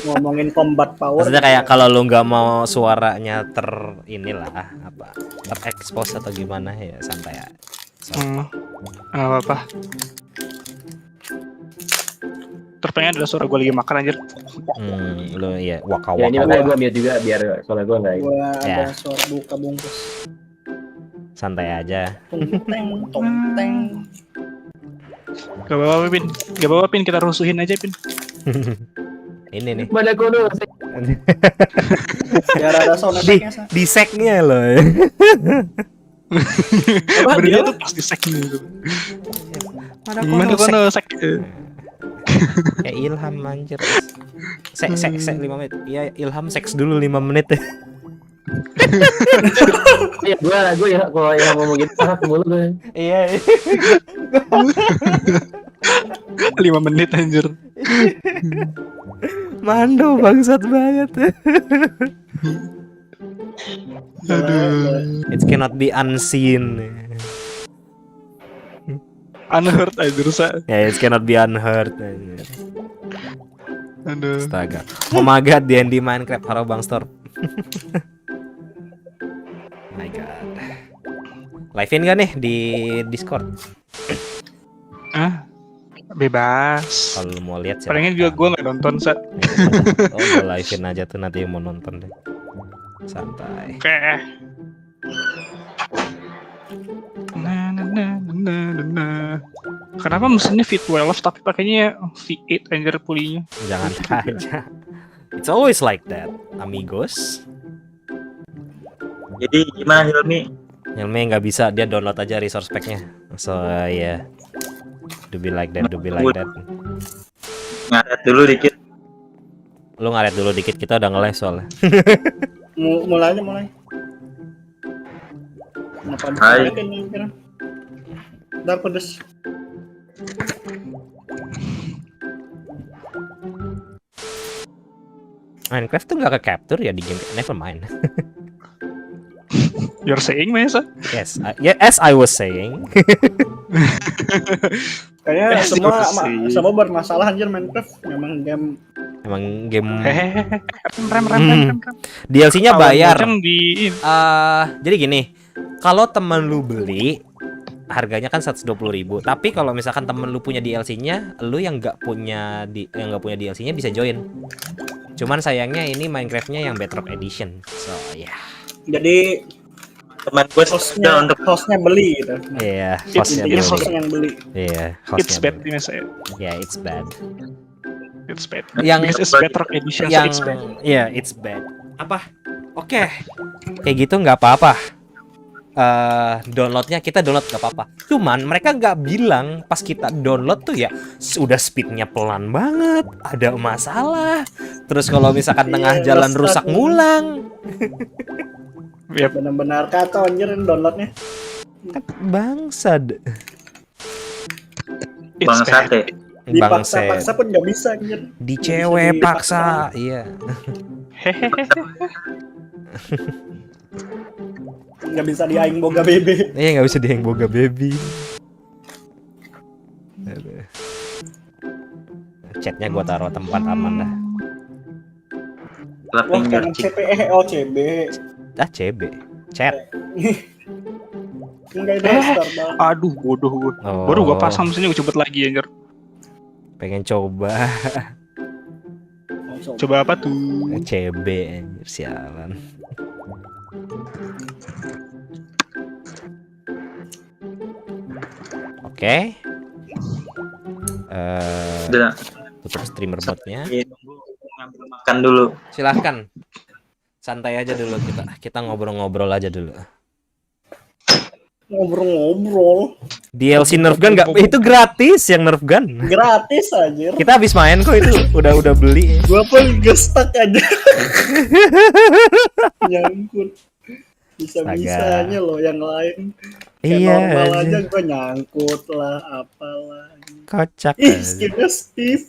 Ngomongin combat power. Maksudnya kayak kalau lu nggak mau suaranya terekspos atau gimana ya santai aja. Apa-apa. Terpengen ada suara gue lagi makan anjir. Lu ya waka Ya ini waka. gua mute juga biar soalnya gua enggak. Gua Ya. ada suara buka bungkus. Santai aja. Tong teng. Gak apa-apa Pin, kita rusuhin aja Pin. Ini nih. Mana kono? Biar ada sound effect-nya. Sa. Di seknya loh. Apa Berarti dia? itu pas di sek gitu. Mana Gimana kono sek? Kayak Ilham anjir. Sek 5 menit. Iya, Ilham seks dulu 5 menit. Iya, gua ya kalau yang ngomong gitu sangat mulu gue. Iya. 5 menit anjir. Mando bangsat banget. Aduh. It cannot be unseen. Unheard anjir sa. Ya, it cannot be unheard. Aduh. Astaga. Oh my god, D&D Minecraft. Halo Bang Store. My god. Live-in gak nih di Discord? Bebas. Kalau mau lihat sih. Palingnya juga gue nggak nonton sa. Oh, udah live-in aja tuh nanti yang mau nonton deh. Santai. Oke. Nah. Kenapa mesinnya V12 tapi pakainya V8 anjir pulinya? Jangan aja. It's always like that, amigos. Jadi gimana Hilmi? Hilmi nggak bisa, dia download aja resource pack-nya. So yeah, do be like that. Ngaret dulu dikit. Lu ngaret dulu dikit, kita udah nge-live soalnya. Mulai. Kenapa Hai. bisa ini kira? Dar pedes. Minecraft tuh nggak ke capture ya di game, never mind. You're saying Mesa? Yes, as I was saying. Kayaknya Pasti semua sih. semua bermasalah anjir Minecraft. Emang game Rem. DLC-nya bayar. Macam di Jadi gini, kalau temen lu beli harganya kan 120.000. Tapi kalau misalkan temen lu punya DLC-nya, lu yang nggak punya DLC-nya bisa join. Cuman sayangnya ini Minecraft-nya yang Bedrock Edition. So yeah. Jadi Teman gue sudah untuk hostnya beli gitu. Iya, It's- hostnya it's beli. Hostnya yang beli. Iya, It's hostnya bad beli. di Mesa ya. Yeah, it's bad. It's bad. Yang Because it's Bedrock Edition, so yang it's bad. yeah, it's bad. Apa? Oke. Kayak gitu nggak apa-apa. Downloadnya kita download nggak apa-apa. Cuman mereka nggak bilang pas kita download tuh ya udah speednya pelan banget, ada masalah. Terus kalau misalkan tengah Iya, jalan rusak. rusak ngulang, Yep. Benar-benar kacau anjir downloadnya. bangsad. It's Bang bad. Sate. Dipaksa-paksa pun nggak bisa anjir. Di cewek paksa, iya. Nggak bisa diaing boga bebe. Iya nggak bisa dieng boga baby. Aduh. Chatnya gua taruh tempat aman dah. Wah, Finger kan chick. CB. CB, chat. Enggak itu start banget. Aduh, bodoh gue. Oh. Baru gue pasang mesinnya, gue coba lagi anjir. Pengen coba Coba apa tuh? CB anjir sialan. Oke. Udah. Tutup streamer botnya. Iya, tunggu ngambil makan dulu. Silahkan. Santai aja dulu kita ngobrol-ngobrol aja dulu. Ngobrol-ngobrol. DLC Nerf Gun nggak? Itu gratis yang Nerf Gun. Gratis anjir. Kita habis main kok itu udah beli. Gua pun gestak aja. Nyangkut. Bisa-bisanya loh yang lain. Kayak Iya. normal aja aja. gua nyangkut lah, apalah. Kocak. Ih, aja. skinnya Steve.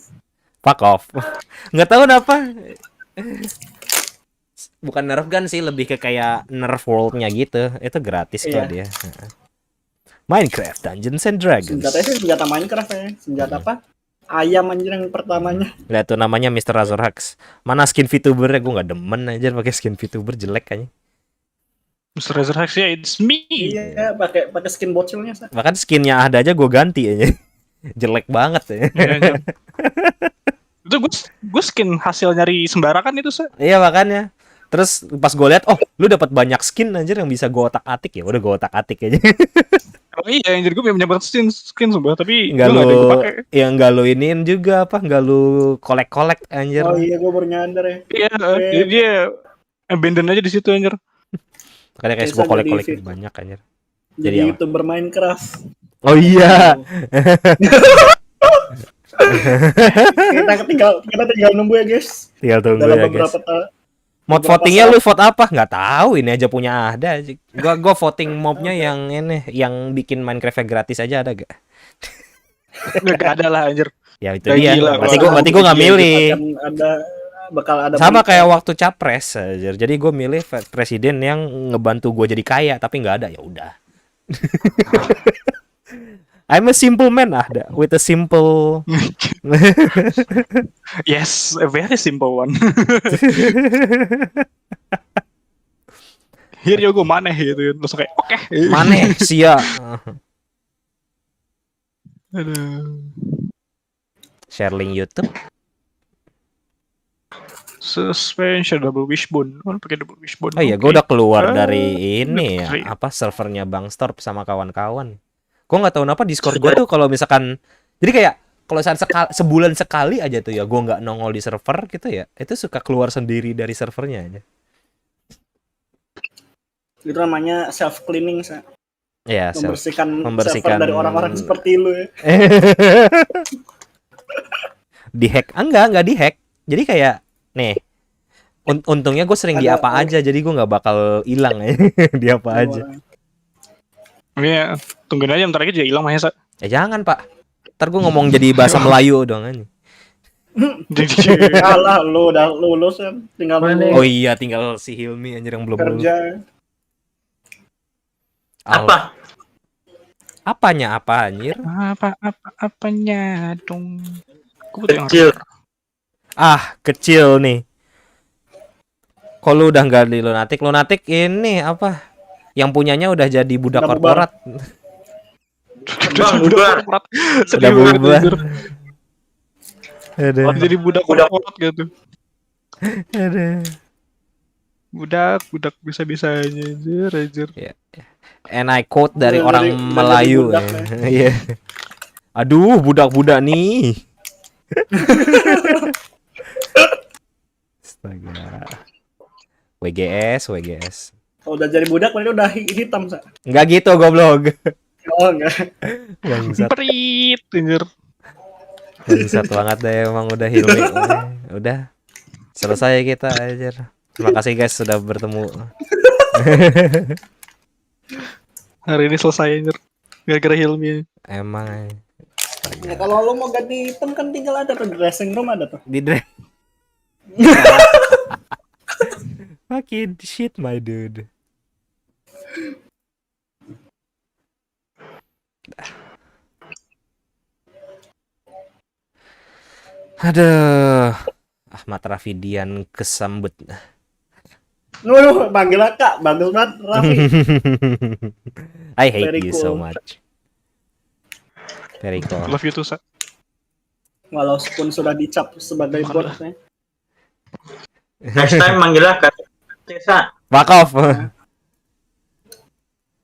Fuck off. Nggak tahu kenapa. Bukan Nerf Gun sih, lebih ke kayak Nerf World-nya gitu. Itu gratis kok dia. Minecraft Dungeons and Dragons. Senjatanya sih senjata Minecraft ya. Senjata apa? Ayam anjir yang pertamanya. Lihat tuh namanya Mr. Razor Hux. Mana skin VTubernya? Gue nggak demen aja pakai skin VTuber, jelek kayaknya. Mr. Razor Hux ya, it's me. Iya, pakai skin bocilnya, Sa. Bahkan skinnya ada aja gue ganti aja. Jelek banget ya. Iya, anjir. Itu gue skin hasil nyari sembarangan itu, Sa. Iya makanya. Terus pas gue lihat, oh lu dapat banyak skin anjir yang bisa gue otak-atik, ya udah gue otak-atik aja. Oh iya, anjir gue punya banyak skin sumpah, tapi gue Nggak nggak ada yang gue lu pakai. yang nggak lu iniin juga apa? Nggak lu kolek-kolek anjir. Oh iya, gue baru nyadar ya. Iya, jadi dia abandon aja di situ anjir. Makanya kayak Chaesha gue kolek-kolek jadi banyak anjir. Jadi Jadi apa? YouTuber Minecraft. Oh iya. kita tinggal nunggu ya, guys. Tinggal tunggu Dalam ya beberapa guys. tahun. Mod beberapa votingnya saat. lu vote apa? Nggak tahu, ini aja punya ada. Gua voting mobnya yang ini, yang bikin Minecraft gratis aja ada gak? Nggak ada lah anjir. Ya itu Ya, dia. gila, Berarti gua nggak milih. Bakal ada Sama berita. kayak waktu capres aja. Jadi gue milih presiden yang ngebantu gue jadi kaya, tapi nggak ada, ya udah. I'm a simple man, ada with a simple. Yes, a very simple one. Here you go, maneh gitu. Terus kayak, oke. Maneh sia. Aduh. Share link YouTube. Suspension double wishbone. Oh, pakai double wishbone. Oh iya, gue Oke. udah keluar dari ini Oke. ya, apa servernya Bang Storp sama kawan-kawan. Gue nggak tahu kenapa Discord gue tuh kalau misalkan, jadi kayak kalau sebulan sekali aja tuh ya, gue nggak nongol di server gitu ya, itu suka keluar sendiri dari servernya aja. Itu namanya self cleaning, Sa. Ya, Membersihkan server dari orang-orang seperti lu ya. Dihack? Enggak dihack. Jadi kayak nih, untungnya gue sering di apa aja, jadi gue nggak bakal hilang ya. Di apa aja. Iya, tungguin aja bentar lagi dia hilang Mahesa. Jangan Pak, ntar gue ngomong jadi bahasa Melayu dong aja. Alah, lu udah lulus kan, tinggal Mana? Oh iya, tinggal si Hilmi anjir yang belum lulus. kerja. Apa? Apanya apa anjir? Apanya dong? Yang Kecil. Kecil nih. Kalau udah nggak di Lunatic ini apa? Yang punyanya udah jadi budak Udah korporat. Bang, bubar. Udah bubar. Oh, jadi budak korporat gitu. Ada. Budak bisa-bisanya anjir. Ya. And I quote dari Udah orang jadi- udah Melayu. jadi budak Ya. Iya. Aduh, budak-budak nih. Astaga. WGS. Kalau udah jadi budak, berarti udah hitam, Sa. Enggak gitu, goblok. Oh, enggak. Bangsat. Prit anjir. Bangsat banget deh, emang udah Hilmi. Udah. Selesai kita aja. Terima kasih guys sudah bertemu. Hari ini selesai anjir. Gara-gara Hilmi. Emang. Ya, kalau lu mau ganti hitam kan tinggal ada tuh di dressing room ada tuh. Di Fucking shit my dude. Aduh. Ahmad Rafidian kesambut. Nuh, panggil Kak, bagus banget Raffi. I hate Very you so cool. much. Very cool. Love you too, Sa. Walaupun sudah dicap sebagai bot ya. Next time manggilnya Kak Chaesha. Fuck off.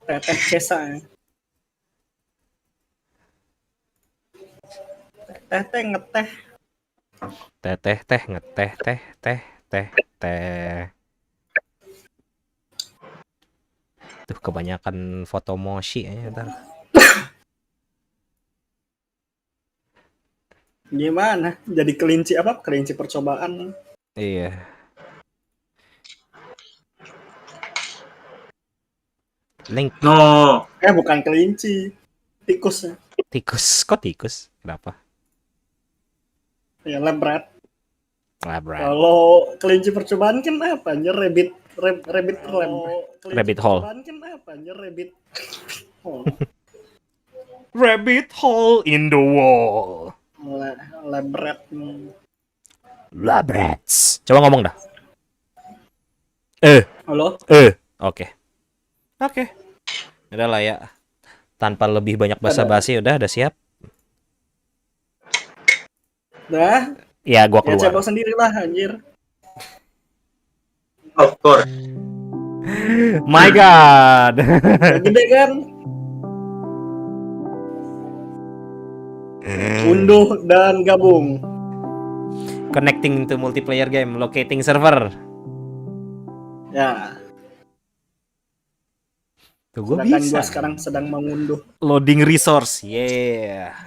Teteh Chaesha ya. Teteh ngeteh. Teh ngeteh. Tuh kebanyakan foto moshi ya ntar. Gimana? Jadi kelinci apa? Kelinci percobaan. Iya. Link No. Bukan kelinci. Tikus ya. tikus. Kok tikus? Kenapa? Ya, lebrat. Labrat. Kalau kelinci percobaan kan apa? Rabbit lab. Kelinci Rabbit hole. percobaan kan apa? Rabbit hole. Rabbit hole in the wall. Lebret. Labrats. Coba ngomong dah. Halo? Oke. Udah lah ya. Tanpa lebih banyak basa-basi udah siap. Dah, Ya, gua ya keluar. cebok sendiri lah anjir. Of course. My god. Udah gede kan? Unduh dan gabung. Connecting to multiplayer game, locating server. Ya, Tuh gua sedangkan bisa. gua sekarang sedang mengunduh. Loading resource. Yeah.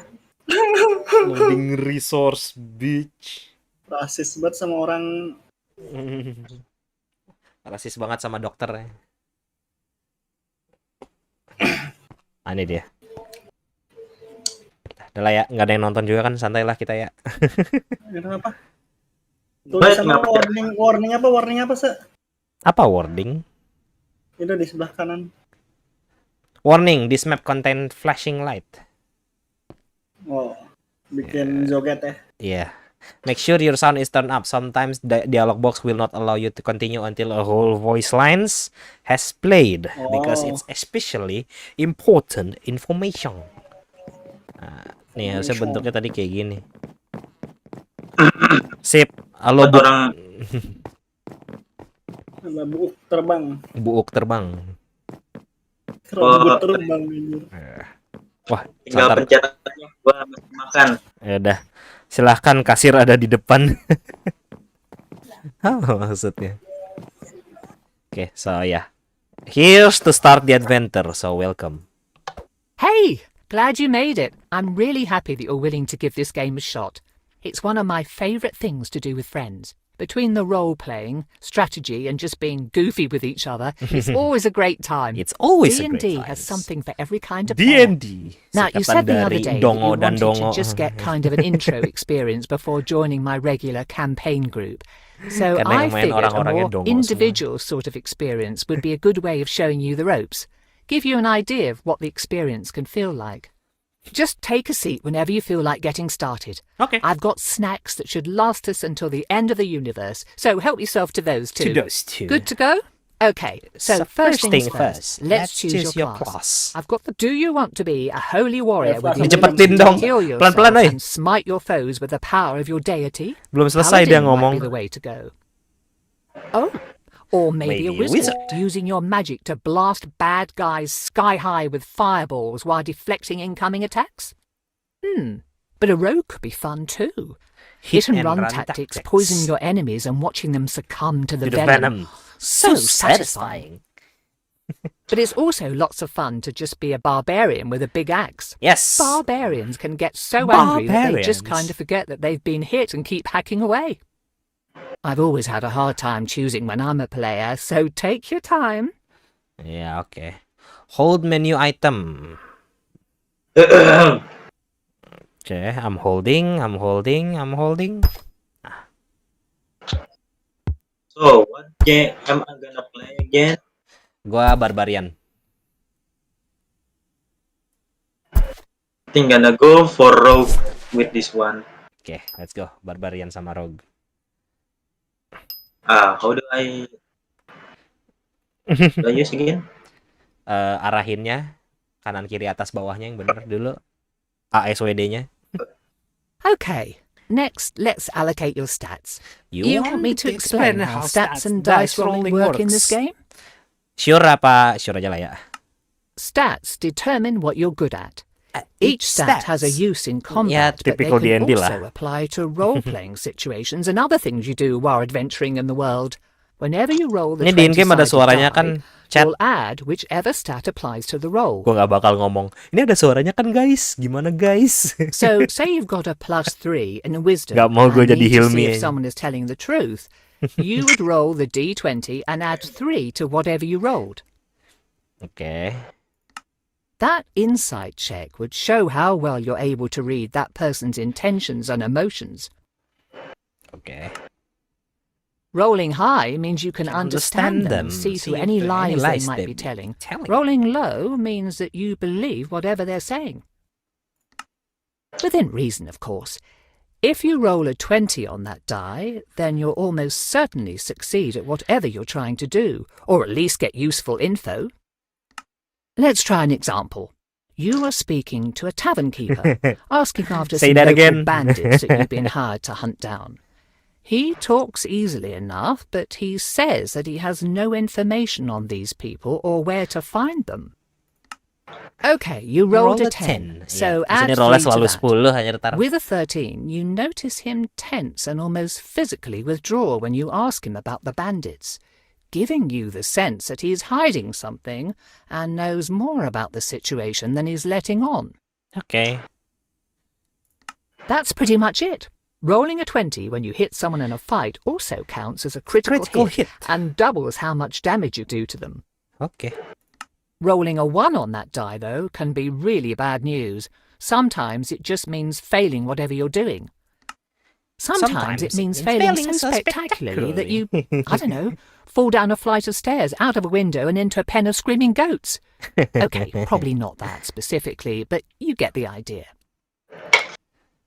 Loading resource, bitch. Rasis banget sama orang. Rasis banget sama dokter ya. Ini dia. Udah lah ya, nggak ada yang nonton juga kan, santai lah kita ya. Kenapa? Tulisan apa? Warning apa sih? Apa wording? Itu di sebelah kanan. Warning, this map contain flashing light. Oh, bikin joget ya. Yeah. Make sure your sound is turned up. Sometimes the dialog box will not allow you to continue until a whole voice lines has played because it's especially important information. Nah, nih harusnya bentuknya tadi kayak gini. Sip. Halo Buat orang Ada buuk terbang. buuk terbang. Rambut terbang anjir. Wah, tinggal santar. pencet aja, gua mesti makan. Ya udah. Silahkan, kasir ada di depan. Apa maksudnya? Okay, so yeah. Here's to start the adventure. So welcome. Hey, glad you made it. I'm really happy that you're willing to give this game a shot. It's one of my favourite things to do with friends. Between the role-playing, strategy and just being goofy with each other, it's always a great time. It's always a great D&D time. has something for every kind of player. D&D. Now, you said the other day that you Dongo dan wanted Dongo. to just get kind of an intro experience before joining my regular campaign group. So Karena I yang main figured a orang-orangnya more dongo individual sort of experience would be a good way of showing you the ropes. Give you an idea of what the experience can feel like. Just take a seat whenever you feel like getting started. Okay. I've got snacks that should last us until the end of the universe, so help yourself to those To too. those two. Good to go? Okay, so first things first, let's choose your class. I've got the... Do you want to be a holy warrior with the Dicepetin ability dong. to heal yourself Pelan-pelan, and smite your foes with the power of your deity? Belum selesai dia Paladin might ngomong. be the way to go. Oh, or maybe a wizard, using your magic to blast bad guys sky high with fireballs while deflecting incoming attacks? But a rogue could be fun too. Hit and run tactics, poisoning your enemies and watching them succumb to the venom. So satisfying. But it's also lots of fun to just be a barbarian with a big axe. Yes. Barbarians can get so angry that they just Barbarians. kind of forget that they've been hit and keep hacking away. I've always had a hard time choosing when I'm a player, so take your time. Ya, oke. Hold menu item. Oke, I'm holding. So, what game am I gonna play again? Gua barbarian. I think gonna go for rogue with this one. Oke, let's go. Barbarian sama rogue. How do I use again? Arahinnya kanan kiri atas bawahnya yang bener dulu. ASWD-nya. Okay, next let's allocate your stats. You want me to explain how stats and dice rolling work in this game? Sure apa? Sure aja lah ya. Stats determine what you're good at. Each stat has a use in Yeah, combat, but they typical can D&D also lah. apply to role-playing situations and other things you do while adventuring in the world. Whenever you roll the Ini di in-game ada 20-sided suaranya die, kan, chat. you'll add whichever stat applies to the roll. Gua nggak bakal ngomong. Ini ada suaranya kan guys. Gimana guys? So, say you've got a +3 in wisdom Gak mau gue and jadi need to Hilmi see aja. if someone is telling the truth, you would roll the d20 and add 3 to whatever you rolled. Oke. That insight check would show how well you're able to read that person's intentions and emotions. Oke. Rolling high means you can Understand understand them, them, see see through any through any lies they lies might they be be telling. telling. Rolling low means that you believe whatever they're saying. Within reason, of course. If you roll a 20 on that die, then you'll almost certainly succeed at whatever you're trying to do, or at least get useful info. Let's try an example. You are speaking to a tavern keeper, asking after Say some that local again. bandits that you've been hired to hunt down. He talks easily enough, but he says that he has no information on these people or where to find them. Okay, you rolled a 10, so Di add sini 3 rollnya to selalu that. 10 hanya ditaruh. With a 13, you notice him tense and almost physically withdraw when you ask him about the bandits, giving you the sense that he's hiding something and knows more about the situation than he's letting on. Oke. That's pretty much it. Rolling a 20 when you hit someone in a fight also counts as a critical hit and doubles how much damage you do to them. Oke. Rolling a 1 on that die, though, can be really bad news. Sometimes it just means failing whatever you're doing. Sometimes it means failing so spectacularly that you, I don't know, fall down a flight of stairs, out of a window and into a pen of screaming goats. Okay, probably not that specifically, but you get the idea.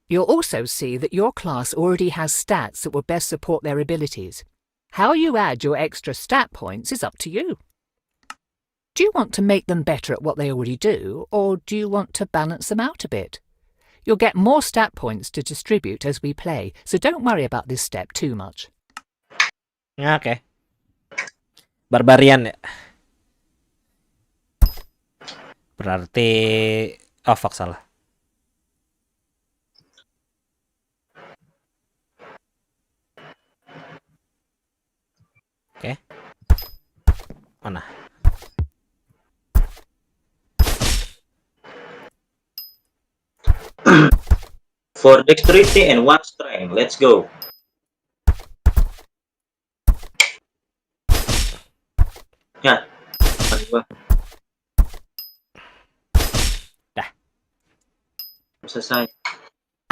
You'll also see that your class already has stats that will best support their abilities. How you add your extra stat points is up to you. Do you want to make them better at what they already do, or do you want to balance them out a bit? You'll get more stat points to distribute as we play, so don't worry about this step too much. Oke. Barbarian ya. Berarti oh fuck salah. Oke. Mana? For dexterity and 1 strength, let's go. Ya, gua. Dah. Selesai.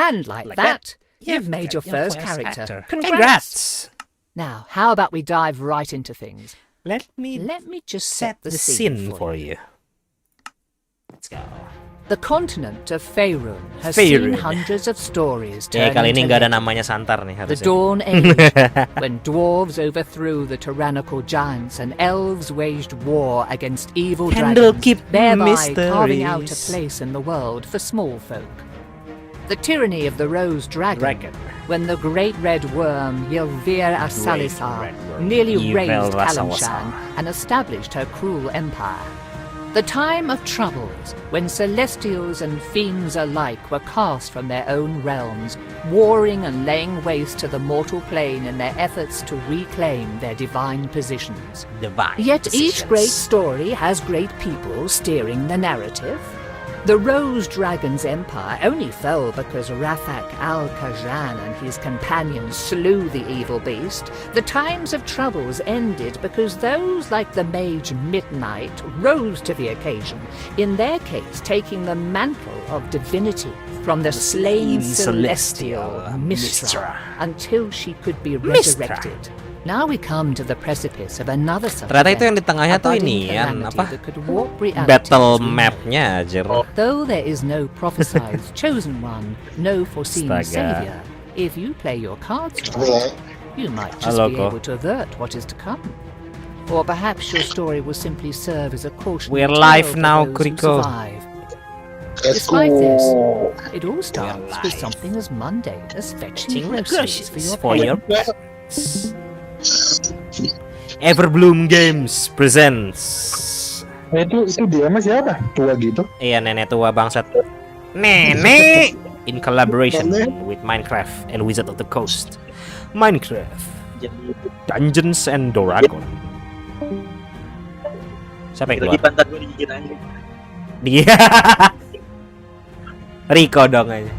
And like Like that, you've made your first character. Congrats! Now, how about we dive right into things? Let me just set the scene for you. Let's go. The continent of Faerun has seen hundreds of stories Ya, turn kali ini into nggak ada legend. namanya Santar nih The harusnya. Dawn Age, when dwarves overthrew the tyrannical giants and elves waged war against evil Candlekeep dragons, thereby carving out a mysteries. place in the world for small folk. The tyranny of the Rose Dragon, when the great red worm Ylvir Asalisar nearly Evil razed Rasawasa. Kalimshan and established her cruel empire. The time of troubles, when celestials and fiends alike were cast from their own realms, warring and laying waste to the mortal plane in their efforts to reclaim their divine positions. Divine Yet each great positions. story has great people steering the narrative. The Rose Dragon's empire only fell because Rafak al-Khajan and his companions slew the evil beast. The times of troubles ended because those like the mage Midnight rose to the occasion, in their case taking the mantle of divinity from the slain celestial Mistra until she could be resurrected. Now we come to the precipice of another subject. Ternyata itu yang di tengahnya tuh ini kan apa? Battle map-nya aja. Though there is no prophesied chosen one, no foreseen Astaga. savior, if you play your cards right, you might just be able to avert what is to come. Or perhaps your story will simply serve as a caution. We're live now, Kuriko. Despite this, it all starts with something as mundane as fetching groceries for your parents. Everbloom Games presents. Itu dia mas siapa? Tua gitu. Iya, nenek tua bangsat. Nenek in collaboration with Minecraft and Wizard of the Coast. Minecraft Dungeons and Dragons. Siapa yang Lagi keluar? pantat gue digigit anjing. Dia. Rico dong aja.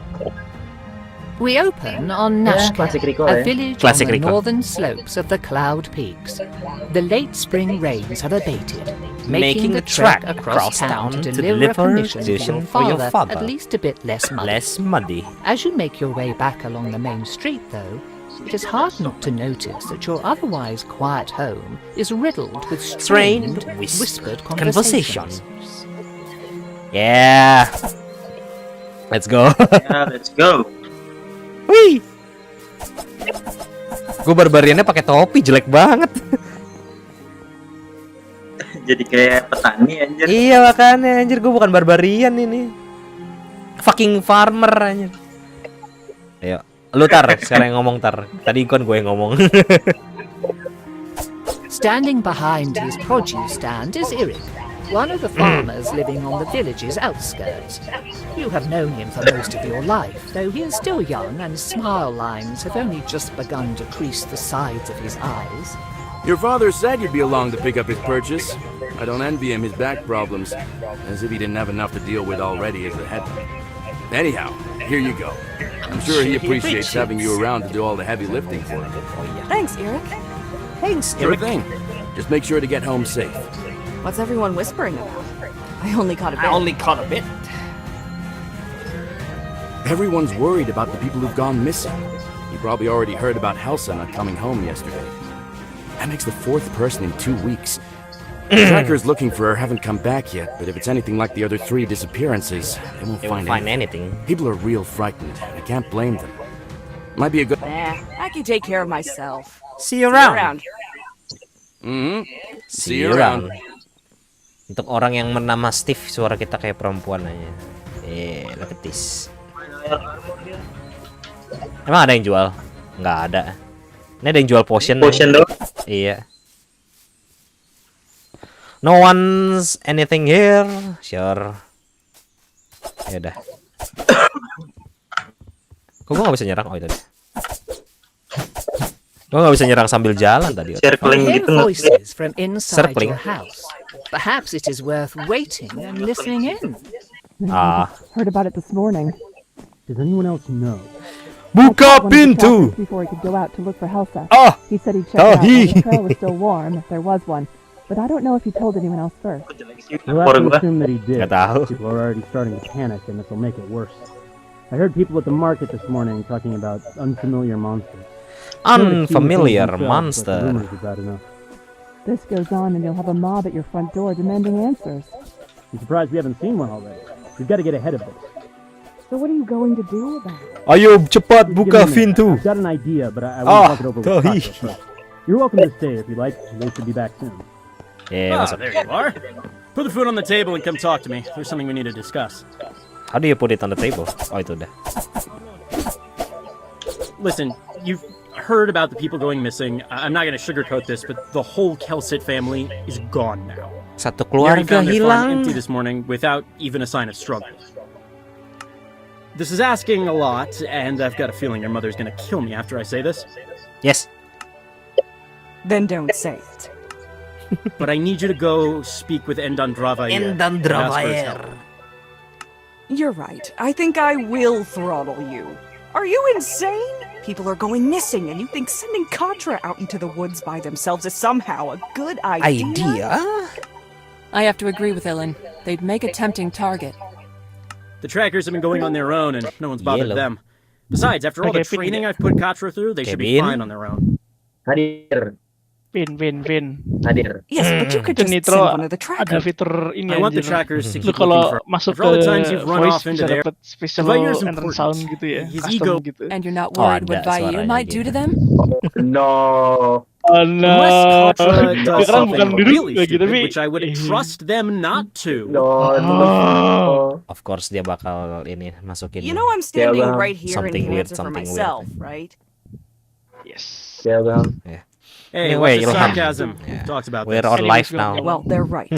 We open on Nashka, classic Rico, a village Classic on the Rico. northern slopes of the Cloud Peaks. The late spring rains have abated, making the trek across town to deliver a commission for your father, at least a bit less money. Less muddy. As you make your way back along the main street, though, it is hard not to notice that your otherwise quiet home is riddled with strained, whispered conversations. Yeah. Let's go. Yeah, let's go. Wih. Gue barbariannya pakai topi, jelek banget. Jadi kayak petani anjir. Iya makanya anjir, gue bukan barbarian ini. Fucking farmer anjir. Ayo, lu Tar, sekarang yang ngomong Tar. Tadi kan gue yang ngomong. Standing behind his produce stand is Eric, one of the farmers living on the village's outskirts. You have known him for most of your life, though he is still young and smile lines have only just begun to crease the sides of his eyes. Your father said you'd be along to pick up his purchase. I don't envy him his back problems, as if he didn't have enough to deal with already as a headman. Anyhow, here you go. I'm sure he appreciates having you around to do all the heavy lifting for him. Thanks, Eric. Thanks, Sure thing. Just make sure to get home safe. What's everyone whispering about? I only caught a bit. Everyone's worried about the people who've gone missing. You probably already heard about Chaesha not coming home yesterday. That makes the 4th person in 2 weeks. The trackers looking for her haven't come back yet, but if it's anything like the other 3 disappearances, they won't find anything. People are real frightened. I can't blame them. Might be a good... Nah, I can take care of myself. See you around. See you around. Untuk orang yang bernama Steve, suara kita kayak perempuan aja. Look at this. Emang ada yang jual? Nggak ada. Ini ada yang jual potion. Potion doang. Iya. No one's anything here. Sure. Ya udah. Kok gue nggak bisa nyerang? Oh itu deh. Gue nggak bisa nyerang sambil jalan tadi. Circling I gitu. hear voices from inside Circling. your house. Perhaps it is worth waiting and listening in. Heard about it this morning. Does anyone else know? Buka pintu. Before he could go out to look for Chaesha. Ah. He said he'd check it out Jauhi. when the trail was still warm, if there was one. But I don't know if he told anyone else first. We'll have to assume that he did. Nggak tahu. People are already starting to panic, and this will make it worse. I heard people at the market this morning talking about unfamiliar monsters. Unfamiliar monster. This goes on, and you'll have a mob at your front door demanding answers. I'm surprised we haven't seen one already. We've got to get ahead of this. So what are you going to do about it? Ayo cepat buka pintu. I've got an idea, but I won't talk it over with Jauhi. Bakso first. You're welcome to stay if you like. They should be back soon. Masuk. There you are. Put the food on the table and come talk to me. There's something we need to discuss. How do you put it on the table? Oh itu udah. Listen, you've heard about the people going missing. I'm not going to sugarcoat this, but the whole Kelsit family is gone now. Satu We already keluarga found their farm hilang. empty this morning without even a sign of struggle. This is asking a lot, and I've got a feeling your mother's going to kill me after I say this. Yes. Then don't say it. But I need you to go speak with Endan Dravayer. and ask for his help. You're right. I think I will throttle you. Are you insane? People are going missing, and you think sending Contra out into the woods by themselves is somehow a good idea? I have to agree with Ellen. They'd make a tempting target. The trackers have been going on their own, and no one's bothered them. Besides, after all the training I've put Contra through, they should be fine on their own. Hadir. Win. Hadir. Yes, but you could just send Nitro one of the ada trackers. fitur ini I want the anjir. trackers to Lu keep kalau looking for. masuk After all the times ke you've run voice off into bisa there, dapat special Vair's entrance important. sound gitu ya, His custom ego. gitu. And you're not Oh, worried ada what Vair suaranya might do gitu. to them? No. Oh no. Unless Contra does Sekarang bukan something duduk really lagi stupid, tapi which I would trust them not to. No. Of course dia bakal ini masukin. You know I'm standing Yeah, right here and something can weird, answer for something myself, right? yes. Ya bang. Hey, Anyway, what's the Ilham. sarcasm? Yeah. Talks about We're this. on live now. Well, they're right.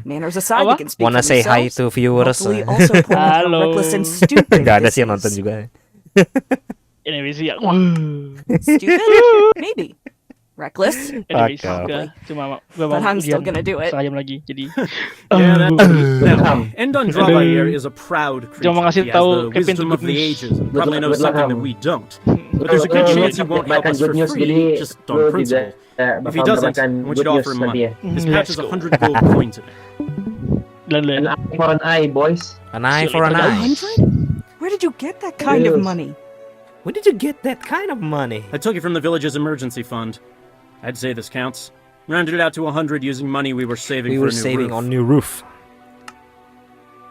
Manners aside, Apa? they can speak Wanna for say hi themselves. to viewers? Hopefully also point out how Halo. reckless and stupid Gak ada this sih yang nonton is. juga. Anyways ya. Stupid? Maybe. Reckless? Anyways, Fuck off. udah cuma gua But mau I'm still ujian gonna do it. setengah jam lagi. Jadi Yeah, now, Endan Dravayer is a proud creature. Jangan ngasih He has tahu the Kevin wisdom to of the goodness. ages and probably knows Good luck, something that Ham. we don't. But there's a good chance he won't help us for free, just on principle. If he doesn't, I want you to offer him money. His patch is 100 gold coins in it. An eye for an eye, boys. An eye for an eye. 100? Where did you get that kind of Yes. money? Where did you get that kind of money? I took it from the village's emergency fund. I'd say this counts. Rounded it out to 100 using money we were saving We for were a new saving roof. on new roof.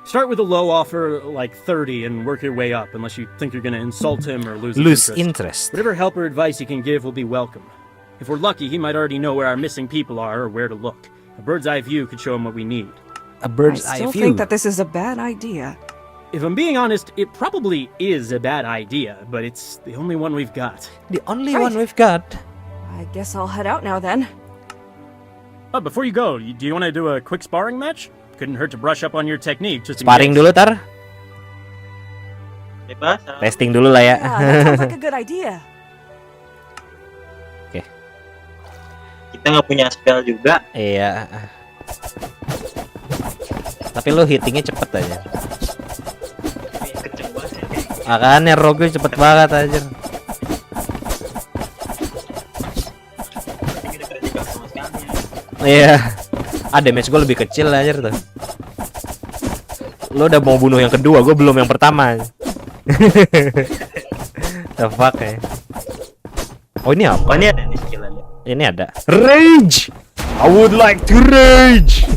Start with a low offer like 30 and work your way up unless you think you're going to insult him or lose interest. Whatever help or advice he can give will be welcome. If we're lucky, he might already know where our missing people are or where to look. A bird's eye view could show him what we need. A bird's I eye still view. think that this is a bad idea. If I'm being honest, it probably is a bad idea, but it's the only one we've got. The only one we've got. I guess I'll head out now then. Oh, before you go, do you want to do a quick sparring match? Couldn't hurt to brush up on your technique just in Sparring case. dulu tar. Bebas. Testing dulu lah ya. Yeah, that sounds like a good idea. Kita nggak punya spell juga. Iya. Tapi lo hittingnya cepet aja. Makanya rogue cepet banget aja. Iya. Damage gue lebih kecil aja tuh. Lo udah mau bunuh yang kedua, gue belum yang pertama. The fuck ya. Oh ini apa? Oh, ini ada nih skillnya. Ini ada rage. I would like to rage.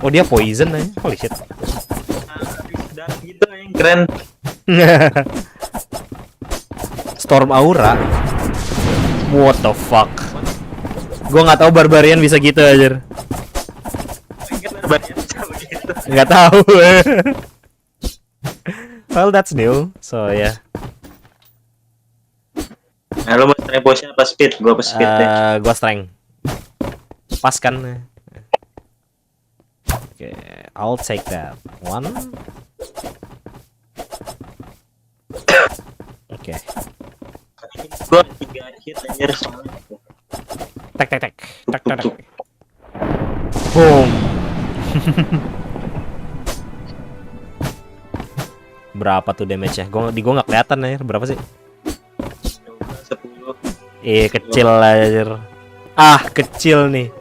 Oh dia poison aja. Holy shit. Dan gitu yang keren. Storm aura. What the fuck? Gue nggak tahu barbarian bisa gitu aja. Nggak tahu. Well that's new. So yeah. Nah, lo mau strength potion apa speed? Gua apa speed deh. Gua strength. Pas kan? Oke, I'll take that one. Oke. Gua 3 hit anjir soalnya. Tek. Boom. Berapa tuh damage-nya? Gua nggak kelihatan aja. Berapa sih? 10. Kecil aja. Ah, kecil nih.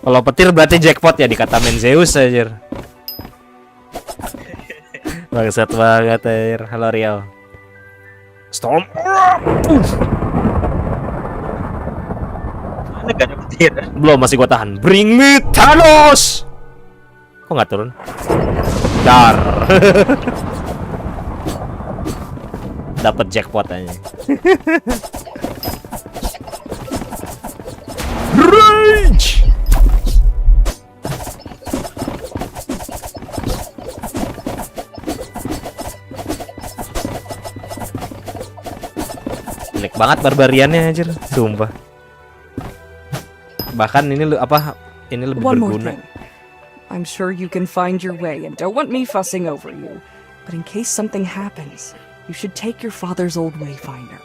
Kalau petir berarti jackpot ya dikata main Zeus aja. Bangsat banget aja. Halo Riel. Storm. Mana gak ada petir? Belum, masih gua tahan. Bring me Thanos. Kok nggak turun? Dar. Dapat jackpot aja. Rage. Jelek banget barbariannya anjir, sumpah. Bahkan ini ini lebih One more berguna. thing. I'm sure you can find your way and don't want me fussing over you. But in case something happens, you should take your father's old wayfinder.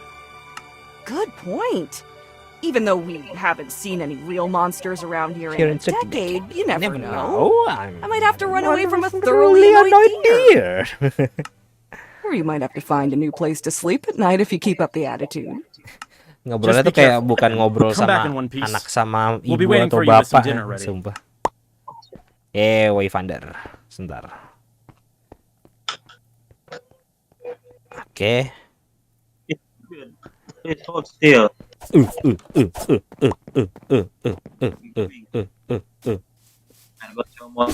Good point. Even though we haven't seen any real monsters around here in a decade, you never know. I might have to run away from a thoroughly annoyed deer. Or you might have to find a new place to sleep at night if you keep up the attitude. Ngobrolnya tuh kayak bukan ngobrol sama anak sama ibu atau bapak, sumpah. Wayfinder, sebentar. Oke. Hold still. Mau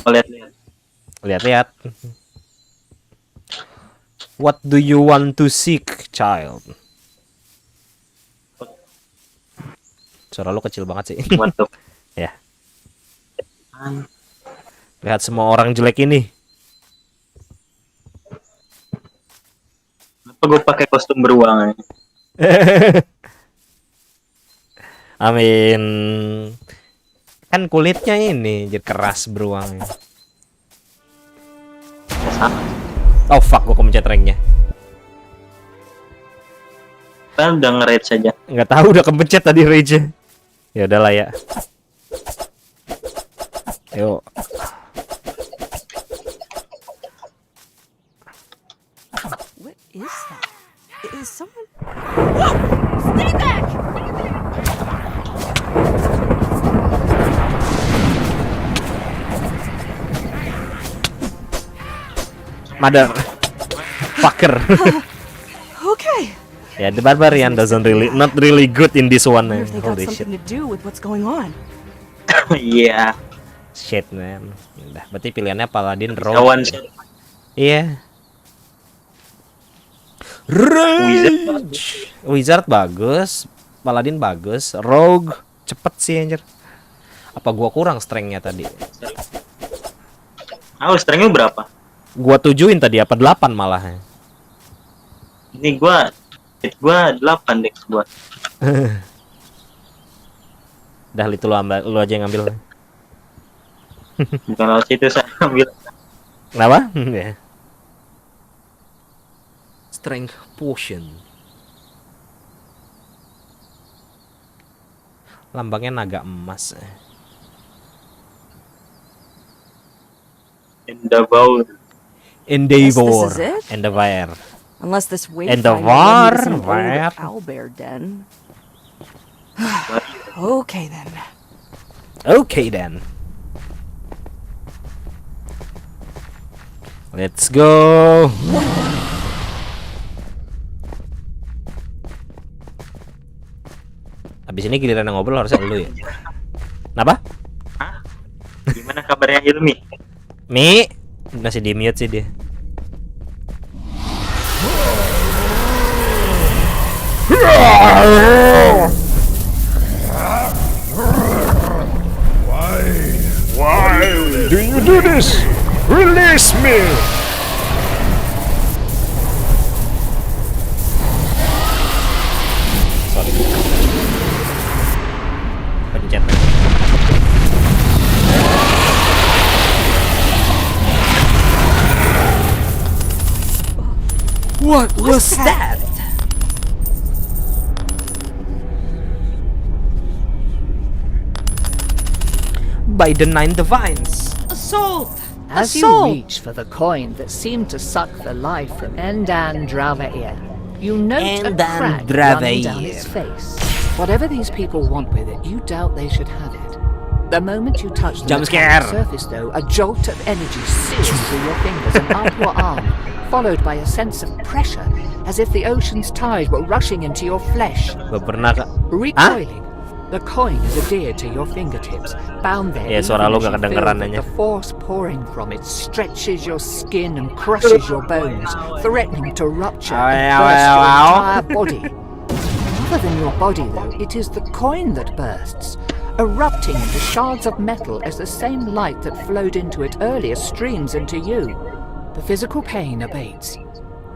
Lihat-lihat. What do you want to seek, child? Suara lo kecil banget sih. Ya. Lihat semua orang jelek ini. Kenapa gue pakai kostum beruang? Amin. Kan kulitnya ini jadi keras beruangnya. Oh fuck, gua kemencet ranknya. Kan udah nge-rage saja. Nggak tahu udah kemencet tadi rage. Ya udahlah ya. Yuk. What is that? Is someone... Whoa! Stay back! Mother fucker. Okay, Yeah, the barbarian doesn't not really good in this one. Wonder if they got Holy shit. something to do with what's going on. Iya. Shit man. Udah, berarti pilihannya Paladin, Rogue. Kawan Iya. Rage. Wizard bagus, Paladin bagus, Rogue cepet sih anjir. Apa gua kurang strength-nya tadi? strength-nya berapa? Gua 7-in tadi apa 8 malah. Ini gua 8 deh gua. Dah itu lu aja yang ngambil. Bukan lewat situ saya ambil. Kenapa? Ya. Strength potion. Lambangnya naga emas. Endeavor. Endeavor. Unless this way Endeavor. owlbear den. Okay then. Okay then. Let's go. Abis ini giliran yang ngobrol harusnya lu ya. Kenapa? Hah? Gimana kabarnya Hilmi? Mi masih di mute sih dia. Why do you do this? Release me! Sorry. Pencet. What was that? By the 9 divines. Assault! As you reach for the coin that seemed to suck the life from Endan Dravair, you note a crack running down its face. Whatever these people want with it, you doubt they should have it. The moment you touch the metallic surface, though, a jolt of energy sears through your fingers and up your arm, followed by a sense of pressure, as if the ocean's tide were rushing into your flesh. Recoiling, the coin is adhered to your fingertips, bound there. Suara lu gak kedengeran aja. The force pouring from it stretches your skin and crushes your bones, threatening to rupture and burst your entire body. Other than your body, though, it is the coin that bursts, erupting into shards of metal as the same light that flowed into it earlier streams into you. The physical pain abates,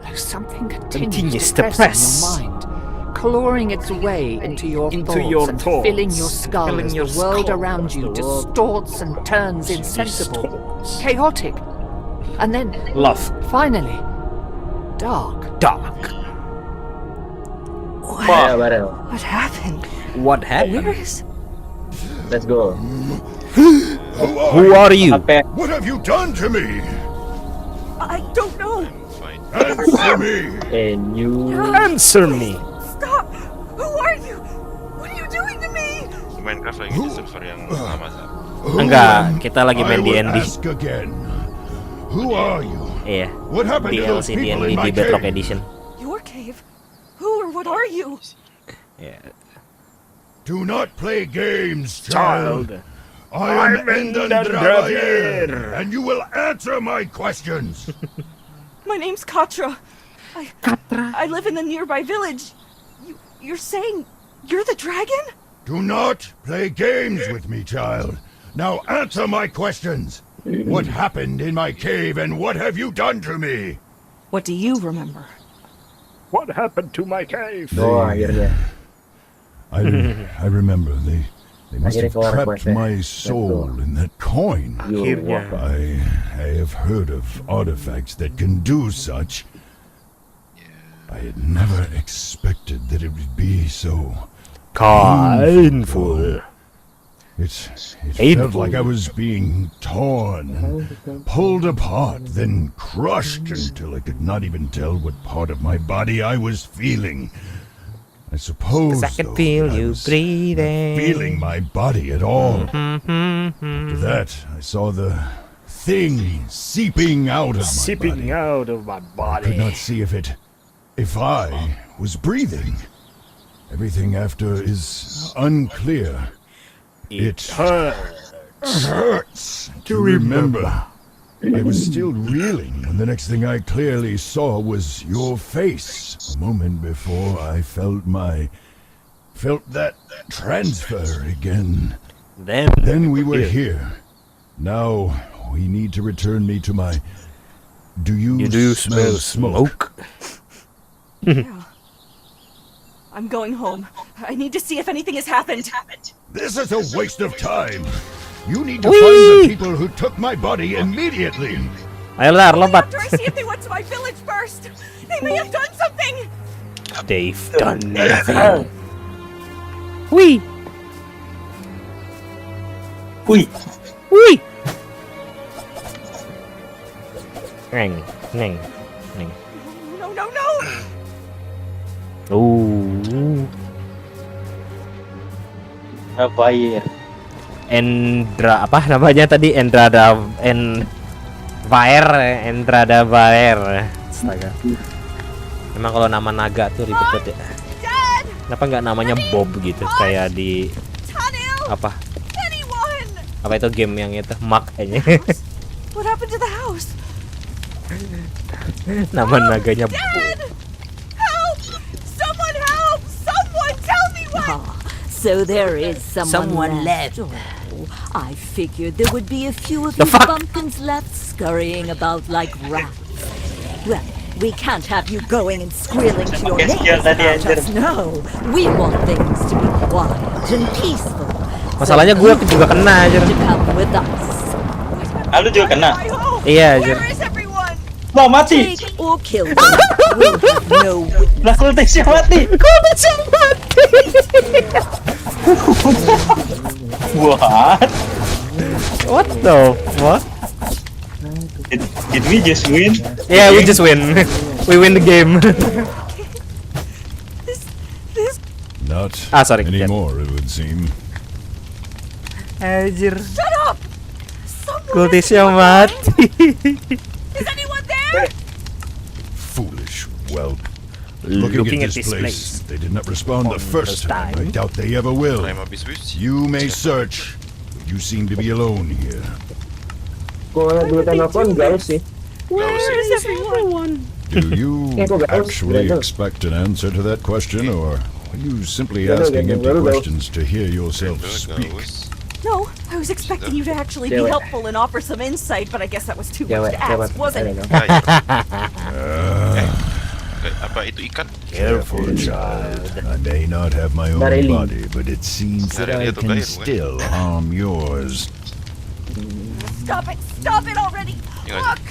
though something continues to press on your mind, clawing its way into your thoughts and filling your skull as the world around you distorts and turns insensible, chaotic, and then finally, dark. What happened? What happened? Where is... Let's go. Who are you? What have you done to me? I don't know. Answer me! And you... Answer me! Stop! Who are you? What are you doing to me? Minecraft lagi di server yang lama sah. Enggak, kita lagi main D&D. Who are you? Iya. What happened to those DLC people D&D in my di Bedrock cave? Edition. Your cave? Who or what are you? Yeah. Do not play games, child. I am Endan Dravair, and you will answer my questions. My name's Katra. I live in the nearby village. You're saying you're the dragon? Do not play games with me, child. Now answer my questions. What happened in my cave, and what have you done to me? What do you remember? What happened to my cave? Oh, akhirnya. I remember they must have trapped my soul in that coin. I have heard of artifacts that can do such. I had never expected that it would be so painful. It felt like I was being torn, pulled apart, then crushed until I could not even tell what part of my body I was feeling. I suppose I could feel you breathing. Feeling my body at all. After that, I saw the thing seeping out of my body. Out of my body. I could not see if it if I was breathing. Everything after is unclear. It hurts to remember. I was still reeling when the next thing I clearly saw was your face. A moment before I felt that transfer again. Then we were here. Now we need to return me to my... Do you smell smoke? Yeah. I'm going home. I need to see if anything has happened. This is a waste of time. You need to find the people who took my body immediately. Ayolah, lompat. After I see if they went to my village first. They may have done something. They've done nothing. Wih. Wih. Wih. Neng. No. Bayar. Endra apa namanya tadi? Bayar. Astaga. Emang kalau nama naga tuh ribet banget ya. Kenapa nggak namanya Bob gitu kayak di apa? Apa itu game yang itu Mark aja. What happened to the house? Nama naganya Bob. Help! Someone tell me what! So there is someone left. Oh, I figured there would be a few of you bumpkins left scurrying about like rats. Well, we can't have you going and squealing to your neighbors about us. No, we want things to be quiet and peaceful. Masalahnya gue juga kena aja. Lu juga kena? Iya aja. Mau mati? Or kill them. We'll have no witness. Lah kultisnya mati. What the fuck? Did we just win? Yeah, we just win. We win the game. Not anymore, it would seem. Anjir. Shut up! Kultisnya mati. Is anyone there? Foolish whelp. Looking at this place, they did not respond the first time. I doubt they ever will. You may search, but you seem to be alone here. Where is everyone? Do you actually expect an answer to that question, or are you simply asking empty questions to hear yourself speak? No, I was expecting you to actually be helpful and offer some insight, but I guess that was too much to ask, wasn't it? Apa itu ikan? Careful, child. I may not have my own body, but it seems that I can still harm yours. Stop it already! Look!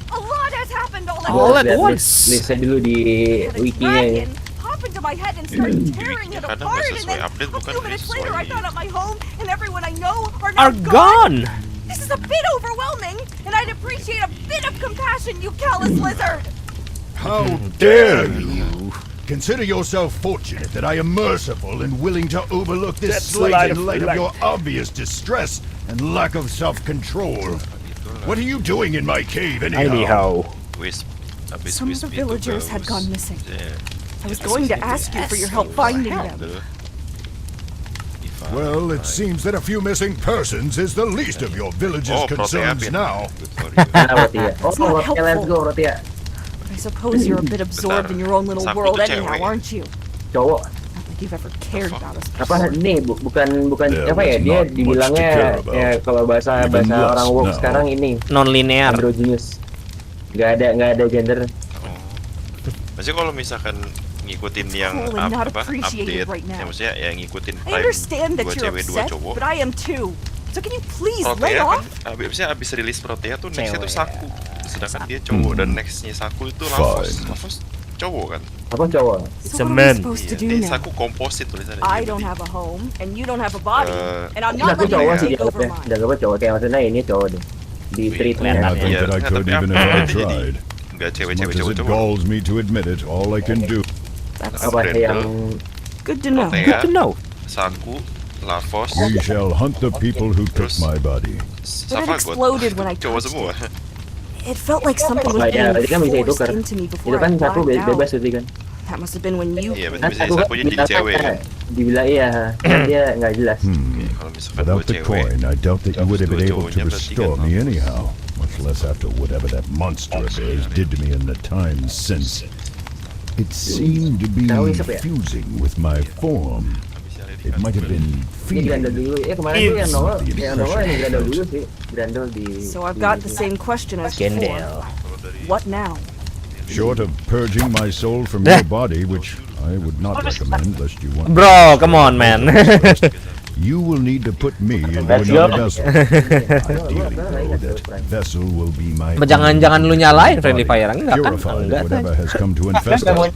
A lot has happened already! All at once! Lista dulu di wikinya ya. Hop into my head and start tearing it apart, and then a few minutes later I found out my home and everyone I know are gone! This is a bit overwhelming, and I'd appreciate a bit of compassion, you callous lizard! How dare you! Consider yourself fortunate that I am merciful and willing to overlook this slight in light of your obvious distress and lack of self-control. What are you doing in my cave anyhow? Some of the villagers had gone missing. I was going to ask you for your help finding them. Well, it seems that a few missing persons is the least of your village's concerns now. It's not helpful. I suppose you're a bit absorbed in your own little world anyhow, aren't you? Cowok. Not like you've ever cared about us. Apa nih bukan apa ya, dia dibilangnya ya kalau bahasa orang woke sekarang ini non-linear, androgynous. Nggak ada gender. Maksudnya kalau misalkan ngikutin yang update, ya maksudnya ya ngikutin I understand that you're upset, but I am too. So can you please lay off? Biasanya abis rilis Protea tuh nextnya tuh Saku, sedangkan dia cowok, dan nextnya Saku itu Lavos cowok kan? Apa cowok? It's a man. Dia Saku komposit tulisannya. I don't have a home and you don't have a body, and I'm not letting cowok you sih take over mine. Dianggapnya cowok, kayak maksudnya ini cowok deh. Di treatment. I think that I could even if I tried. Nggak As much as it galls me to admit it, all I can do. Apa yang good to know. Good to know. Saku, Lavos. We shall hunt the people who took my body. But it exploded when I touched it. It felt like something was Ya, being berarti kan bisa forced ditukar. into me Itu before kan I saku blacked bebas out. berarti kan. That must have been when you... Iya, berarti bisa sakunya jadi cewek kan? Dibilang iya, kan dia nggak jelas. Kalau misalkan Without gue the cewek, coin, I doubt that you would have been able to cowoknya berarti restore kan me anyhow, much less after whatever that monster of theirs did to me in the time since. It seemed to be fusing with my form. It might have been Ini Grendel feeding. dulu. Kemarin tuh yang nongol ini Grendel dulu sih. Grendel di... So I've got the same question as before. What now? Short of purging my soul from your body, which I would not recommend lest you want. Bro, come on, man. You will need to put me into another vessel. Ideally, though, that vessel will be my. Jangan lu nyalain friendly fire, enggak kan? Purify Enggak. whatever has come to infest us.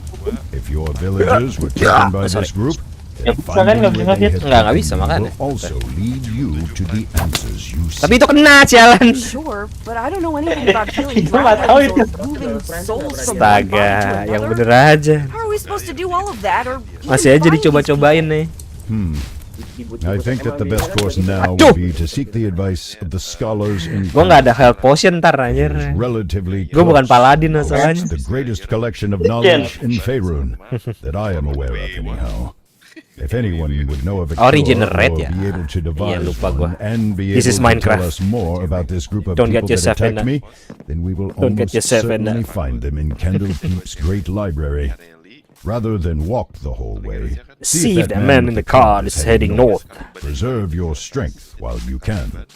If your villagers were taken by this group, then finding where they had Nggak bisa taken makanya. will also lead you to the answers you seek. Tapi itu kena sialan. Sure, but I don't know anything about healing dragons or moving souls from one body to Astaga, yang another. bener aja. How are we supposed to do all of that or Masih aja dicoba-cobain nih. I think that the best course now would be to seek the advice of the scholars in. Gua nggak ada health potion ntar anjir. Relatively Gua bukan close. paladin masalahnya. The greatest collection of knowledge in Faerun that I am aware of anyhow. If anyone would know of a Oh, cure regenerate or ya. be able to Iya, devise lupa gua. one and be This able is to Minecraft. tell us more about this group of Don't get people that yourself in attacked that. me, then we will Don't get almost yourself in certainly that. find them in Candlekeep's great library. Rather than walk the whole way, See if if that the man in with the car is heading north. Preserve your strength while you can.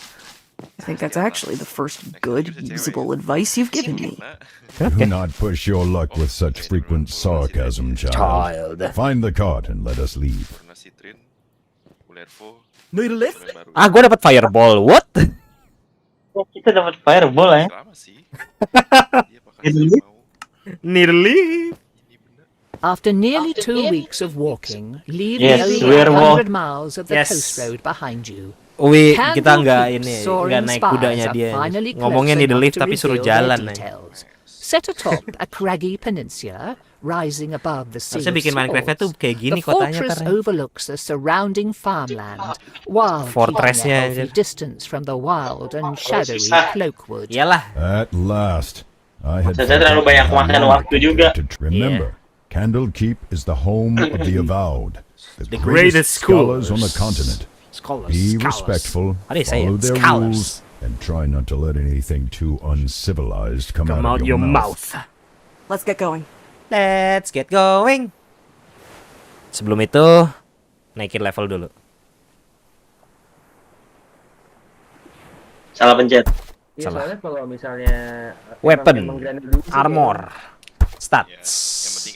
I think that's actually the first good, usable advice you've given me. Do not push your luck with such frequent sarcasm, child. Find the cart and let us leave. Need a lift? Ah, gua dapat fireball. What? Kita dapat fireball ya. Nearly. After nearly 2 weeks of walking, leave Yes, the we're 100 miles of the Yes. coast road behind you. Kita nggak Candlekeep ini, soaring nggak naik spires kudanya are dia. finally Ngomongnya close nih the enough lift to tapi suruh reveal their jalan. details. Set atop a craggy peninsula, rising above the sea Harusnya bikin of Minecraft-nya tuh swords, kayak gini the kotanya fortress ntar. overlooks the surrounding farmland, while Fortressnya, keeping a healthy anjir. distance from the wild and shadowy Cloakwood. Iyalah. At last, I had. Saya terlalu banyak makan waktu juga. Remember, Candlekeep is the home of the avowed, The greatest scholars on the scholars. continent. Scholars. Be Scholars. respectful, How do you say follow it? their Scholars. rules, and try not to let anything too uncivilized come out of your mouth. Let's get going. Let's get going. Sebelum itu, naikin level dulu. Salah pencet. Iya, Salah. soalnya kalau misalnya Weapon, emang Grendel dulu sih, armor, stats.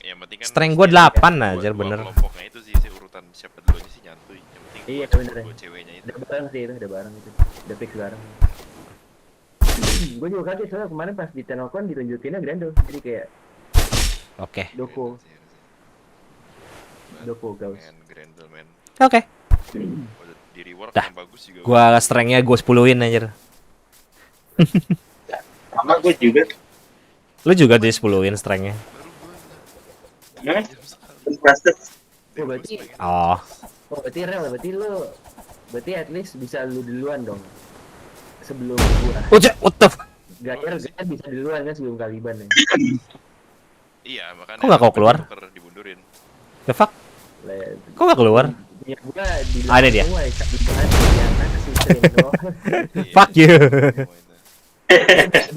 yang penting kan Strength gue 8 aja bener. kelompoknya itu sih urutan siapa dulunya sih nyantui. Yang penting iya gua bener ya. gua ceweknya itu. Udah bareng sih itu, udah bareng itu. Udah fix bareng. Gue juga kaget soalnya kemarin pas di Tenokon ditunjukinnya Grendel. Jadi kayak Oke. Doko Gauss. Oke. Di rework Dah. yang bagus juga. Gua strength-nya gue 10-in anjir. Sama gue juga. Lu juga di 10-in strength-nya. Oh berarti Oh. berarti at least bisa lu duluan dong. Sebelum gua. What the fuck? Gayer bisa duluan kan sebelum Kaliban ya. Iya, makanya. Kok nggak kau keluar? Dibundurin. The fuck? Kok nggak keluar? Ya gua di Ada dia. semua, dibahas yang kasih screen doang. Fuck you.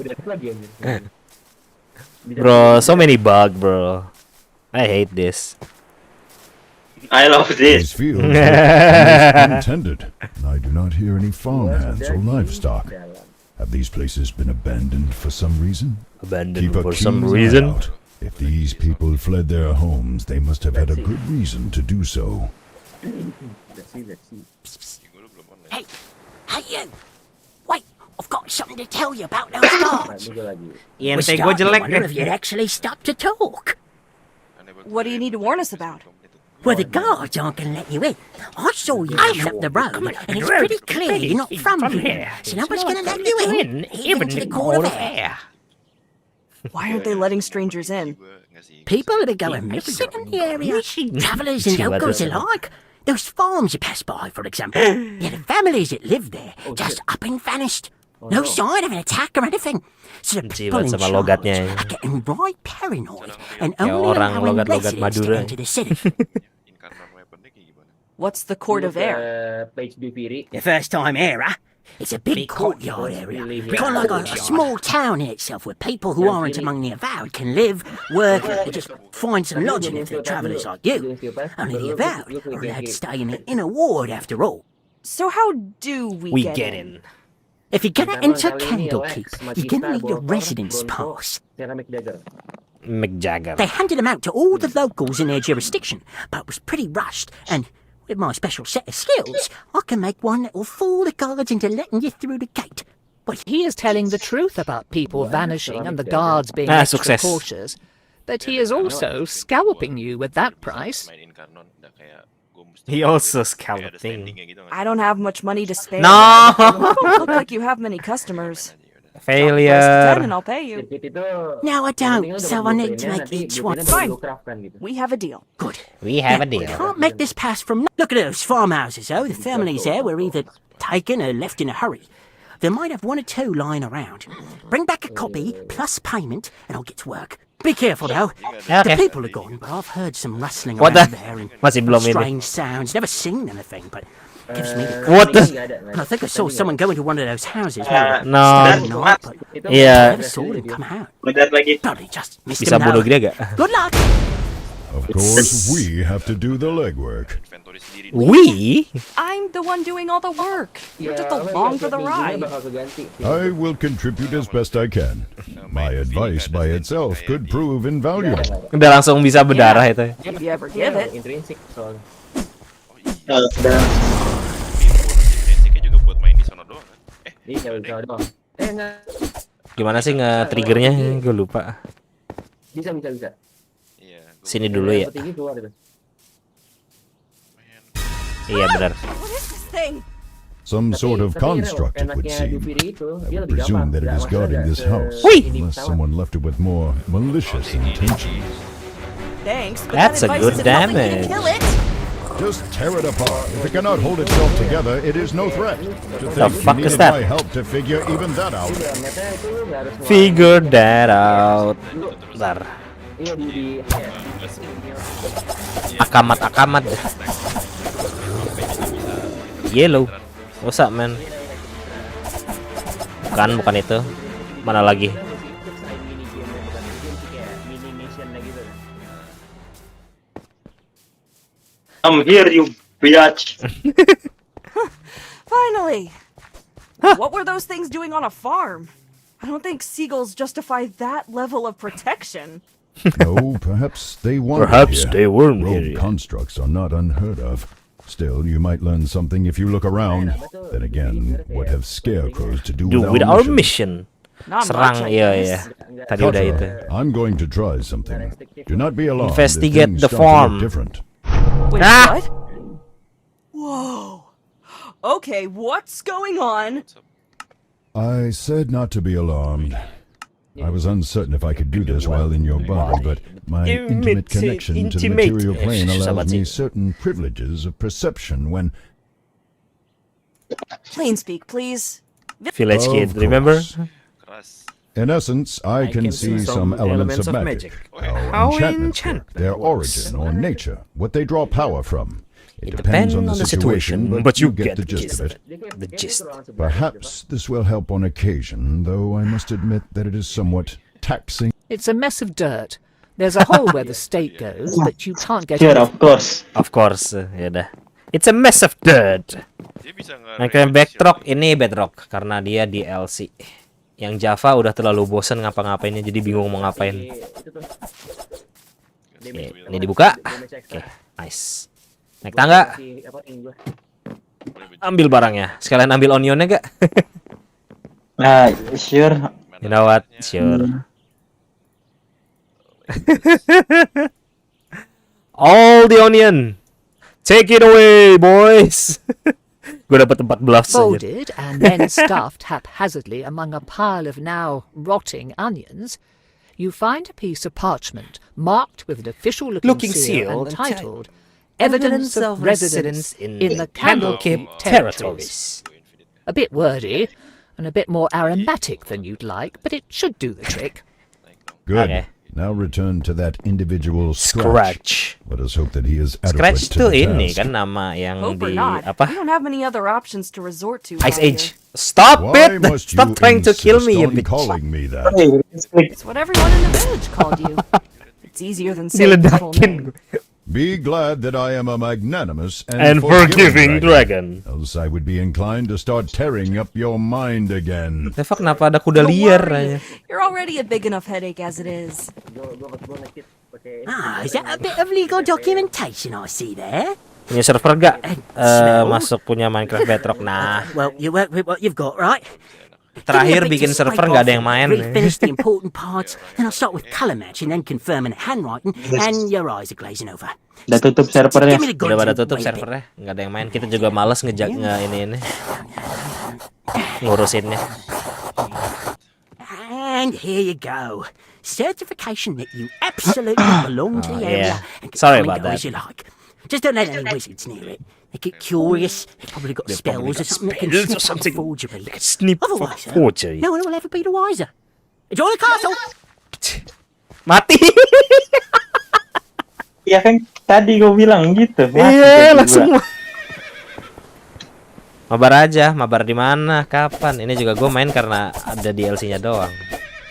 Bener lagi anjir. Bro, so many bug, bro. I hate this. I love These this. fields look almost untended, and I do not hear any farmhands or livestock. Have these places been abandoned for some reason? Abandoned Keep a for some keen eye reason? out. If these people fled their homes, they must have had a good reason to do so. Hey, you! Wait, I've got something to tell you about those guards. Iya, We're ente gue starting to jelek wonder deh. if you'd actually stop to talk. What do you need to warn us about? Well, the guards aren't going to let you in. I saw you coming up the road, and it's pretty clear you're not from here. So no one's going to let you in, even to the Court of Air. Why aren't they letting strangers in? People have been going missing in the area. Travellers and locals alike. Those farms you pass by, for example. Yeah, the families that live there just up and vanished. No sign of an attack or anything. So the people in sama charge logatnya. are getting right paranoid and Kayak only orang allowing logat-logat residents to Madura. enter the city. What's the court of air? The first time era. It's a big courtyard area. Kind of like a small town in itself where people who aren't among the avowed can live, work, and just find some lodging if they're travellers like you. Only the avowed are allowed to stay in the inner ward after all. So how do we get in? If you're gonna enter Candlekeep, you're gonna need a residence pass. McJagger. They handed them out to all the locals in their jurisdiction, but it was pretty rushed, and with my special set of skills, I can make one that will fool the guards into letting you through the gate. But he is telling the truth about people vanishing and the guards being extra success. cautious. But he is also scalping you with that price. He also scalping. I don't have much money to spare. No! You don't look like you have many customers. Failure. And I'll pay you. No, I don't, so I need to make each one. Fine. We have a deal. Good. We have a We deal. can't make this pass from... Look at those farmhouses, though. The families there were either taken or left in a hurry. There might have one or two lying around. Bring back a copy, plus payment, and I'll get to work. Be careful, though. Okay. The people are gone, but I've heard some rustling What around the- there and Masih belum ini. strange sounds. Never seen anything, but gives me the What the- creeps. And I think I saw someone go into one of those houses. No. But Iya. never saw them come out. lagi. Probably just missed Bisa them bunuh now. dia gak? Good luck. Of course, we have to do the legwork. We? I'm the one doing all the work. You're just along for the ride. I will contribute as best I can. My advice by itself could prove invaluable. Udah langsung bisa berdarah itu. If you ever give it. Gimana sih nge-triggernya? Gue lupa. Bisa. Sini dulu ya. Iya benar. Some sort of construct, it would seem. I would presume that it is guarding this house, Whee! unless someone left it with more malicious intentions. Thanks, but That's a that good advice isn't helping you to damage. kill it. Just tear it apart. If it cannot hold itself together, it is no threat. To The think fuck you is needed that? my help to figure even that out. Figure that out. Bentar. Akamat. Yellow. What's up, man? Bukan itu. Mana lagi? I'm here, you bitch. Finally. What were those things doing on a farm? I don't think seagulls justify that level of protection. No, perhaps they wanted Perhaps here. they weren't Rogue here. constructs are not unheard of. Still, you might learn something if you look around. Then again, what have scarecrows to do Do with our mission. Not Serang, much, I iya. guess. Tadi udah itu. I'm going to try something. Do not be alarmed. if Investigate things the start to look farm. different. Wait, Ah! what? Whoa. Okay, what's going on? I said not to be alarmed. I was uncertain if I could do this while in your body, but my intimate connection to the material plane allows me certain privileges of perception when... Plain speak, please. Village Of Kid, remember? course. In essence, I can see some elements of magic. How enchantments work, their origin or nature, what they draw power from. It depends on the situation, but you get the gist of it. The gist. Perhaps this will help on occasion, though I must admit that it is somewhat taxing. It's a mess of dirt. There's a hole where the stake goes, but you can't get Yeah, in. of course. Of course, ya udah. It's a mess of dirt. Nah, kayak Backrock ini Bedrock karena dia DLC. Yang Java udah terlalu bosen ngapa-ngapainnya jadi bingung mau ngapain. Oke, ini dibuka. Oke, nice. Naik tangga. Ambil barangnya. Sekalian ambil onionnya gak? Sure. You know what? Sure. All the onion. Take it away, boys. Gue dapet 14 aja. Folded and then stuffed haphazardly among a pile of now rotting onions, you find a piece of parchment marked with an official-looking seal and titled Evidence of Residence in the Candlekeep Territories. A bit wordy, and a bit more aromatic than you'd like, but it should do the trick. Good. Okay. Now return to that individual Scratch. Let us hope that he is adequate Scratch to tuh the ini task. kan nama yang Hope or di not, apa? we don't have many other options to resort to. Ice out Age. here. Stop Why it! must Stop you trying to kill me, you insist on bitch. calling me that? It's what everyone in the village called you. It's easier than saying the full name. Be glad that I am a magnanimous And forgiving dragon. Else I would be inclined to start tearing up your mind again. The fuck, kenapa ada kuda Don't liar? worry, you're already a big enough headache as it is. Ah, is that a bit of legal documentation I see there? Punya server gak? Masuk punya Minecraft Bedrock. Nah, Well, you work with what you've got, right? terakhir bikin server nggak ada yang main. Finish the important parts, then I'll start with color matching, then confirming handwriting, and your eyes are glazing over. Udah tutup servernya. Udah pada tutup servernya, nggak ada yang main. Kita juga males ini ngurusinnya. And here you go. Certification that you absolutely belong to the area and can Sorry come about and go that. as you like. Just don't let any wizards near it. They get curious. They've probably got spells or something that can snip up forgery. Otherwise, forgery. no one will ever be the wiser. Enjoy the castle. Mati. Ya kan tadi gue bilang gitu. Iya, langsung. Mabar aja, mabar di mana? Kapan? Ini juga gue main karena ada DLC-nya doang.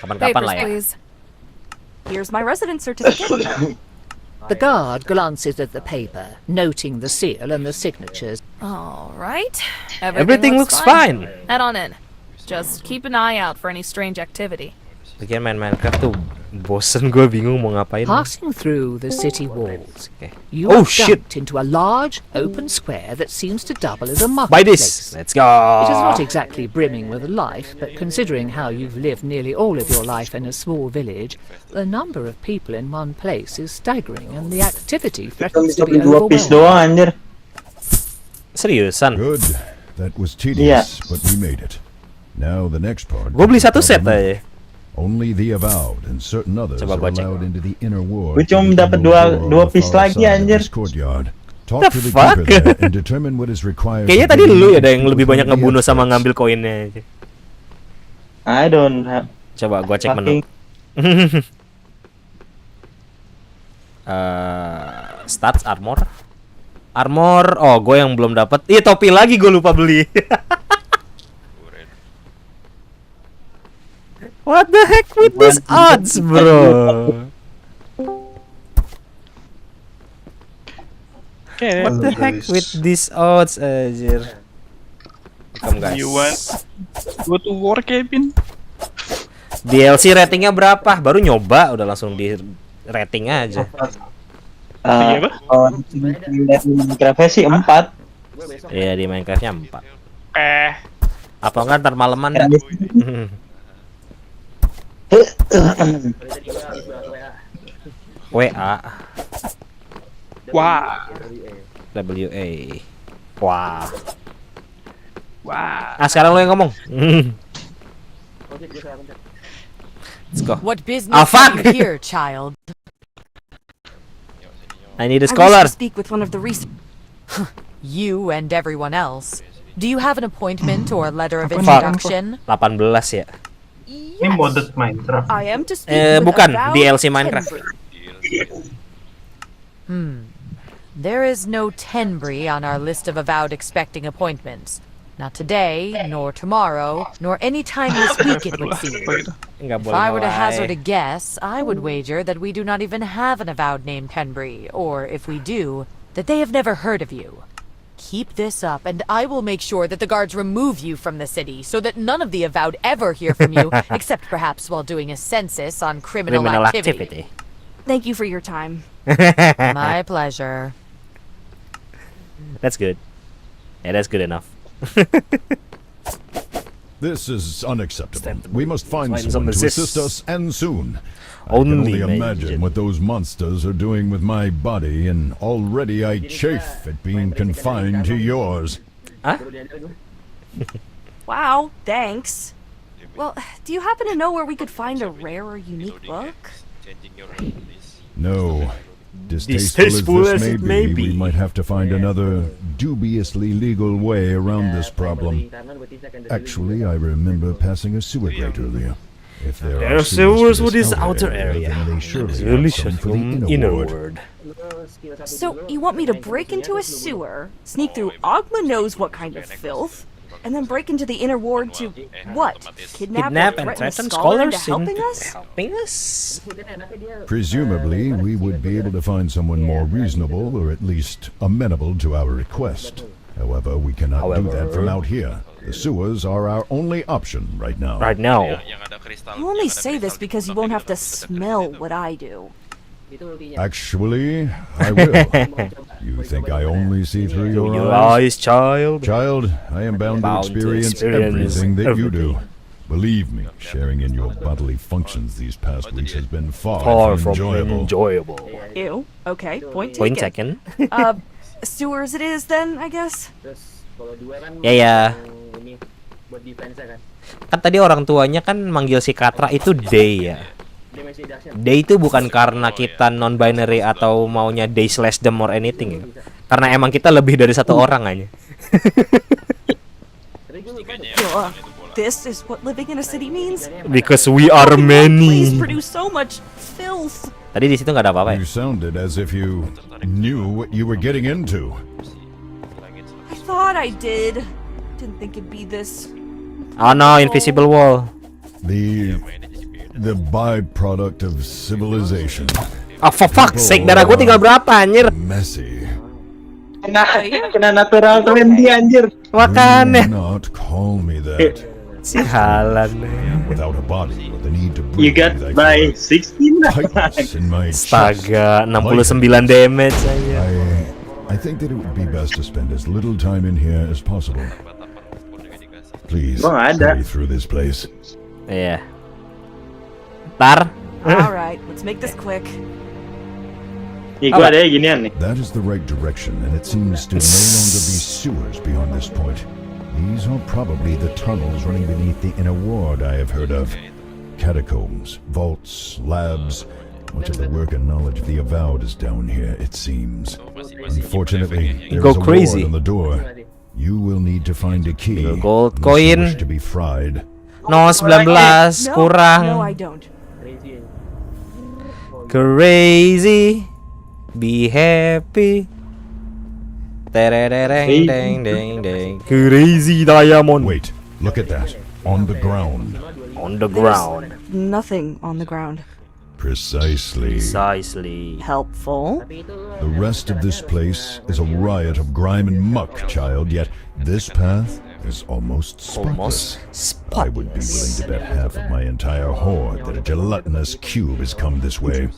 Kapan-kapan lah ya. Here's my residence certificate. The guard glances at the paper, noting the seal and the signatures. All right. Everything looks fine. Head on in. Just keep an eye out for any strange activity. Bikin main Minecraft tuh bosen, gue bingung mau ngapain. Passing through the city walls, you Oh, are shit. dumped into a large open square that seems to double as a Buy marketplace. this. Let's go. It is not exactly brimming with life, but considering how you've lived nearly all of your life in a small village, the number of people in one place is staggering, and the activity threatens to be overwhelming. Seriusan? Good. That was tedious, but we made it. Now the next part. Gue beli satu set aja. Only the avowed and certain others are allowed into the inner ward. Gue cuma dapat dua piece lagi anjir. Talk to the keeper there and determine what is required. Kayaknya tadi lu ya yang lebih banyak ngebunuh sama ngambil koinnya. I don't have. Coba gua cek menu. Stats armor. Oh, gue yang belum dapat. Ih, topi lagi gue lupa beli. What the heck with these odds, bro? What the heck with these odds, anjir? Welcome, guys. You want go to war, Kevin? DLC ratingnya berapa? Baru nyoba, udah langsung di rating aja. Di Minecraft sih 4. Iya, di Minecraftnya 4. Apa enggak ntar maleman dah. WA. Wah. WA. Wah. Wah. Ah, sekarang lo yang ngomong. Let's go. What business Ah, fuck. are you here, child? I need a I scholar. wish to speak with one of the You and everyone else. Do you have an appointment or a letter of introduction? 18 ya. Ini modded Minecraft. I am to speak with Bukan avowed DLC Minecraft. There is no Tenbury on our list of avowed expecting appointments. Not today, nor tomorrow, nor any time this week, it would seem. If I were to hazard a guess, I would wager that we do not even have an avowed named Tenbury, or if we do, that they have never heard of you. Keep this up, and I will make sure that the guards remove you from the city, so that none of the avowed ever hear from you, except perhaps while doing a census on criminal activity. Thank you for your time. My pleasure. That's good. Yeah, that's good enough. This is unacceptable. We must find Find someone some to assist. assist us, and soon. I can only imagine what those monsters are doing with my body, and already I chafe at being confined to yours. Huh? Wow, thanks. Well, do you happen to know where we could find a rare or unique book? No, Distasteful as this may be, we might have to find another dubiously legal way around this problem. Actually, I remember passing a sewer grate earlier. If there are sewers with this outer outer area, then they surely really have some should for the come inner inner ward. word. So you want me to break into a sewer, sneak through Ogma knows what kind of filth, and then break into the inner ward to what? Kidnap and and threaten threaten a scholar into scholars helping us? Presumably, we would be able to find someone more reasonable or at least amenable to our request. However, we cannot do that from out here. The sewers are our only option right now. Right now. You only say this because you won't have to smell what I do. Actually, I will. You think I only see through your eyes, child? Child, I am bound to experience everything that you do. Believe me, sharing in your bodily functions these past weeks has been far from enjoyable. Ew. Okay, point Point taken. second. Sewers it is then, I guess? Ya. Kan tadi orang tuanya kan manggil si Katra itu Day ya. Day itu bukan karena kita non-binary atau maunya they slash them or anything ya. Karena emang kita lebih dari satu orang aja. This is what living in a city means. Because we are many. Please produce so much filth. Tadi di situ nggak ada apa-apa ya. You sounded as if you knew what you were getting into. I thought I did. Didn't think it'd be this. Oh no, invisible wall. The byproduct of civilization. Oh for fuck's sake, darah gue tinggal berapa anjir? Messy. Kena natural 20 anjir. Makanya. Do not call me that. Sialan. Without a body or the need to You breathe, got by 16. in my Astaga, 69 damage aja. I think that it would be best to spend as little time in here as possible. Please, hurry through this place. Iya. Tar. Alright, let's make this quick. That is the right direction, and it seems to no longer be sewers beyond this point. These are probably the tunnels running beneath the inner ward I have heard of. Catacombs, vaults, labs. Much of the work and knowledge of the avowed is down here, it seems. Unfortunately, there is a ward on the door. You will need to find a key. Gold coin. To be fried. No, 19 kurang. No, I don't. Crazy. Be happy. Terereng deng deng deng. Crazy diamond. Wait, look at that. On the ground. On the ground. Nothing on the ground. Precisely. Helpful. The rest of this place is a riot of grime and muck, child, yet this path is almost spotless. I would be willing to bet half of my entire horde that a gelatinous cube has come this way.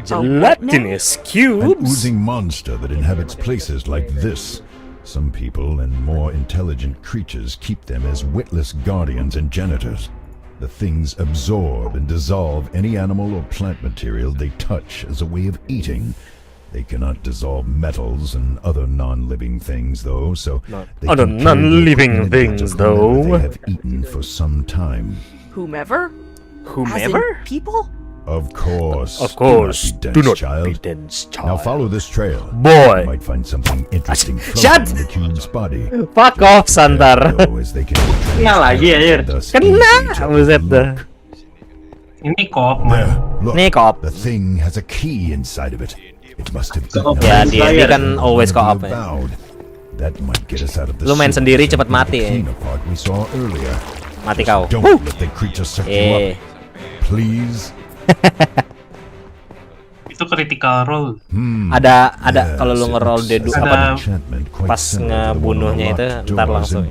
Gelatinous cubes? An oozing monster that inhabits places like this. Some people and more intelligent creatures keep them as witless guardians and janitors. The things absorb and dissolve any animal or plant material they touch as a way of eating. They cannot dissolve metals and other non-living things, though, so they other can non-living things, though. They have eaten for some time. Whomever? Whomever? As in people? Of course. Of course. Do not be dense, child. Now follow this trail. Boy. You might find something interesting Shut! floating in the cube's body. Fuck off, Santar. Kena lagi anjir. Kena, buset dah. Ini koop, Ini koop. The thing has a key inside of it. It must have eaten Ya, dia kan always koop ya. That might get us out of the Lu main sendiri cepet mati ya. we saw earlier. Mati kau. Don't let the creature suck you up. Please. Itu critical role. Ada kalau lu nge-roll D2 apa pas ngebunuhnya itu ntar langsung.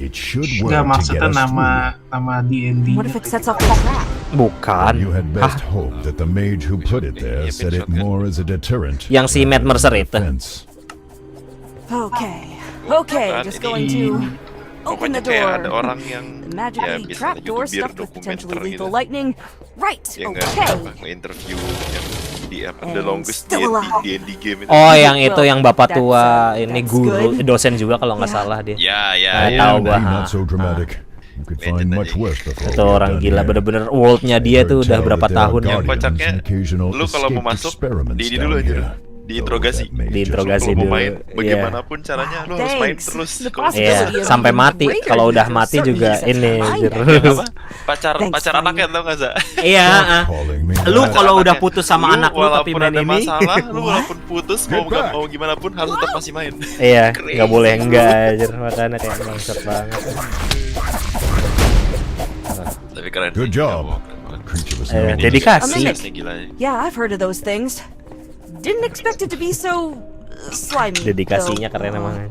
Enggak, maksudnya nama D&D. What if it sets off the trap? Bukan. You had best hope that the mage who put it there said it more as a deterrent. Yang si Matt Mercer itu. Okay, just going to open the door. Ada orang yang magically trap door stuffed with potentially lethal lightning. Right. Yang Okay. nge-interview yang di the longest D&D game itu. Oh, yang itu yang bapak tua ini guru dosen juga kalau nggak salah dia. Ya. Tahu gua. Not so dramatic. You could find much worse before. Itu orang gila, bener-bener worldnya dia tuh udah berapa tahun ya. Kocaknya, lu kalau mau masuk di dulu aja, diinterogasi dulu. Main, bagaimanapun caranya lu harus main terus. Iya, sampai mati. Kalau udah mati juga ini. Pacar anaknya tau gak, Za? Iya. Lu kalau udah putus sama anak lu tapi main ini, masalah, lu walaupun putus mau gak mau gimana pun harus tetap masih main. Iya, nggak boleh enggak aja, makanya kayak bangsat banget. Tapi keren. Good job. Dedikasi. Yeah, I've heard of those things. Didn't expect it to be so slimy. Dedikasinya keren emang.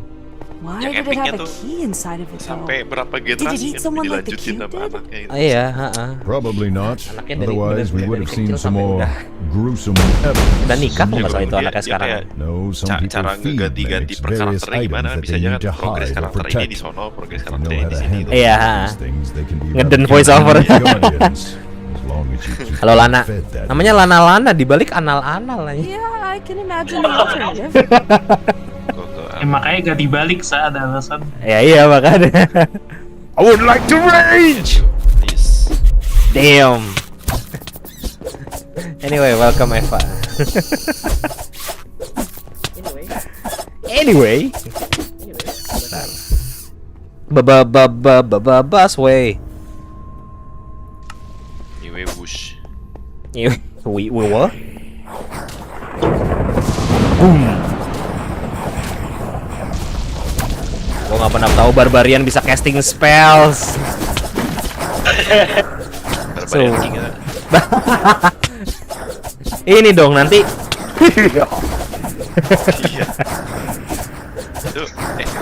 Why did it have a key inside of it? Sampai berapa generasi kan dilanjutin sama anaknya itu. Iya, Probably not. Otherwise we would have seen some more gruesome evidence. Dan nikah kok nggak itu anaknya sekarang. No, some people cara ngeganti per karakternya gimana bisa jangan progres karakter ini di sono, progres karakter ini di sini. Iya. Ngeden voice over. Halo Lana, namanya Lana dibalik anal-anal aja. Yeah, I can imagine the alternative. Makanya gak dibalik saat ada alasan. Iya makanya. I would like to rage. Damn. Anyway, welcome Eva. Anyway. Busway. Anyway, whoosh. We what? Boom. Gue gak pernah tahu Barbarian bisa casting spells. Ini dong nanti. Iya.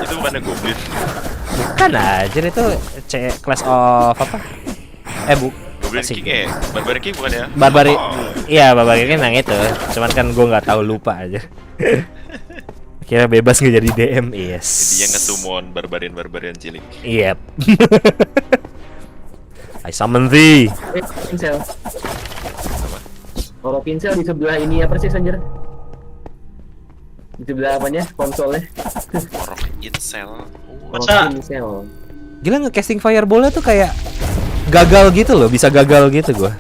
Itu bukannya goblin. Bukan aja itu class of apa? Goblin King Barbarian King bukan ya? Iya, Barbarian King yang itu. Cuman kan gue nggak tahu, lupa aja. Kira bebas nggak jadi DM, yes. Dia nge-summon barbarian cilik. Yep. I summon thee. Pincel. Kalau pincel di sebelah ini apa sih, Sanjer? Di sebelah apanya? Konsolnya? Orok incel. Pincel. Gila, nge-casting fireball-nya tuh kayak gagal gitu loh, bisa gagal gitu gua.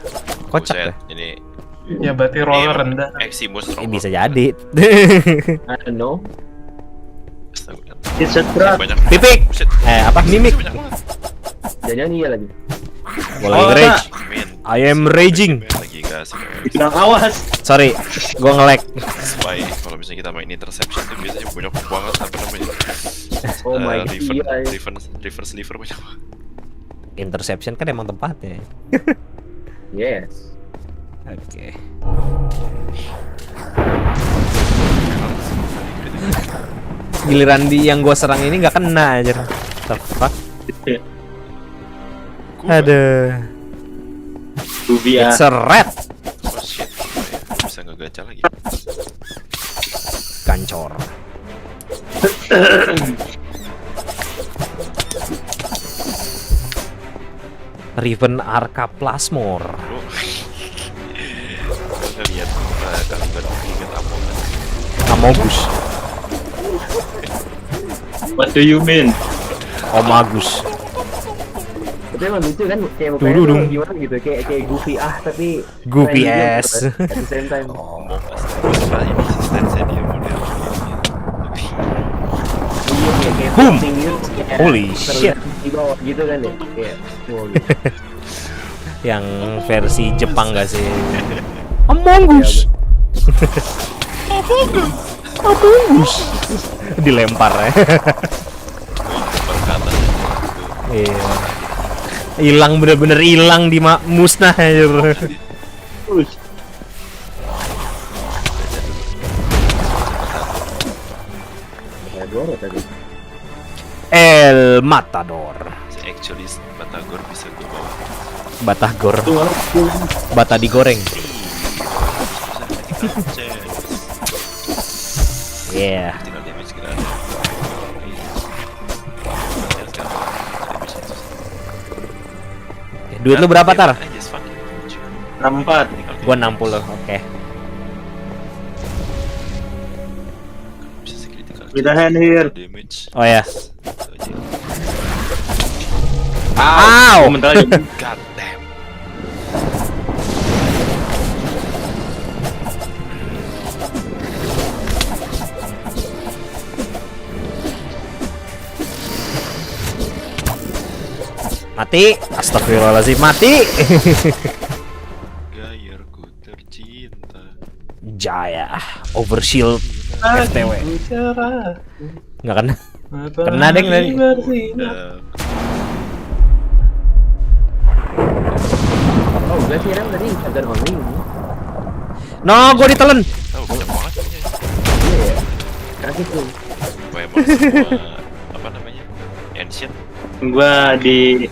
Kocak ya. Ini ya berarti roller rendah. Eximus bisa jadi. I don't know. It's a trap. Pipik. Apa? Mimik. Jangan iya lagi. Boleh rage. I am raging. Lagi kasih. Bilang awas. Sorry, gua nge-lag. Spy, kalau misalnya kita main interception tuh biasanya banyak banget apa namanya? Oh my god. Reverse liver banyak banget. Interception kan emang tempatnya. Yes. Oke. Giliran yang gue serang ini nggak kena aja. The fuck? Aduh. It's a rat. Oh shit. Bisa ngegacha lagi. Kancor. Riven Arca Plasmor. Lihat kalimat Amogus. What do you mean? Omagus. Tapi emang lucu kan, kayak mukanya gimana gitu, kayak goofy tapi goofy ass. At the same time. Boom. Holy shit. Di bawah gitu kan ya, kayak yang versi Jepang gak sih? Amogus. Amogus. Dilempar ya. Iya. Hilang, bener-bener hilang, di musnah aja bro. El Matador. Actually Batagor bisa gue bawa. Batagor. Bata digoreng. Yeah. Duit lu berapa, Tar? 64. Gua 60, oke. With a hand here. Oh ya. Ow! God damn. Mati. Astagfirullahaladzim, mati. Gayarku tercinta. Jaya overshield FTW. Nggak kena. Kena deng tadi. Oh, enggak sih, Ram, tadi agar only. No, gue ditelen. Oh, banyak banget. Iya ya. Kasih tuh. Memang semua apa namanya? Ancient. Gua di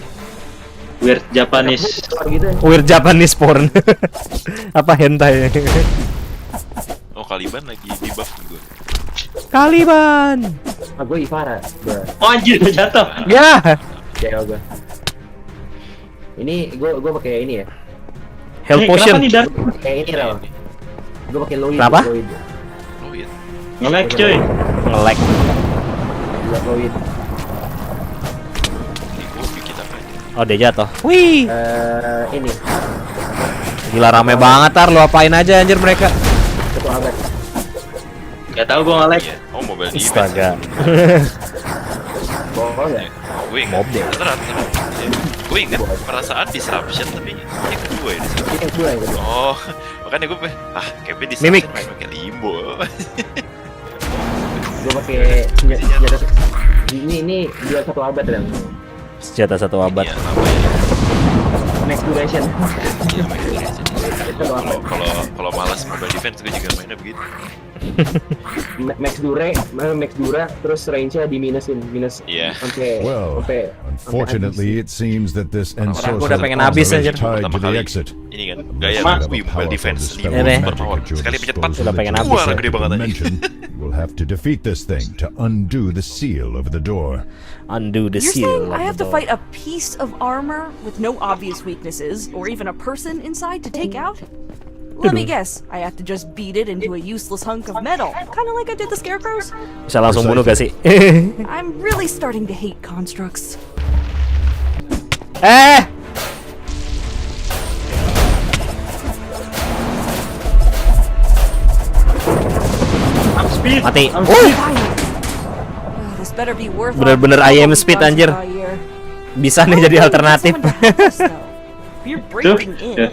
weird Japanese. Weird Japanese porn. Apa hentai? Oh, Caliban lagi di buff gue. Caliban. Ah, gue Ivara. Oh anjir, udah jatuh. Ya. Cewek gue. Ini gue pakai ini ya. Health potion. Kayak ini Ram. Gue pakai Lloyd. Kenapa? Lloyd. Nge-lag cuy. Nge-lag. Gila Lloyd. Oh, dia jatuh. Wih. Ini. Gila rame banget, Tar. Lu apain aja anjir mereka. Satu abad. Gak tau gue nge-lag. Oh, mobile defense. Astaga. Bohong ya? Gue ingat. Gue ingat perasaan disruption tapi yang kedua ya disruption. Yang kedua. Oh, makanya gue kayaknya disruption Mimik. main pakai limbo. Gue pakai senjata. Ini dia satu abad Ram. Senjata satu abad. Max duration. Kalau malas mobile defense gue juga mainnya begitu. Max dura, terus range-nya diminusin, minus. Iya. Well, unfortunately, it seems that this ensorcelled udah pengen habis armor is aja. tied to the exit. Ini kan gaya mobile defense berpower. Sekali pencet 4 udah pengen habis. Wah, gede banget aja. You will have to defeat this thing to undo the seal over the door. Undo the You're seal. saying I have to fight a piece of armor with no obvious weaknesses, or even a person inside to take out? Let me guess, I have to just beat it into a useless hunk of metal, kind of like I did the scarecrows? Bisa langsung bunuh gak sih? I'm really starting to hate constructs. Mati. This better be worth Bener-bener IM speed anjir. Bisa nih jadi alternatif. You're breaking in.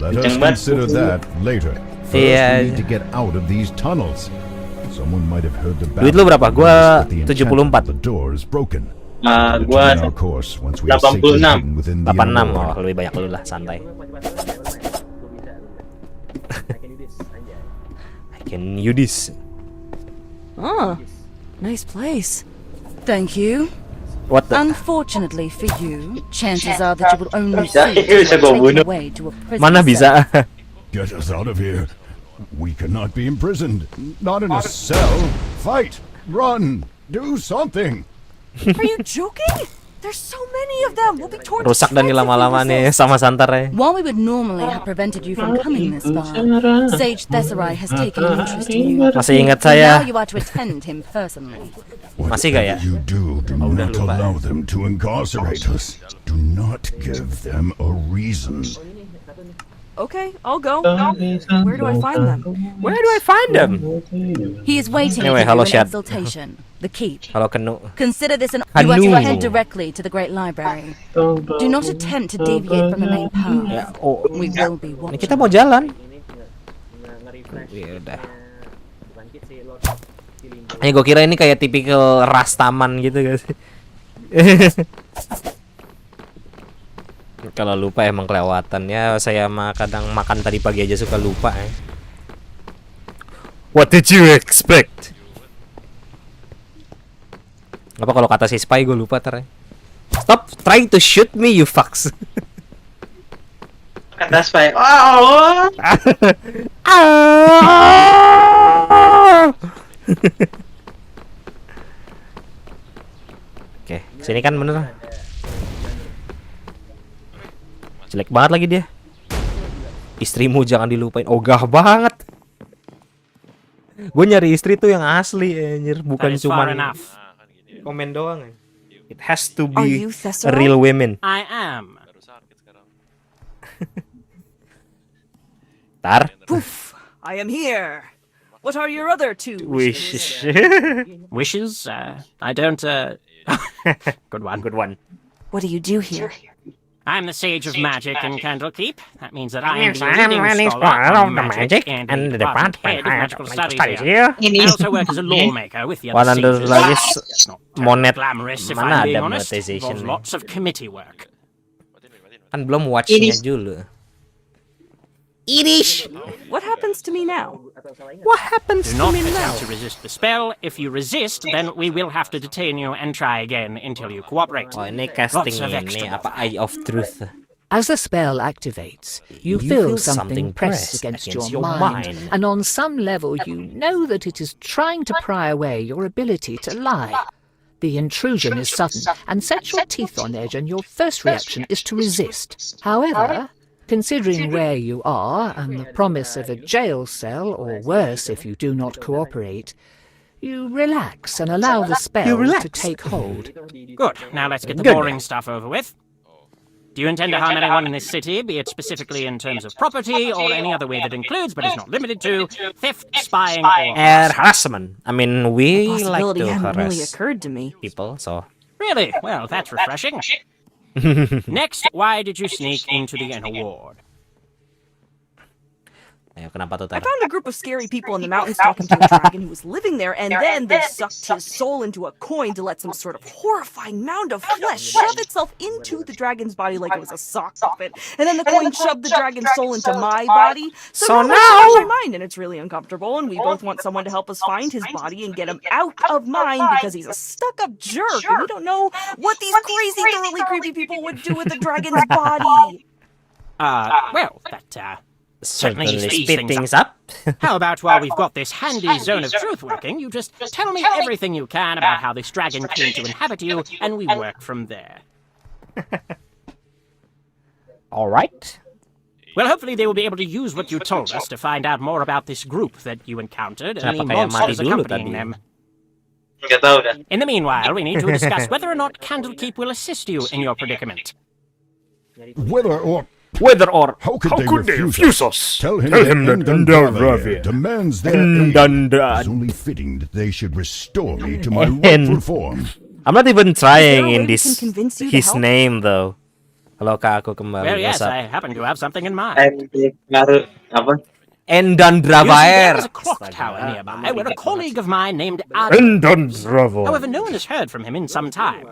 Let us consider that later. First, we need to get out of these tunnels. Someone might have heard the battle. Duit lu berapa? Gua 74. The door is broken. Gua 86. 86. Oh, lebih banyak lu lah, santai. I can use this. Oh, nice place. Thank you. What the? Unfortunately for you, chances are that you will only see Bisa gua bunuh. away to a prison Mana bisa? Get us out of here. We cannot be imprisoned. Not in a cell. Fight. Run. Do something. Are you joking? There's so many of them. We'll be tortured. Rusak dan lama-lama nih sama santarnya. While we would normally have prevented you from coming this far, Sage Thesarai has taken an interest in you. Masih ingat saya? Now you are to attend him personally. Masih gak ya? You do not allow them to incarcerate us. Do not give them a reason. Okay, I'll go. Where do I find them? Where do I find them? He is waiting Anyway, for hello, you in Shad. exultation. The keep. Kalau kenu. Consider this an you are to Kanu. head directly to the Great Library. Do not attempt to deviate from the main path. Ya, oh. We will be Ini watching. kita mau jalan. Ya udah. Ini gue kira ini kayak tipikal rastaman gitu guys. Kalau lupa emang kelewatan ya. Saya kadang makan tadi pagi aja suka lupa ya. What did you expect? Apa kalau kata si spy gue lupa tar ya. Stop trying to shoot me you fucks. Kata spy. Oh. Oke, sini kan bener. Jelek banget lagi dia. Istrimu jangan dilupain. Ogah banget. Gue nyari istri tuh yang asli anjir, bukan cuma komen doang. It has to Are be you Thessalon? real women. I am. Tar. Poof! I am here. What are your other two Wishes. Wishes? I don't. Good one. Good one. What do you do here? I'm the Sage of Magic in Candlekeep. That means that I am Yes, the I'm leading leading scholar scholar of of the magic and and the the department department head of head magical of studies studies here. here. I also work as a lawmaker with the other 100 sages. lagi It's not monet. glamorous, if Mana I'm being ada honest. monetization Involves nih? lots of committee work. Kan belum watch-nya dulu. Irish! What happens to me now? What happens Do not attempt to resist the spell. If you resist, then we will have to detain you and try again until you cooperate. Oh, ini Lots casting of ini extra apa Eye of Truth. As the spell activates, you feel something press against your mind, and on some level you know that it is trying to pry away your ability to lie. The intrusion is sudden and sets your teeth on edge, and your first reaction is to resist. However, considering where you are and the promise of a jail cell, or worse if you do not cooperate, you relax and allow the spell to take hold. Good. Now let's get the boring stuff over with. Do you intend to harm anyone in this city, be it specifically in terms of property or any other way that includes, but is not limited to, theft, spying, or Harassment. I mean, we like Possibility to hadn't really harass occurred to me. people, so. Really? Well, that's refreshing. Next, why did you sneak into the inner ward? Ayo, kenapa tuh I Tar? found a group of scary people in the mountains talking to a dragon who was living there, and then they sucked his soul into a coin to let some sort of horrifying mound of flesh shove itself into the dragon's body like it was a sock puppet. And then the coin shoved the dragon's soul into my body. So now it's on my mind, and it's really uncomfortable, and we both want someone to help us find his body and get him out of mine because he's a stuck-up jerk, and we don't know what these crazy, thoroughly creepy people would do with the dragon's body. Well, that, certainly speed things up. How about while we've got this handy zone of truth working, you just tell me everything you can about how this dragon came to inhabit you, and we work from there. All right. Well, hopefully they will be able to use what you told us to find out more about this group that you encountered and the Kenapa kayak mati monsters dulu accompanying tadi? them. Nggak tahu dah. In the meanwhile, we need to discuss whether or not Candlekeep will assist you in your predicament. Whether or how could they refuse us? Tell him that Endandravia demands their aid. It's only fitting that they should restore me to my rightful form. I'm not even trying in way we this can convince you to his help? name though. Kalau Kak aku kembali. Well, yes, what's up? I happen to have something in mind. Apa? Endandravia. There is a clock tower nearby where a colleague of mine named However, no one has heard from him in some time.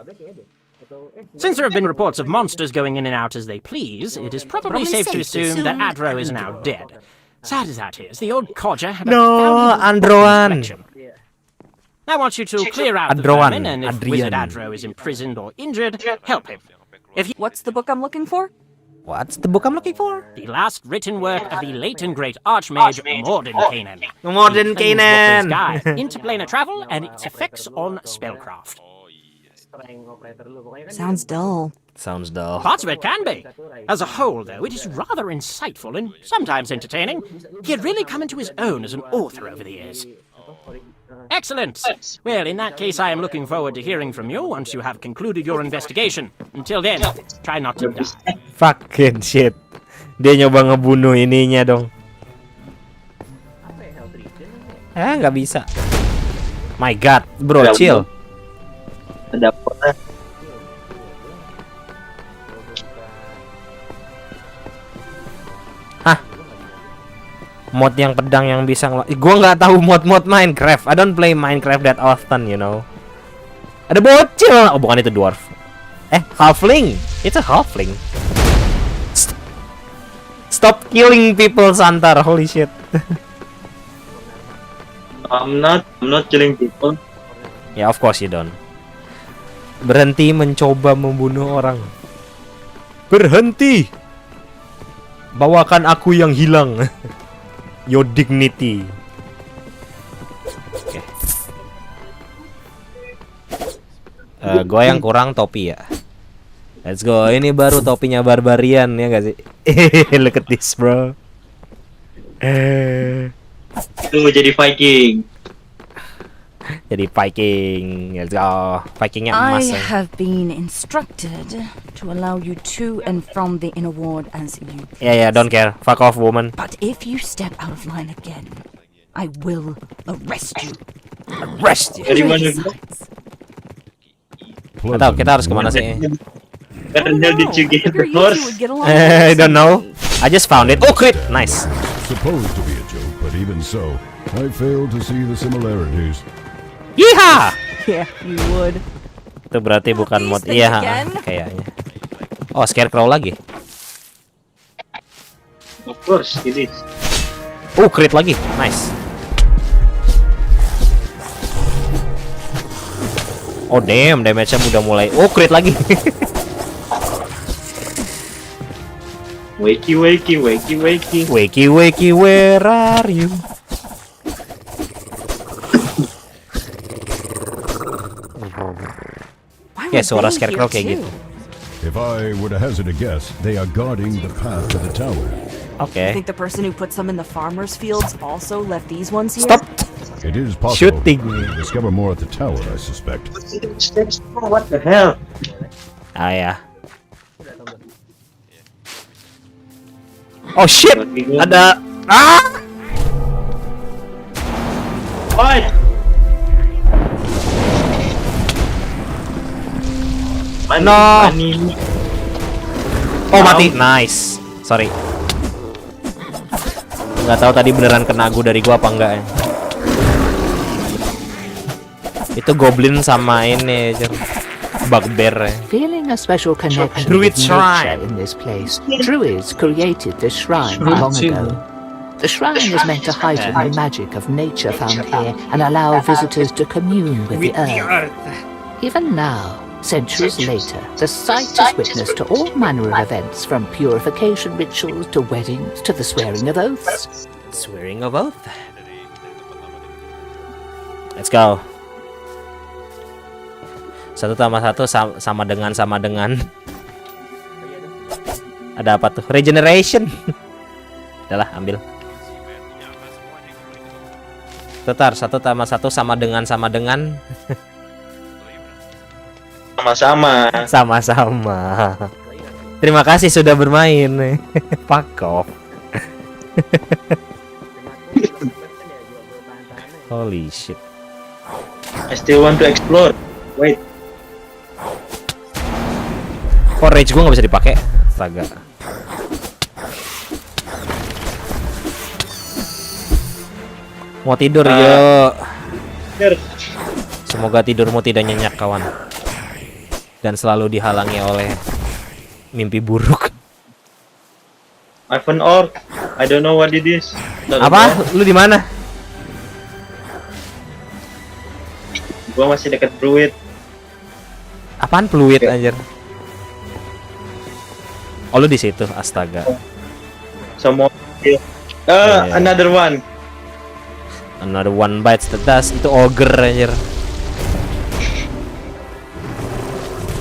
Since there have been reports of monsters going in and out as they please, it is probably safe to assume that Adro is now dead. Sad as that is, the old codger had a valuable Androan. collection. I want you to clear out the Adroan, vermin, and if Adrian. Wizard Adro is imprisoned or injured, help him. What's the book I'm looking for? What's the book I'm looking for? The last written work of the late and great Archmage Mordenkainen. Mordenkainen. Guide into planar travel and its effects on spellcraft. Sounds dull. Sounds dull. Parts of it can be. As a whole, though, it is rather insightful and sometimes entertaining. He had really come into his own as an author over the years. Excellent. Well, in that case, I am looking forward to hearing from you once you have concluded your investigation. Until then, try not to die. Fucking shit. Dia nyoba ngebunuh ininya dong. Nggak bisa. My God, bro, chill. Ada Mod yang pedang yang bisa gua nggak tahu mod Minecraft. I don't play Minecraft that often, you know. Ada bocil. Oh, bukan itu dwarf. Halfling. It's a halfling. Stop killing people, Santar. Holy shit. I'm not killing people. Yeah, of course you don't. Berhenti mencoba membunuh orang. Berhenti. Bawakan aku yang hilang. Your dignity. Oke. Gue yang kurang topi ya. Let's go. Ini baru topinya barbarian ya gak sih? Look at this, bro. Itu mau jadi Viking. Jadi Viking. Let's go. Vikingnya I emas. have been instructed to allow you to and from the inner ward as you please. Yeah, don't care. Fuck off, woman. But if you step out of line again, I will arrest you. Arrest you. Dari mana? Gak tau, kita harus kemana sih? What the hell did you get the horse? I don't know. I just found it. Oh, crit. Nice. Supposed to be a joke, but even so, I fail to see the similarities. Yeehaw! Yeah, you would. Itu berarti bukan mod. Iya, kayaknya. Oh, scarecrow lagi. Of course, it is. Oh, crit lagi. Nice. Oh, damn, damage-nya udah mulai. Oh, crit lagi. Wakey, wakey, wakey, wakey. Wakey, wakey, where are you? Ya, suara scarecrow kayak gitu. If I were to hazard a guess, they are guarding the path to the tower. Okay. I think the person who put some in the farmers' fields also left these ones here. Stop. It is possible. Shooting. We'll discover more at the tower, I suspect. What the hell? Ah ya. Oh shit. Ada. Ah. What? No. Oh, mati. Nice. Sorry. Nggak tahu tadi beneran kena gu dari gua apa enggak ya. Itu goblin sama ini bugbear ya. Feeling a special connection Druid with shrine. nature in this place, Druids created this shrine long ago. The shrine is meant to heighten the magic of nature found here and allow visitors to commune with the earth. Even now, centuries later, the site is witness to all manner of events, from purification rituals to weddings to the swearing of oaths. Swearing of oath. Let's go. Satu tambah satu sama dengan. Ada apa tuh? Regeneration. Udahlah, ambil. Tetar, satu tambah satu sama dengan. Sama-sama. Sama-sama. Terima kasih sudah bermain. Fuck off. Holy shit. I still want to explore. Wait. Kok rage gue nggak bisa dipakai? Astaga. Mau tidur yuk. Semoga tidurmu tidak nyenyak kawan. Dan selalu dihalangi oleh mimpi buruk. I found orc. I don't know what it is. Apa? Lu di mana? Gua masih dekat Druid. Apaan fluid anjir? Oh, lu di situ. Astaga. Semua. Yeah. Another one. Another one bites the dust. Itu ogre anjir.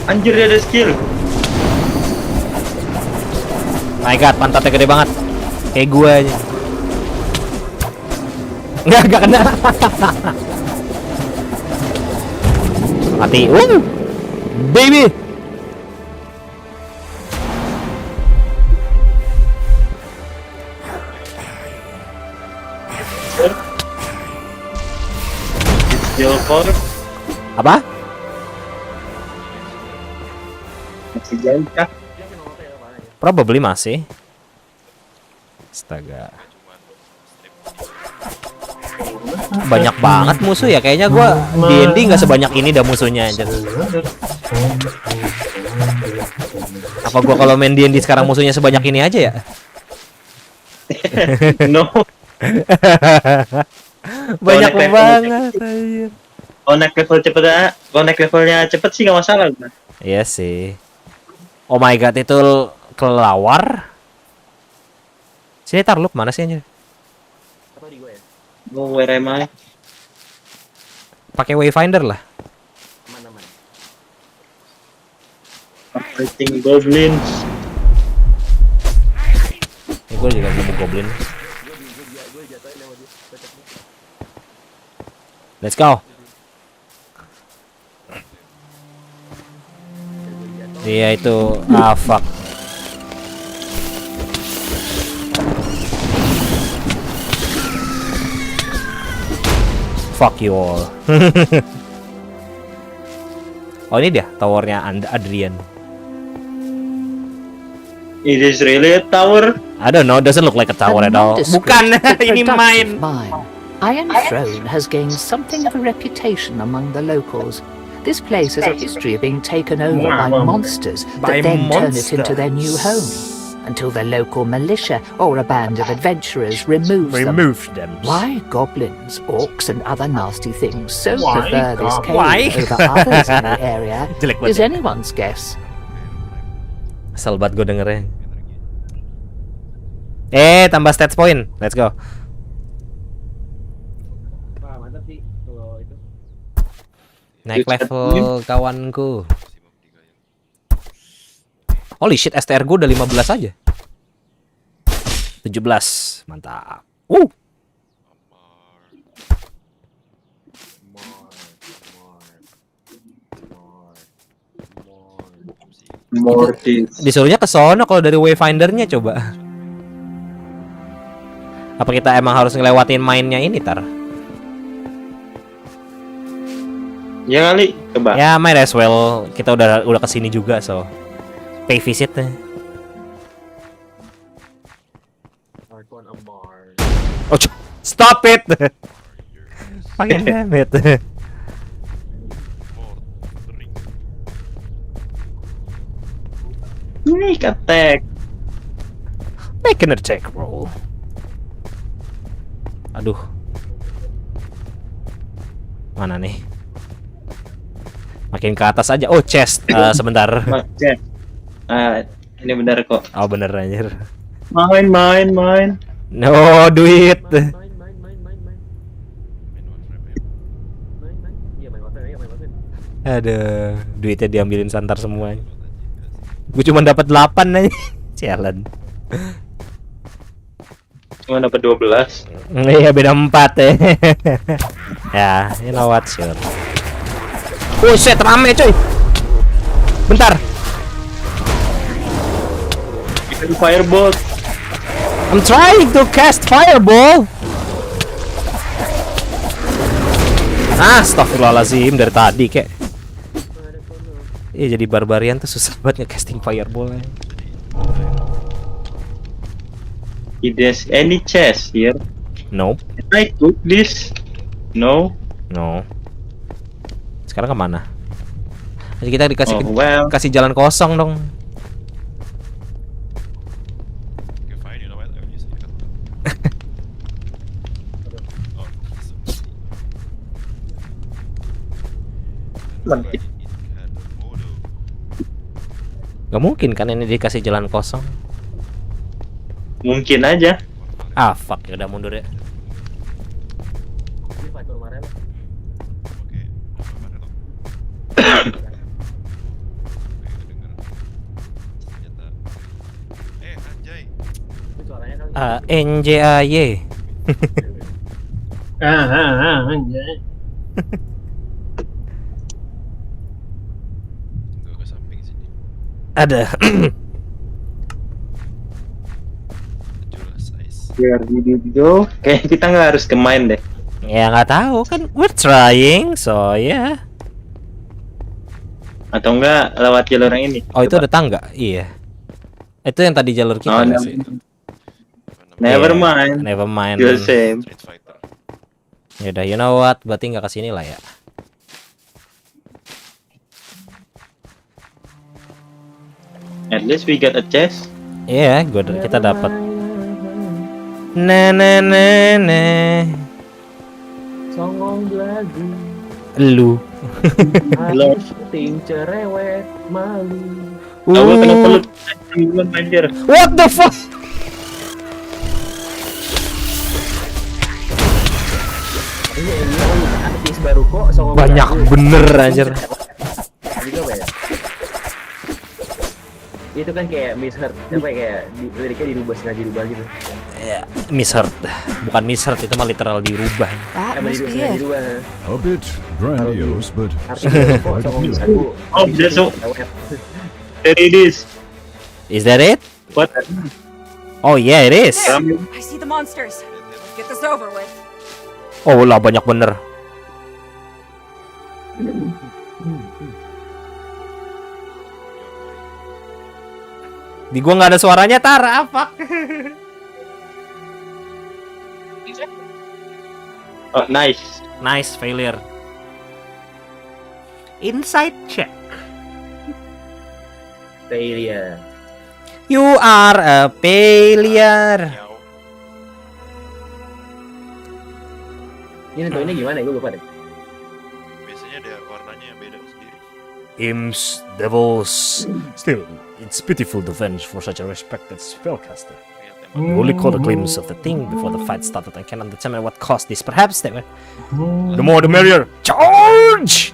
Anjir, dia ada skill. My god, pantatnya gede banget. Kayak gue aja. Enggak kena. Mati. Baby. Apa? Masih jauh kah? Probably masih. Astaga. Banyak banget musuh ya. Kayaknya gua D&D nggak sebanyak ini dah musuhnya aja. Apa gua kalau main D&D sekarang musuhnya sebanyak ini aja ya? No. Banyak banget aja. Kalau naik level cepet ya, kalau naik levelnya cepet sih nggak masalah. Iya sih. Oh my god, itu kelelawar. Sini tar, lu mana sih anjir? Oh, where am I? Pakai wayfinder lah. Fighting goblins. Gue juga nemu goblin. Let's go. Iya itu fuck. Fuck you all. Oh ini dia towernya Adrian. It is really a tower. I don't know, doesn't look like a tower at all. Bukan, ini main. Iron Throne has gained something of a reputation among the locals. This place has a history of being taken over by monsters that then turn it into their new home, until the local militia or a band of adventurers removes them. Why goblins, orcs and other nasty things so prefer this cave over others in the area is anyone's guess. Kesel banget gue dengernya. Tambah stats point. Let's go. Naik level kawanku. Holy shit, STR gue udah 15 aja. 17. Mantap. Disuruhnya ke sono kalau dari wayfindernya coba. Apa kita emang harus ngelewatin mainnya ini tar? Ya kali, coba. Ya might as well. Kita udah kesini juga, so pay visit. Oh, stop it! Fucking damn it! Make attack. Make an attack roll. Aduh. Mana nih? Makin ke atas aja. Oh, chest. Sebentar. Chest. Ini benar kok. Oh, bener anjir. Main. No, duit. Aduh, duitnya diambilin Santar semuanya. Gue cuma dapat 8 aja. Sialan. Cuma dapat 12. Iya, beda 4 ya. Ya, you know what, sure. Oh shit, rame coy. Bentar. Fireball. I'm trying to cast fireball. Astagfirullahaladzim, dari tadi kek. Iya, jadi barbarian tuh susah banget nge-casting fireball. Is there any chest here? Nope. Can I cook this? No. Sekarang kemana? Jadi kita dikasih kasih jalan kosong dong. Gak mungkin kan ini dikasih jalan kosong. Mungkin aja. Fuck, ya udah mundur ya. NJAY. Anjay. Ada. Where did it go? Kayak kita nggak harus ke main deh. Ya nggak tahu kan, we're trying, so yeah. Atau enggak lewat jalur yang ini? Oh, itu ada tangga, iya. Itu yang tadi jalur kita nggak sih? Never mind. Never mind. You're same. Yaudah, you know what? Berarti nggak kesini lah ya. At least we get a chest. Iya, kita dapat. Songong lagu. Lu. Ting cerewet malu. Kenapa lu anjir? What the fuck? Baru kok banyak bener anjir. Itu kan kayak misheard, kayak liriknya dirubah, sengaja dirubah gitu. Ya, misheard. Bukan misheard, itu mah literal dirubah. A bit grandiose, but There it is. Is that it? What? Oh yeah, it is. There, I see the monsters. Let's get this over with. Oh lah, banyak bener. Di gua nggak ada suaranya, Tar. Apa? Oh, nice. Nice failure. Inside check. Failure. You are a failure. Ini tentunya gimana ya? Gue lupa deh. Biasanya ada warnanya yang beda sendiri. Imps, devils. Still, it's pitiful to venge for such a respected spellcaster. You only caught a glimpse of the thing before the fight started and cannot determine what caused this. Perhaps they were... The more the merrier. Charge!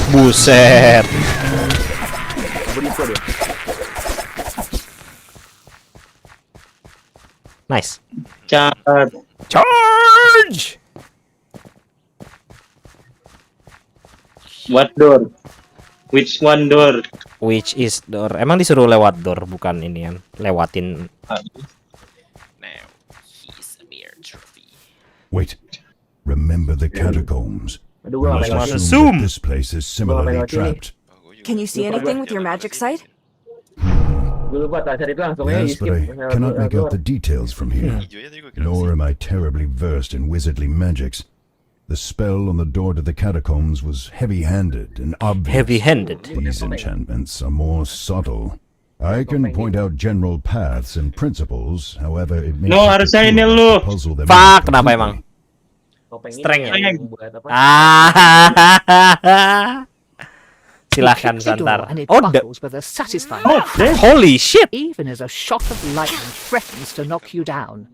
Buset. Nice. Charge! What door? Which one door? Which is door? Emang disuruh lewat door, bukan ini kan? Lewatin. Wait. Remember the catacombs. Aduh, We gua must nggak assume that this place is similarly trapped. Can you see anything with your magic sight? Gue lupa tasar itu langsung aja Yes, but I cannot make out the details from here. Nor am I terribly versed in wizardly magics. The spell on the door to the catacombs was heavy-handed and obvious. Heavy-handed? These enchantments are more subtle. I can point out general paths and principles, however it may harusnya ini lu. puzzle them. Fuck, kenapa emang? Strength ya? Silahkan Santar. Oh, with a satisfying holy shit! Even as a shot of lightning threatens to knock you down.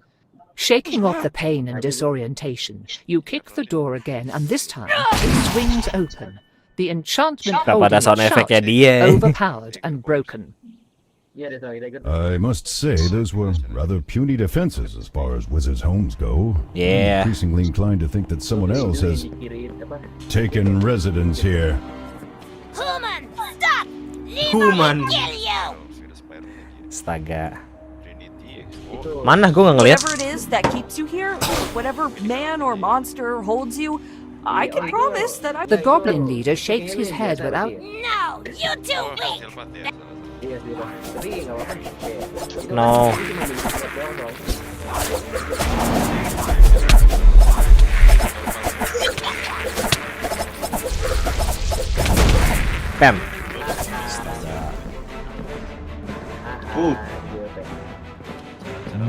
Shaking off the pain and disorientation, you kick the door again, and this time it swings open. The enchantment holding Pada sound effect-nya dia. overpowered and broken. I must say those were rather puny defenses as far as wizards' homes go. Yeah. I'm increasingly inclined to think that someone else has taken residence here. Human, stop! Human. Kill you! Astaga. Mana gua nggak ngeliat. Whatever it is that keeps you here, whatever man or monster holds you, I can promise that I. The goblin leader shakes his head without. No, you too weak! No. Bam.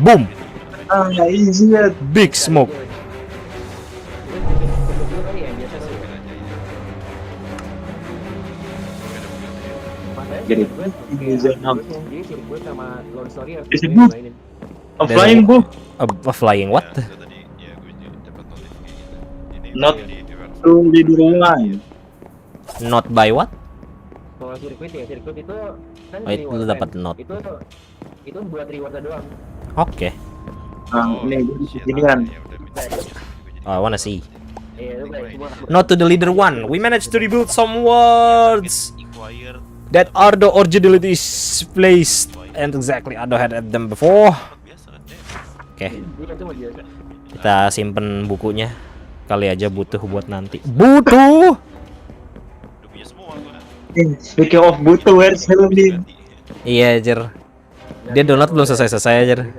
Boom. Big smoke. Is it book? A flying book? A flying what? Not to leader one. Not by what? Kalau sirkuit ya, sirkuit itu kan Oh, itu lu dapat not. Itu buat rewardnya doang. Oke. Ini kan. Oh, I wanna see. Not to the leader one. We managed to rebuild some words that are the originalities placed and exactly Ado had at them before. Oke. Kita simpen bukunya. Kali aja butuh buat nanti. Butuh. Speaking of butuh, where's Helmi? Iya, Jer. Dia download belum selesai-selesai, Jer.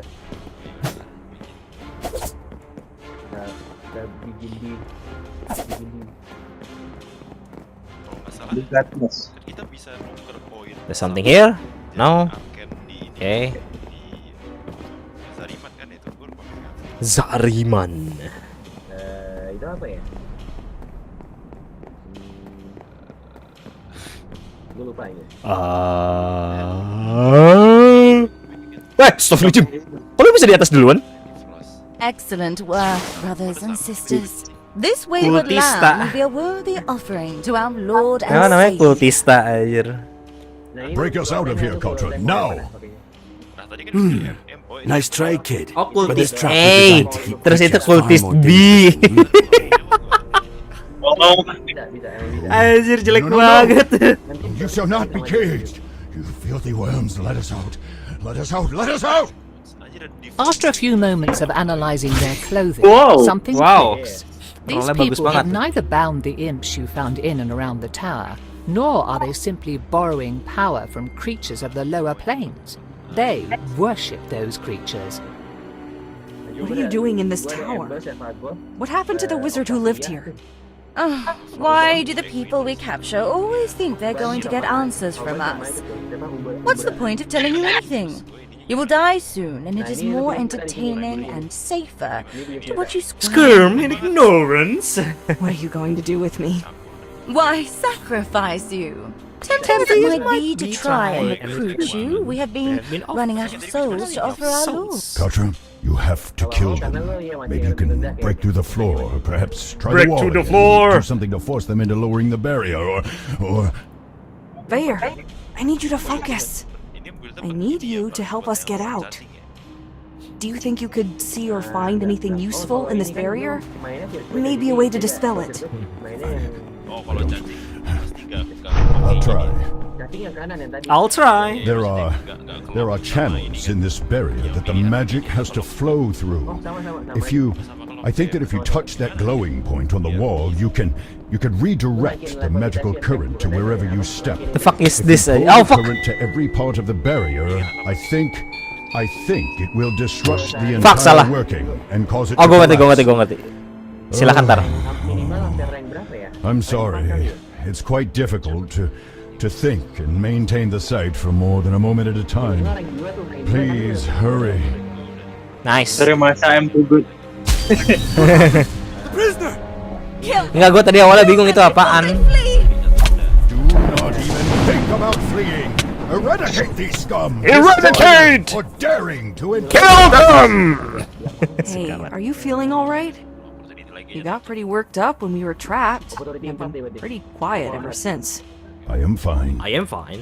There's something here? No. Okay. Zariman. Itu apa ya? Gue lupa ya. Astagfirullahaladzim. Kok lu bisa di atas duluan? Excellent work, brothers and sisters. This wayward Kultista. lamb will be a worthy offering to our Lord and Namanya Savior. kultista, anjir. Break us out of here, Kotra, now! Nice try, kid. Oh, But this kultis trap is A. designed to keep Terus itu creatures far kultis more B. Anjir, jelek banget. You shall not be caged. You filthy worms, let us out. Let us out. Let us out. After a few moments of analysing their clothing, Wow. something Wow. clicks. These Rolnya bagus people have banget. neither bound the imps you found in and around the tower, nor are they simply borrowing power from creatures of the lower planes. They worship those creatures. What are you doing in this tower? What happened to the wizard who lived here? Why do the people we capture always think they're going to get answers from us? What's the point of telling you anything? You will die soon, and it is more entertaining and safer to watch you Squirm in ignorance. What are you going to do with me? Why, sacrifice you. Tempting as it might be to try and recruit you, we have been running out of souls to offer our lord. Katra, you have to kill them. Maybe you can break through the floor, or perhaps try Break the wall through the again. floor. Do something to force them into lowering the barrier, or... Bayar, I need you to focus. I need you to help us get out. Do you think you could see or find anything useful in this barrier? Maybe a way to dispel it. I'll try. I'll try. There are channels in this barrier that the magic has to flow through. I think that if you touch that glowing point on the wall, you could redirect the magical current to wherever you step. The fuck is If this? you pull Oh the fuck. current to every part of the barrier, I think it will disrupt the Fuck, salah. entire working and cause it Oh, to gue collapse. ngerti. Silakan tar. I'm sorry. It's quite difficult to think and maintain the sight for more than a moment at a time. Please hurry. Nice. I'm too good. Prisoner! Enggak, gue tadi awalnya bingung itu apaan. Do not even think about fleeing. Eradicate these scum. Eradicate! For daring to Kill them! Hey, are you feeling all right? You got pretty worked up when we were trapped. You've been pretty quiet ever since. I am fine. I am fine.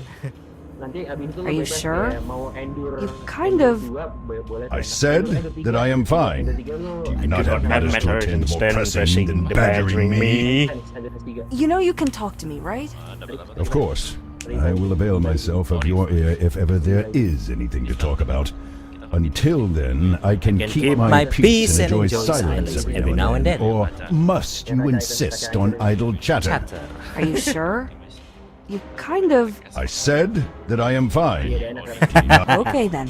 Are you sure? You kind of... I said that I am fine. Do you not have matters to attend more pressing than badgering me? You know you can talk to me, right? Of course. I will avail myself of your ear if ever there is anything to talk about. Until then, I can keep my peace and enjoy silence every now and then. Or must you insist on idle chatter? Are you sure? You kind of... I said that I am fine. Okay then.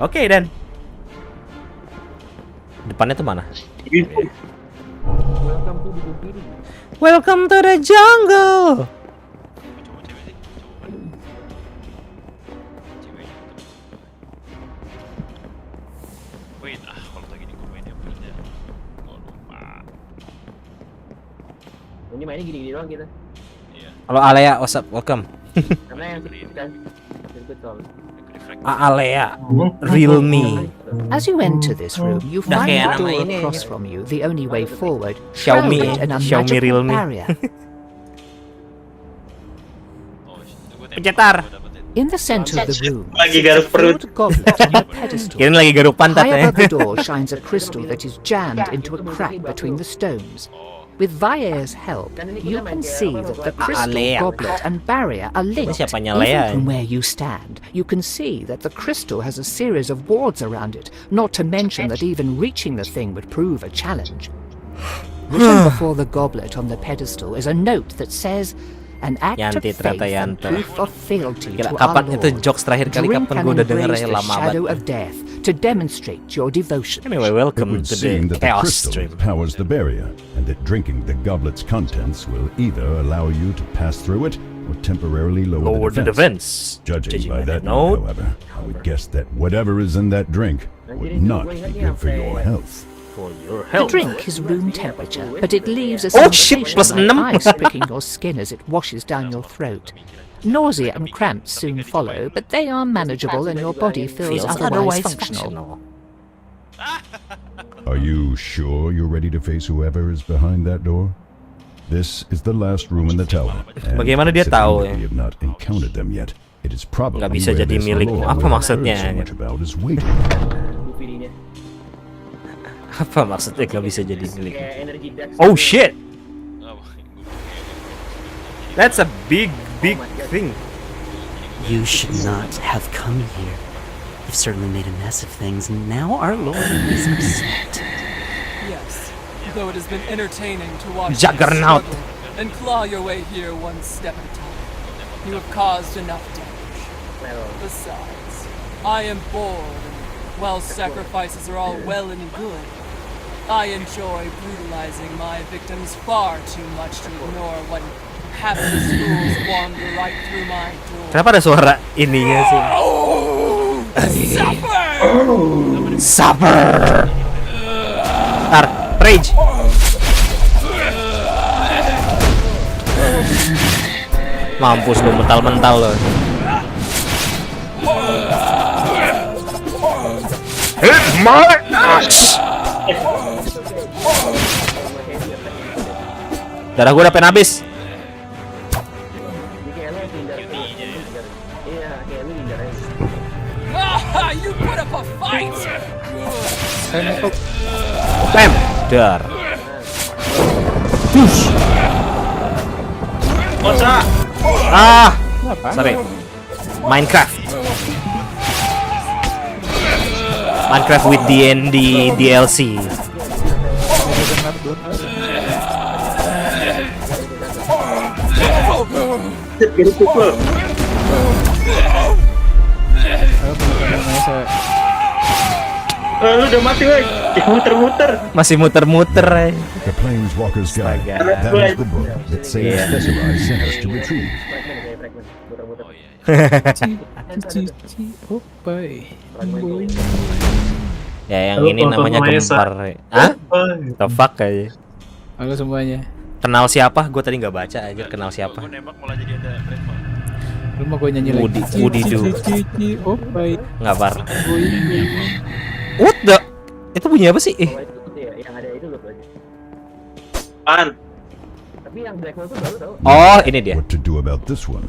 Oke dan. Depannya tuh mana? Welcome to the jungle. Ini mainnya gini-gini doang kita. Halo Alea, what's up? Welcome. Karena yang kan betul. Alea, real me. As you enter this room, you Dah find kayak the nama door ini. across from you, the only way forward, Xiaomi, shrouded in a Xiaomi magical real me. barrier. Pencetar. In the center of the room, Lagi sits a garuk perut. filled goblet on a pedestal. Kirain lagi garuk pantat High ya. above the door shines a crystal that is jammed into a crack between the stones. With Vair's help, you can see that the crystal Alea. goblet and barrier are linked. siapanya Even Lea? from where you stand, you can see that the crystal has a series of wards around it, not to mention that even reaching the thing would prove a challenge. Written before the goblet on the pedestal is a note that says, an act of Yanti faith ternyata and Yanto. proof of fealty Gila, to kapan our itu Lord. jokes terakhir kali Drink kapan and gue udah denger embrace ya, the lama shadow banget. of death to demonstrate your devotion. Anyway, It welcome would to seem the that the chaos crystal stream. powers the barrier, and that drinking the goblet's contents will either allow you to pass through it or temporarily lower the defense. Judging by that note, however, I would guess that whatever is in that drink would not be good for your health. For your The drink is room temperature, but it leaves a Oh, shit, sensation plus like 6. ice pricking your skin as it washes down your throat. Nausea and cramps soon follow, but they are manageable and your body feels otherwise functional. Are you sure you're ready to face whoever is behind that door? This is the last room in the tower. and Bagaimana dia considering tahu that ya? We have not encountered them yet. It is probably Nggak bisa where jadi this milikmu. lord Apa we have maksudnya? heard so much about is waiting. Apa maksudnya gak bisa jadi milik? Oh shit! That's a big thing. You should not have come here. You've certainly made a mess of things, and now our Lord is upset. Yes, though it has been entertaining to watch Juggernaut. you struggle and claw your way here one step at a time. You have caused enough damage. Besides, I am bored, and while sacrifices are all well and good, I enjoy brutalizing my victims far too much to ignore what hapless fools wander right through my door. Kenapa ada suara ininya sih? Supper. Ntar, rage. Mampus lu mental-mental lo. Hit my axe. Darah gue udah pengen habis. You put up a fight. Bam, dar. Push. Sorry. Minecraft with D&D DLC. Lu udah mati, woi. Muter-muter. Masih muter-muter. The Planeswalker's Guide. That is the book that saves specialized centers to retrieve. Ya yang ini namanya gempar. Hah? The fuck aja. Halo semuanya. Kenal siapa? Gue tadi nggak baca aja. Kenal siapa? Lu mau gue nyanyi lagi? Wudidu. Oh baik. Nggak parah. What the? Itu bunyi apa sih? Oh, ini dia. What to do about this one?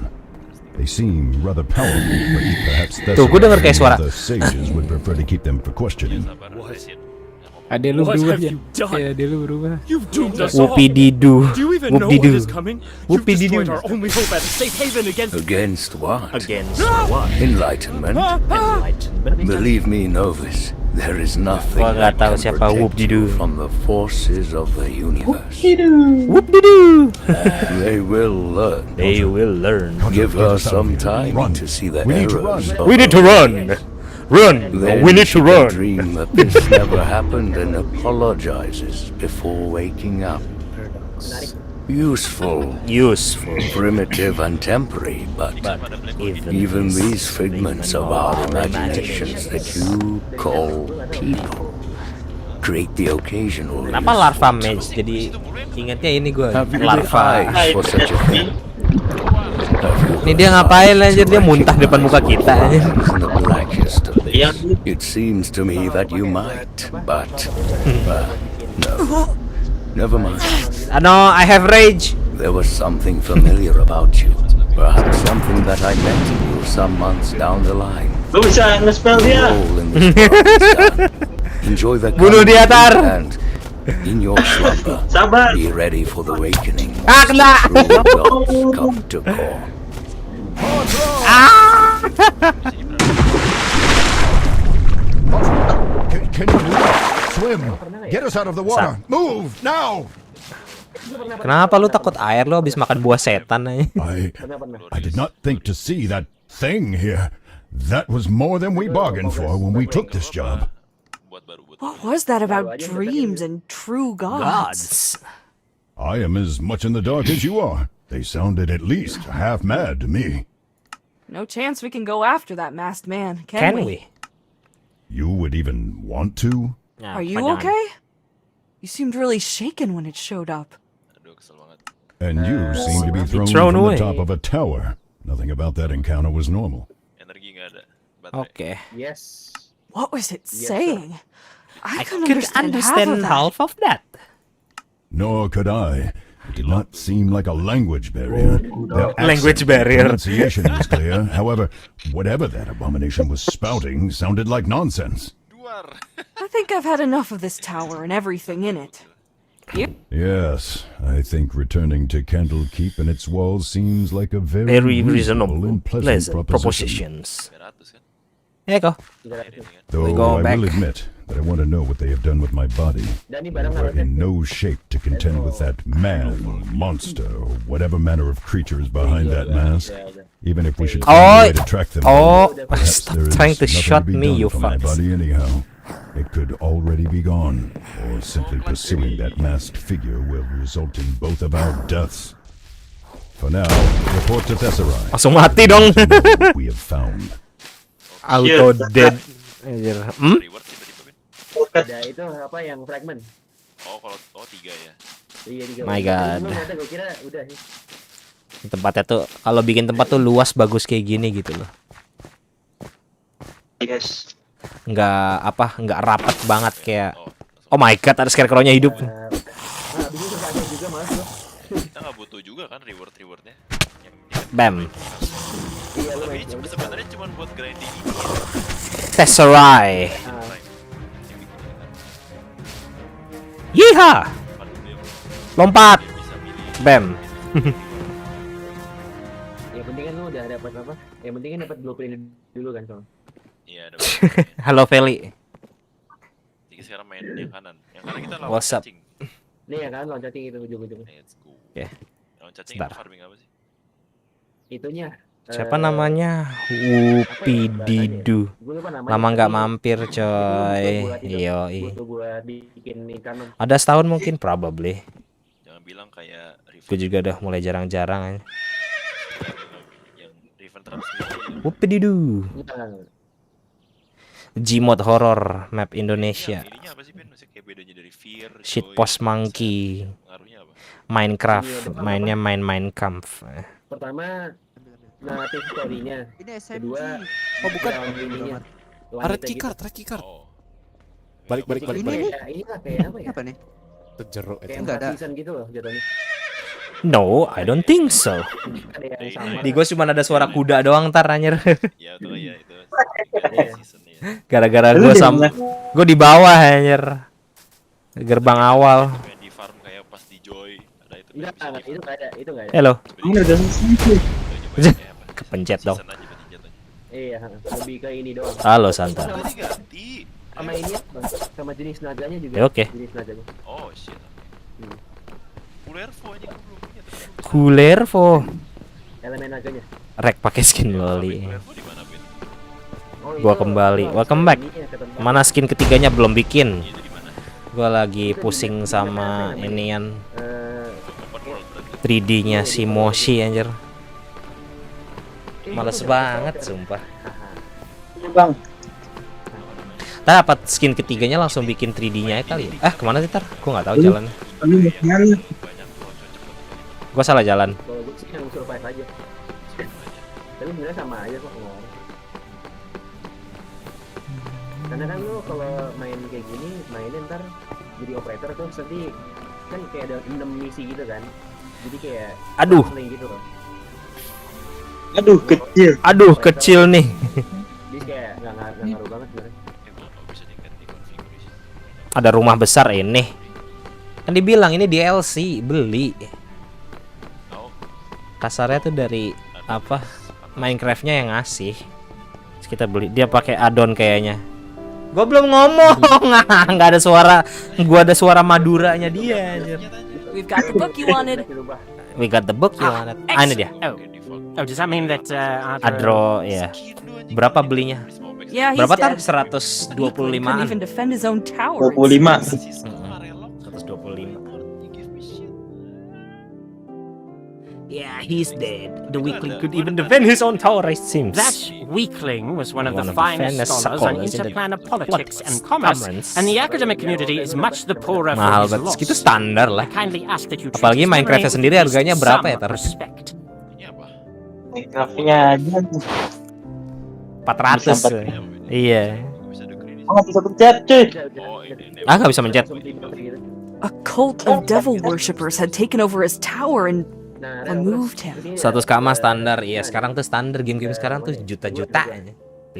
They seem rather powerful, but perhaps that's Tuh, gue denger kayak suara. the sages would prefer to keep them for questioning. Ade lu berubah ya? Ya, ade lu berubah. Whoopie-dee-doo. Do you even know what is coming? You've Whoopie-dee-doo. destroyed our only hope at a safe haven against... Against what? Against what? Enlightenment. Believe me, novice, there is nothing Gua nggak tahu that can siapa protect Whoop-dee-doo. you from the forces of the universe. Whoop-dee-doo. They will learn. They will learn. Give her some time to see the We need to errors. run. of We need to her run. ways. Run. Then We need to she will run. dream that this never happened and apologizes before waking up. Useful, primitive and temporary, but even these figments of our imaginations that you call people create the occasional. Kenapa larva mage? Jadi ingatnya ini gue larva. For such a thing? Ini dia ngapain aja, dia muntah depan muka kita aja. It seems to me that you might, but no. Never mind. No, I have rage. There was something familiar about you. Perhaps something that I met in you some months down the line. Lu bisa nge-spell dia. Enjoy the Bunuh dia, Tar. and in your slumber, be ready for the awakening. Kena. Come to call. Can you move? Swim. Get us out of the water. Move now. Kenapa lu takut air? Lu habis makan buah setan aja. I did not think to see that thing here. That was more than we bargained for when we took this job. What was that about dreams and true gods? I am as much in the dark as you are. They sounded at least half mad to me. No chance we can go after that masked man, can we? You would even want to? Are you okay? You seemed really shaken when it showed up. And you seem to be thrown from the top of a tower. Nothing about that encounter was normal. Okay. Yes. What was it saying? I couldn't could understand half of that. Nor could I. It did not seem like a language barrier. Their Language accent, barrier. Pronunciation was clear. However, whatever that abomination was spouting sounded like nonsense. I think I've had enough of this tower and everything in it. Yes, I think returning to Candlekeep and its walls seems like a very reasonable and pleasant proposition. Ya kok. Though I will admit that I want to know what they have done with my body. We're in no shape to contend with that man, monster, or whatever manner of creature is behind that mask. Even if we should find a way to track them down, perhaps there is trying to nothing shot to be me, done you for my fucks. body anyhow. It could already be gone, or simply pursuing that masked figure will result in both of our deaths. For now, report to Tesserae. Langsung mati dong. We have found. Auto dead. Ada itu apa yang fragment? Oh 3 ya. Iya 3. My God. Gue kira udah sih. Tempatnya tuh kalau bikin tempat tuh luas bagus kayak gini gitu loh. Yes. Nggak rapat banget kayak. Oh my God, ada scarecrow-nya hidup. Kita nggak butuh juga kan rewardnya. Bam. Iya, ini sebenarnya cuma buat grinding ini. Tesserae. Yeeha. Lompat. Bam. Yang penting kan lu udah dapat apa? Yang penting kan dapat blueprint dulu kan, Soal. Iya, ada. Halo Feli. Jadi sekarang main yang kanan. Yang kanan kita lawan What's up? cacing. Nih ya kan loncatnya itu ujung-ujungnya. Let's go. Oke. Lawan cacing itu Sebentar. farming apa sih? Itunya. Siapa namanya? Wupididu. Lama nggak mampir coy. Yoi. Buat bikin ikan. Ada setahun mungkin probably. Jangan bilang kayak Gue juga udah mulai jarang-jarang. yang Riven Transmit. Wupididu. Gmod horror map Indonesia. Ininya apa sih Ben? Maksudnya kayak bedanya dari Fear, Shitpost Monkey. Ngaruhnya apa? Minecraft. Mainnya main Minecraft. Pertama narratif story-nya. Kedua, oh bukan. Red key card. Balik. Ini lah kayak apa ya? Apa nih? Terjeruk itu. Kayak Enggak ada. season gitu loh jatuhnya. No, I don't think so. Di gue cuma ada suara kuda doang ntar anjir. Ya itu ya itu. Gara-gara gue di bawah anjir. Gerbang awal. Di farm kayak pas di Joy ada itu. Enggak ada, itu enggak ada. Hello. Ini udah selesai. Kepencet dong. Iya, lebih ke ini doang. Halo Santa. Sama ini ya, Bang. Sama jenis naganya juga. Ya, oke. Jenis naganya. Oh shit. Kulervo aja gue belum punya. Kulervo. Elemen naganya. Rek pakai skin loli. Oh, Gua kembali. Welcome back. Mana skin ketiganya belum bikin. Gua lagi pusing sama inian 3D-nya si Moshi anjir. Males banget sumpah. Bang. Ntar dapat skin ketiganya langsung bikin 3D-nya kali ya. Kemana sih tar? Gua nggak tahu jalannya. Gua salah jalan. Kalau gue sih yang survive aja. Tapi sebenarnya sama aja kok ngomong. Karena kan lu kalau main kayak gini, mainin ntar jadi operator tuh nanti kan kayak ada 6 misi gitu kan. Jadi kayak Aduh. gitu loh. Aduh kecil nih. Jadi kayak nggak ngaruh banget sebenarnya. Ada rumah besar ini. Kan dibilang ini DLC, beli. Kasarnya tuh dari apa? Minecraft-nya yang ngasih. Terus kita beli. Dia pakai add-on kayaknya. Gua belum ngomong. Nggak ada suara. Gua ada suara Maduranya dia anjir. We've got the book you wanted. We got the book you wanted. Ini dia. Oh, does that mean that Adro ya. Berapa belinya? Yeah, he's Berapa tar? dead. 125-an. Couldn't even defend his own tower. 125. Yeah, he's dead. The weakling could even defend his own tower, it seems. That weakling was one of the finest scholars on interplanar politics and commerce, and the academic community is much the poorer for Mahal his banget. loss. Segitu standar lah. I kindly ask that you treat Apalagi his memory Minecraft sendiri with harganya some berapa ya tar? respect. Minecraft-nya aja. 400. Iya. Oh, nggak bisa pencet cuy. Nggak bisa mencet. A cult of devil worshippers had taken over his tower and removed him. 100k mah standar. Iya, sekarang tuh standar game-game sekarang tuh juta-juta.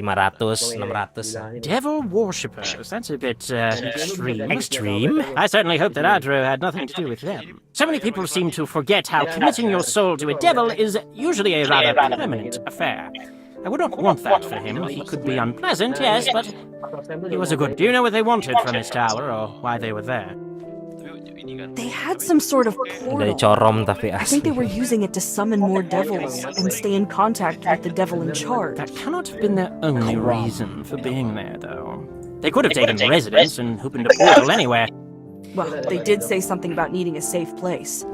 500, 600. Devil worshippers, that's a bit extreme. I certainly hope that Adro had nothing to do with them. So many people seem to forget how committing your soul to a devil is usually a rather permanent affair. I would not want that for him. He could be unpleasant, yes, but he was a good... Do you know what they wanted from his tower, or why they were there? They had some sort of portal. I think they were using it to summon more devils and stay in contact with the devil in charge. That cannot have been their only reason for being there, though. They could have taken residence and opened a portal anywhere. Well, they did say something about needing a safe place.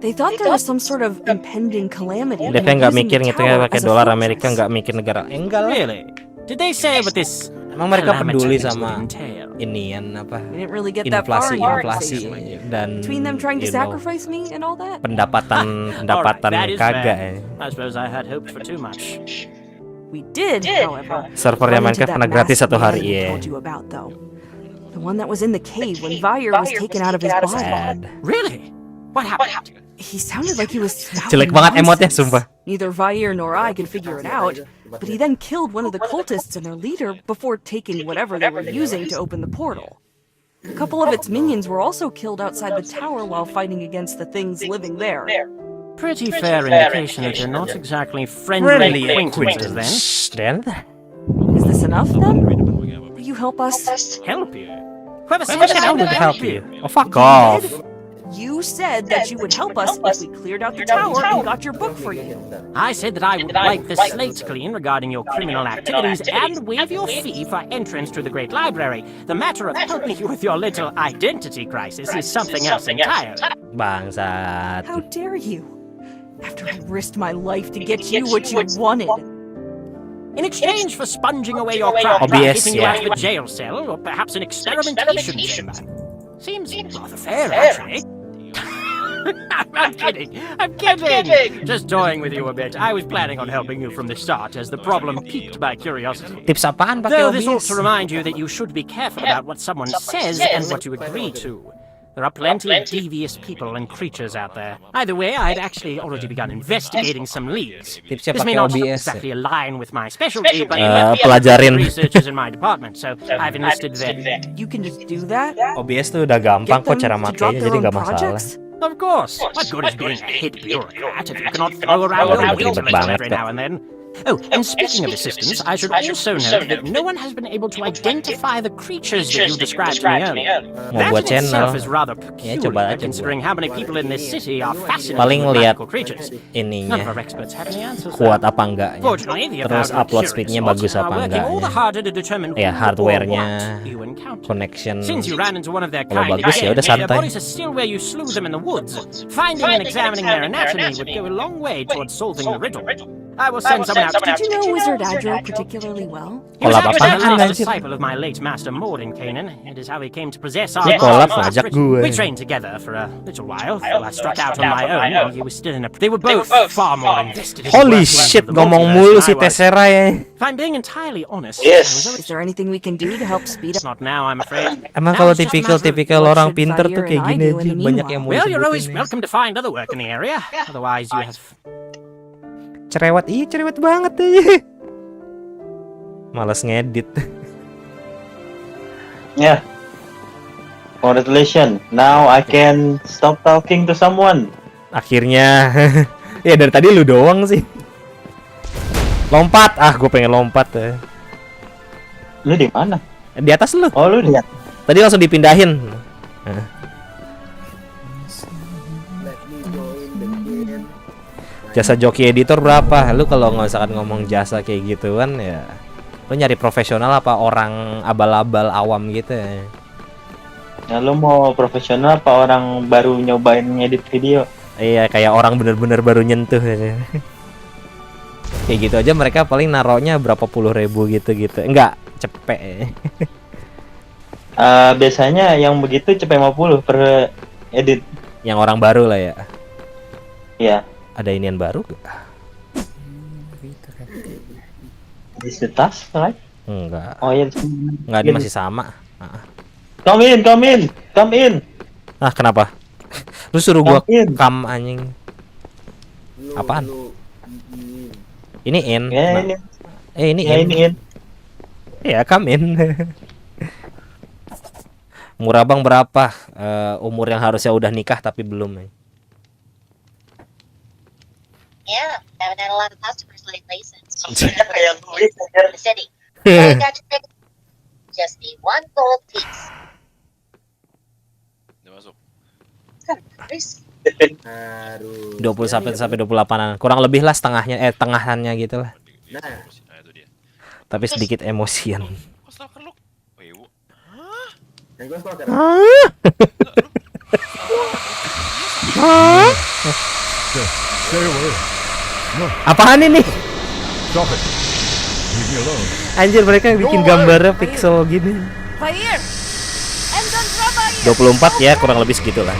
They thought there was some sort of impending calamity. Mereka nggak mikir ngitungnya pakai dolar Amerika, nggak mikir negara. Enggak lah. Really? Did they say what this? Emang mereka peduli sama inian apa? Inflasi dan between them trying to sacrifice me and all that. Pendapatan kagak ya. I suppose I had hoped for too much. We did, however. Servernya mereka kena gratis 1 hari ya. The one that was in the cave when Bayar was taken out of his body. Really? What happened? He sounded like he was jelek banget emotnya, sumpah. Neither Bayar nor I could figure it out, but he then killed one of the cultists and their leader before taking whatever they were using to open the portal. A couple of its minions were also killed outside the tower while fighting against the things living there. Pretty fair indication that they're not exactly friendly acquaintances then. Is this enough then? Will you help us? Help you? Whoever said I would help you? Oh, fuck off. You said that you would help us if we cleared out the tower and got your book for you. I said that I would wipe the slate clean regarding your criminal activities and waive your fee for entrance to the Great Library. The matter of helping you with your little identity crisis is something else entirely. Bangsat. How dare you? After I risked my life to get you what you wanted. In exchange for sponging away your crime, getting you out of the jail cell, or perhaps an experimentation chamber. Seems rather fair, actually. I'm kidding! Just toying with you a bit. I was planning on helping you from the start, as the problem piqued my curiosity. Tips apaan pakai Though this ought OBS? to remind you that you should be careful about what someone says and what you agree to. There are plenty of devious people and creatures out there. Either way, I'd actually already begun investigating some leads. This may not exactly align with my specialty, but pelajarin. research is in my department, so I've enlisted them. You can just do that? OBS tuh udah gampang kok cara makainya, jadi nggak masalah. Of course. What good is being a head bureaucrat if you cannot throw around a wheel every now and then? Oh, and speaking of assistants, I should also note that no one has been able to identify the creatures that you described to me earlier. That in itself is rather peculiar, considering how many people in this city are fascinated with magical creatures. None of our experts have any answers. Kuat apa enggaknya? Fortunately, the Terus avowed upload curious speednya lot bagus are apa working all the enggaknya? harder to determine Ya who or hardware-nya, what you encounter. connection. Since you ran into one of their Kalau kind bagus ya again, udah if their santai. bodies are still where you slew them in the woods, finding and examining their anatomy would go a long way towards solving the riddle. I will send someone out to Did you know Wizard Adro particularly well? He was Kolab actually apaan a anjir? disciple of my late master Mord in Canaan. It is how he came to possess our Ini kolab marvelous ngajak Britain. gue. We trained together for a little while, though I struck out on my own while he was still in a... They were both far more invested in the Holy workings shit, of the ngomong multiverse mulu than si I was. Chaesha ya. If I'm being entirely honest, Is there anything we can do to help speed up? Not now, I'm afraid. Emang Now kalau it's just a matter of tipikal what orang should pinter Bayar tuh kayak and I gini do aja, in the banyak yang mau Well, you're always disebutin ya. welcome to find other work in the area. Otherwise, you have... Cerewet, iya cerewet banget aja. Males ngedit. Yeah. Congratulations. Now I can stop talking to someone. Akhirnya. Ya dari tadi lu doang sih. Lompat. Ah, gue pengen lompat ya. Lu di mana? Di atas lu. Oh, lu di atas. Tadi langsung dipindahin. Nah. Jasa joki editor berapa? Lu kalau misalkan ngomong jasa kayak gituan ya, lu nyari profesional apa orang abal-abal awam gitu ya? Ya, lu mau profesional apa orang baru nyobain ngedit video? Iya, kayak orang bener-bener baru nyentuh ya. Kayak gitu aja mereka paling naruhnya berapa puluh ribu gitu-gitu. Enggak, cepet. Biasanya yang begitu cepet 50 per edit. Yang orang baru lah ya. Iya. Ada inian baru gak? Is the task, right? Enggak. Oh iya. Enggak, ini masih sama. Come in. Ah, kenapa? Lu suruh gua kam anjing. Apaan? Ini in. Ya, Nah. ini. Ini Ya, in. ini in. Ya, kamin. Umur abang berapa? Umur yang harusnya udah nikah tapi belum. Yeah, haven't had a lot of customers lately since Kayak gue the city. I got to pick just the one gold piece. Aduh. 20 sampai 28-an. Kurang lebih lah setengahnya, tengahannya gitu lah. Nah, Tapi sedikit emosian. yang gue stalker. Stay away. No. Apaan ini? Stop it. Leave me alone. Anjir, mereka bikin gambarnya pixel gini. Bayar. 24 ya, kurang lebih segitulah.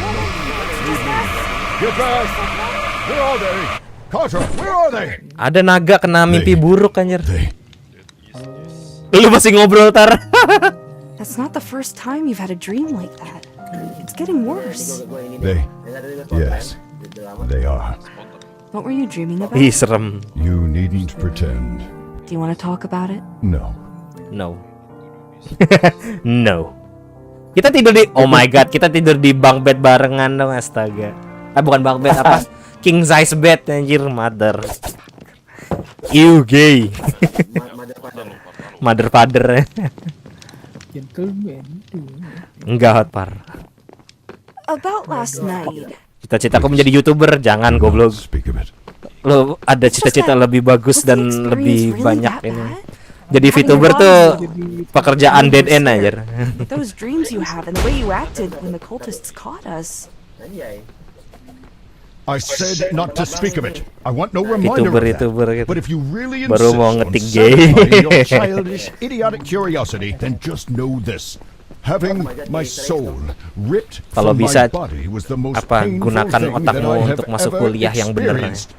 Get back. Where are they? Carter, where are they? Ada naga kena mimpi buruk anjir. Lu masih ngobrol tar. That's not the first time you've had a dream like that. It's getting worse. Yes, they are. What were you dreaming about? Ih, serem. You needn't pretend. Do you want to talk about it? No. No. No. Kita tidur di, oh my god, kita tidur di bunk bed barengan dong, astaga. Bukan bunk bed, apa? King size bed anjir, mother. You gay. Mother father. Enggak hot par. About last night. Cita-citaku menjadi YouTuber, jangan goblok. Lo ada cita-cita lebih bagus dan lebih banyak ini. Jadi VTuber tuh pekerjaan dead end aja. Those dreams you have and the way you acted when the cultists caught us. I said not to speak of it. I want no reminder of that. Gitu. But if you really Baru insist mau on ngetik gay. satisfying your childish, idiotic curiosity, then just know this. Having my soul ripped Kalau from bisa, my body was the most apa, painful gunakan thing that otakmu I have untuk masuk ever kuliah yang bener. experienced.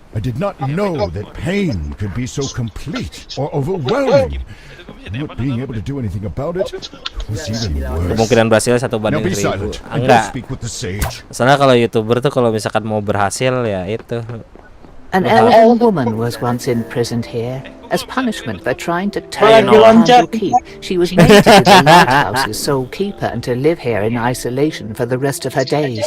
I did not know that pain could be so complete or overwhelming. Not being able to do anything about it was even worse. Kemungkinan berhasil 1 banding 1000. Now be silent and don't Enggak. speak with the sage. Soalnya kalau YouTuber tuh kalau misalkan mau berhasil ya itu. An elderly woman was once imprisoned here as punishment for trying to turn on Candle Keep. She was mated to the lighthouse's sole keeper and to live here in isolation for the rest of her days.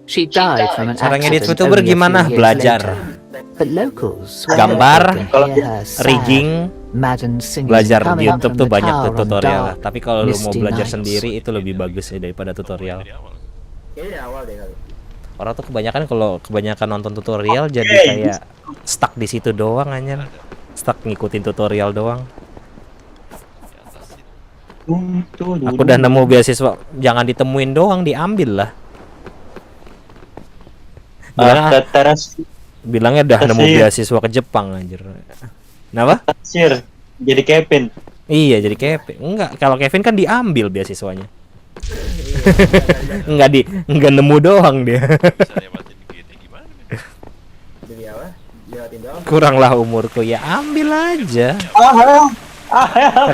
She died from an Cara ngedit accident VTuber only a gimana? few years Belajar. later. But locals swear Gambar, they can hear her sad, rigging, maddened singing belajar di coming YouTube from tuh the banyak tower tuh on tutorial. dark, Tapi kalau lu mau misty belajar nights. sendiri itu lebih bagus ya daripada tutorial. Kayaknya dari awal deh kali. Orang tuh kebanyakan nonton tutorial jadi kayak stuck di situ doang anjir. Stuck ngikutin tutorial doang. Aku udah nemu beasiswa, jangan ditemuin doang, diambil lah. Bilangnya udah nemu beasiswa ke Jepang anjir. Kenapa? Sir, jadi Kevin. Iya, jadi Kevin. Enggak, kalau Kevin kan diambil beasiswanya. Enggak nemu doang dia. Kurang lah umurku, ya ambil aja.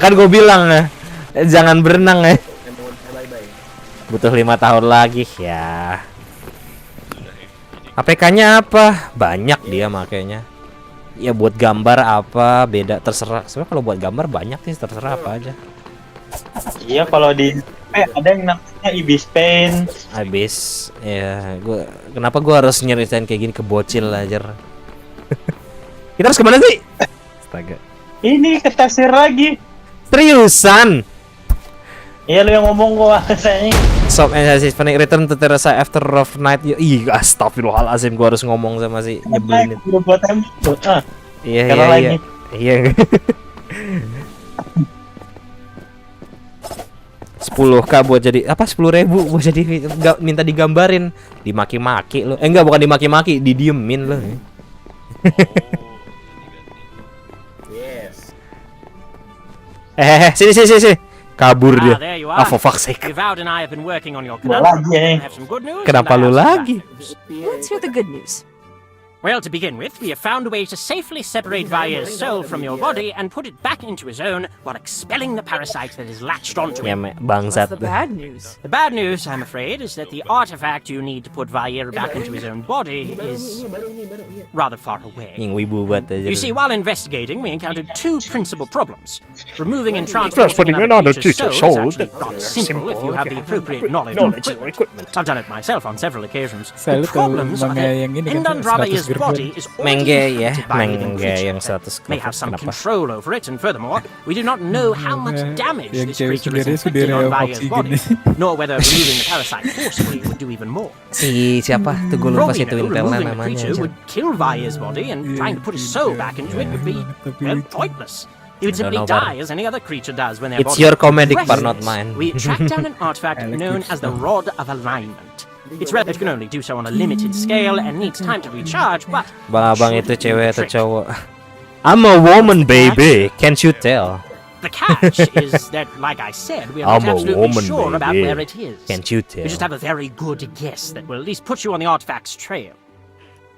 Kan gue bilang jangan berenang ya. Butuh 5 tahun lagi ya. APK-nya apa? Banyak dia makanya. Ya buat gambar apa beda terserah. Sebenarnya kalau buat gambar banyak sih, terserah apa aja. Iya, kalau di ada yang namanya Ibis Paint. Ibis, ya. Kenapa gua harus nyeritain kayak gini ke bocil aja? Kita harus kemana sih? Astaga. Ini ke tasir lagi. Seriusan? Iya, lu yang ngomong gua rasanya. Stop and funny return to Teresa after rough night. Ih, astagfirullahalazim, gua harus ngomong sama si nyebelin itu. Iya. Iya. 10k buat jadi apa, 10.000 buat jadi nggak minta digambarin, dimaki-maki lo. Enggak, bukan dimaki-maki, didiemin lo. Sini. Kabur dia. For fuck's sake. Let's hear the good news. Well, to begin with, we have found a way to safely separate Vaya's soul from your body and put it back into his own while expelling the parasite that is latched onto him. What's the bad news? The bad news, I'm afraid, is that the artifact you need to put Vaya back into his own body is rather far away. You see, while investigating, we encountered two principal problems. Removing and transporting another creature's soul is actually not simple if you have the appropriate knowledge and equipment. I've done it myself on several occasions. The problems are that Endandravaya's body is already inhabited by living creatures. May have some control over it, and furthermore, we do not know how much damage this creature is inflicting on Vaya's body, nor whether removing the parasite forcibly would do even more. Siapa tuh, gue lupa si Twin Tail Removing the namanya. creature would kill Vaya's body, and trying to put his soul back into it would be, well, pointless. He would simply die as any other creature does when their It's body your comedic rests. part, not mine. We tracked down an artifact known as the Rod of Alignment. It's rare that you can only do so on a limited scale and needs time to recharge, but Bang-abang itu cewek atau cowok? I'm a woman, baby. Can't you tell? the catch is that, like I said, we are I'm not a absolutely woman, sure about baby. where it is. Can't you tell? We just have a very good guess that will at least put you on the artifact's trail.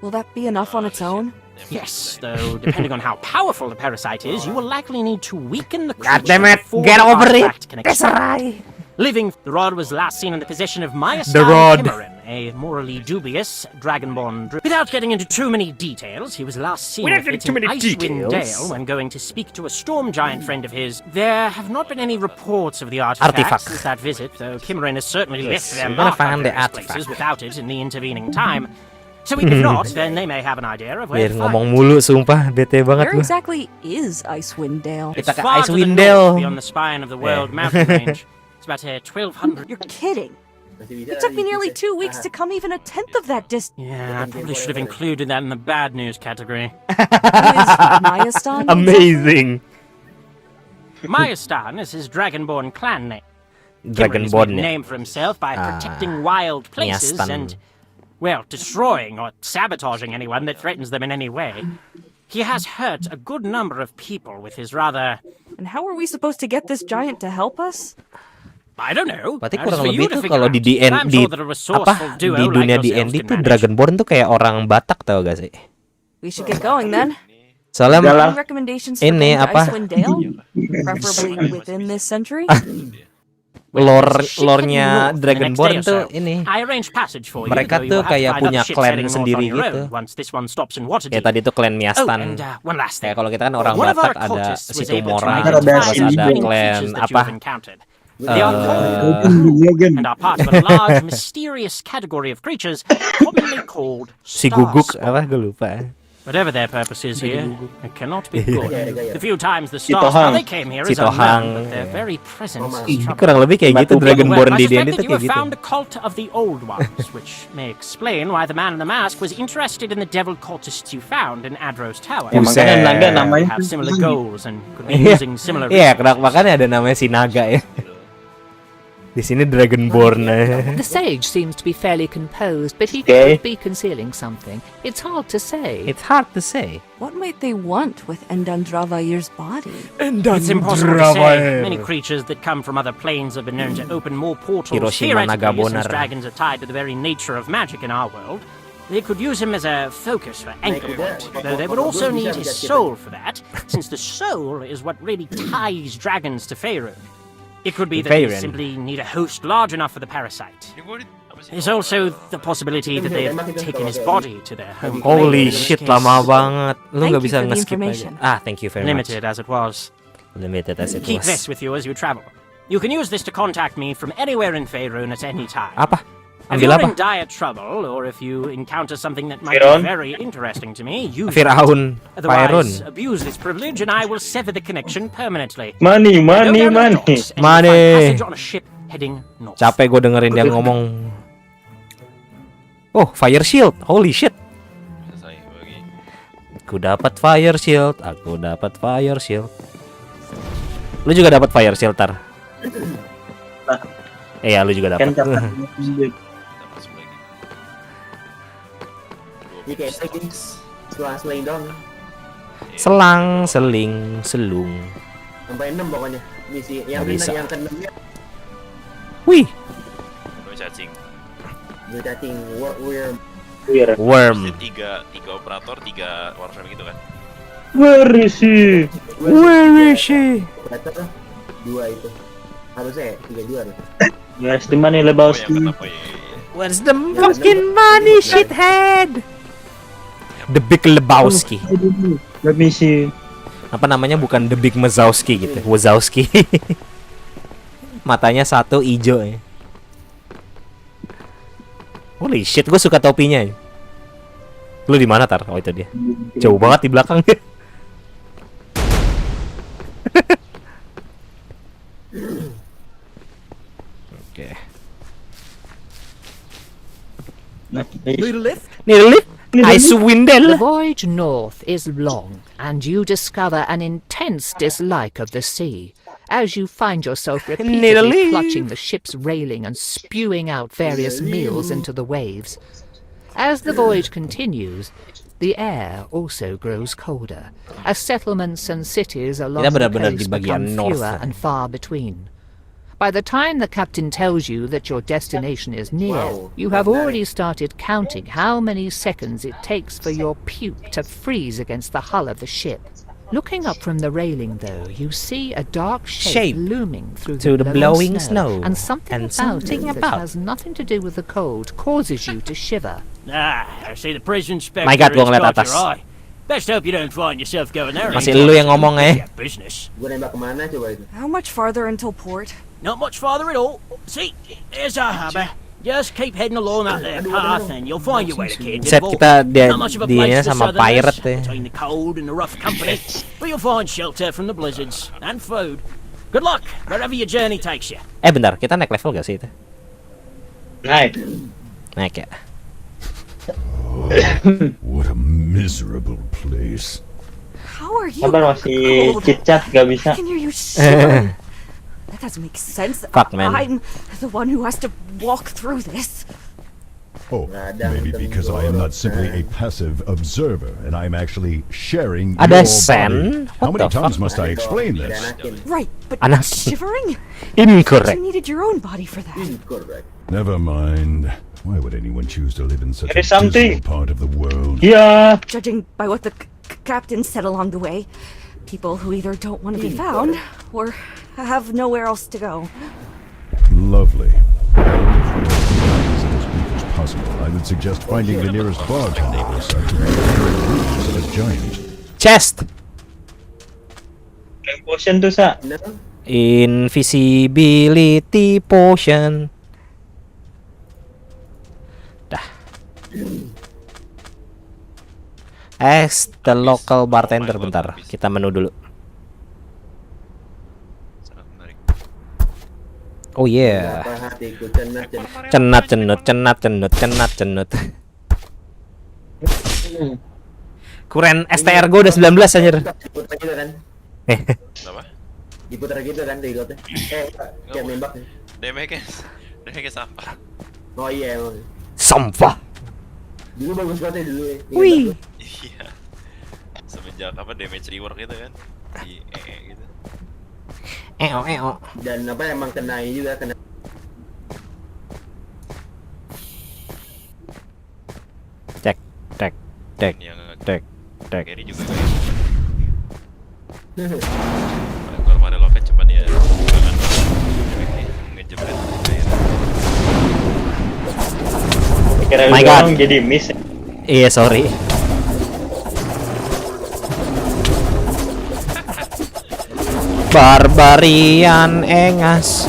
Will that be enough on its own? Yes, though, depending on how powerful the parasite is, you will likely need to weaken the God creature damn it! before Get the over it! artifact can expand. Living, the rod was last seen in the possession of The rod. Maestan, a morally dubious dragonborn. Without getting into too many details, he was last seen Without with getting it too in many Icewind details. Dale when going to speak to a storm giant friend of his. There have not been any reports of the artifact since that visit, though Kimarin has certainly left their we're gonna mark on find the various artifact. places without it in the intervening time. So if not, then they may have an idea of where Biar to find ngomong it. mulu, sumpah bete banget Where gua. exactly is Icewind Dale? It's Kita ke far to the Icewind north, Dale. beyond the spine of the world mountain range. It's about 1,200. You're kidding. It took me nearly 2 weeks to come even a tenth of that distance. Yeah, I probably should have included that in the bad news category. Maestan Amazing. Maestan is his dragonborn clan name. Dragonborn, made a ya. name for himself by protecting wild places Maestan. and, well, destroying or sabotaging anyone that threatens them in any way. He has hurt a good number of people with his rather... And how are we supposed to get this giant to help us? I don't know. Berarti That's kurang for you lebih to tuh figure kalau di out. DN I'm di sure that a resourceful apa duo di like dunia yourselves D&D can tuh manage. Dragonborn tuh kayak orang Batak, tau gak sih? We should get going then. Soalnya Any recommendations for ini getting to apa Icewind Dale? Preferably within this century? lore-nya Dragonborn tuh ini. I arranged passage for you, Mereka though you tuh will have to kayak find punya other ships klan heading north sendiri on your gitu. own once this one stops in Wantedlist. Kayak tadi tuh klan Miastan. and one last thing. Kayak kalau kita kan orang One of our Batak ada cultists was situ able to Mora, identify terus the ada many klan creatures that you apa? have encountered. They are called and are part of a large, mysterious category of creatures commonly called Si Guguk apa? Gue lupa. Whatever their purpose is here, it cannot be good. The few times the Si stars Tohang. they came here Si is unknown, Tohang. but their very presence Ih, is kurang lebih kayak gitu Dragonborn I di suspect D&D tuh that you kayak have gitu. found a cult of the old ones, which may explain why the man in the mask was interested in the devil cultists you found in Adro's Tower. Buset. They have similar goals and could be using similar Iya, makanya ada namanya si Naga ya. Di sini Dragonborn. The sage seems to be fairly composed, but he could be concealing something. It's hard to say. It's hard to say. What might they want with Endandravayir's body? It's impossible to say. Many creatures that come from other planes have been known to open more portals Hiroshima theoretically, Nagabonar. since dragons are tied to the very nature of magic in our world. They could use him as a focus for anchor point, though they would also need his soul for that, since the soul is what really ties dragons to Faerun. It could be that they Faerun. simply need a host large enough for the parasite. There's also the possibility that they have taken his body to their home. Holy plane, in which shit, case- lama banget. Lu Thank nggak you bisa for the nge-skip aja. information. Ah, thank you very much. Limited as it was. Limited as it Keep was. this with you as you travel. You can use this to contact me from anywhere in Faerun at any time. Apa? If Ambil you're apa? in dire trouble, or if you encounter something that might Firaun? be very interesting to me, use Firaun. it. Otherwise, Faerun. abuse this privilege and I will sever the connection permanently. Money, Go money, down to the money. docks and you'll Money. find passage on a ship heading north. Capek gue dengerin dia ngomong. Oh, fire shield. Holy shit. Aku dapat fire shield. Aku dapat fire shield. Lu juga dapat fire shield, Tar. Iya, lu juga dapat. Ini kayak selang-seling dong. Selang, seling, selung. Sampai 6 pokoknya. Misi yang Nggak bisa. yang ke-6-nya. Wih. Gue cacing. Blue chatting, we're Worm. Tiga operator, 3 warframe gitu kan. Where is he? Where is she? Operator 2 itu. Harusnya 3 juara. Where's the money, Lebowski? Where's the fucking money, shithead? The Big Lebowski. Let me see. Apa namanya, bukan The Big Mazowski gitu, Wazowski. Matanya satu ijo ya. Holy shit, gue suka topinya. Lu di mana, Tar? Oh, itu dia. Jauh banget di belakang. Oke. Need a lift? Need a lift? I swindle. The voyage north is long, and you discover an intense dislike of the sea, as you find yourself repeatedly clutching the ship's railing and spewing out various meals into the waves. As the voyage continues, the air also grows colder, as settlements and cities along the coast become fewer and far between. By the time the captain tells you that your destination is near, you have already started counting how many seconds it takes for your puke to freeze against the hull of the ship. Looking up from the railing, though, you see a dark shape looming through the blowing snow, and something about it that has nothing to do with the cold causes you to shiver. I see the prison inspector My God, has gua ngeliat got atas. your eye. Best hope you don't find yourself going there. Masih lu yang ngomong Business. Gue nembak kemana coba itu? How much farther until port? Not much farther at all. See, here's our harbour. Just keep heading along that there path and you'll find your way to Cairns. Set kita dia Not much of a place for sama southerners, pirate ya. between the cold and the rough company, but you'll find shelter from the blizzards and food. Good luck wherever your journey takes you. Bentar, kita naik level gak sih itu? Naik. Naik ya. What a miserable place. How are you? Sabar, masih cold? chit-chat gak bisa. I can hear you shivering. That doesn't make sense. Fuck, man. I'm the one who has to walk through this. Oh, maybe because I am not simply a passive observer, and I'm actually sharing Ada your sen? body. How What many the times fuck? must I explain this? Right, but Anak. shivering? Incorrect. You needed your own body for that. Never mind. Why would anyone choose to live in such There a is something. dismal part of the world? Yeah. Judging by what the captain said along the way, people who either don't want to be found or have nowhere else to go. Lovely. As brief as possible, I would suggest finding the nearest barge on the other side to the a giant. Chest. Potion tuh, Sa. Invisibility potion. Dah. Ask the local bartender, bentar. Kita menu dulu. Oh yeah. Cenat cenut. Kuren STR gue udah 19 anjir. Diputar gitu kan reloadnya. Kayak nembak. Damage sampah. Oh iya emang. Sampah. Dulu bagus banget ya dulu ya. Wih. Iya. Semenjak apa damage rework gitu kan. Di gitu. Dan apa emang kena ini juga kena. Cek. Carry juga kan. Kalau ada loket cuman ya jangan ngejebret. My God. Jadi miss. Iya, sorry. Barbarian engas.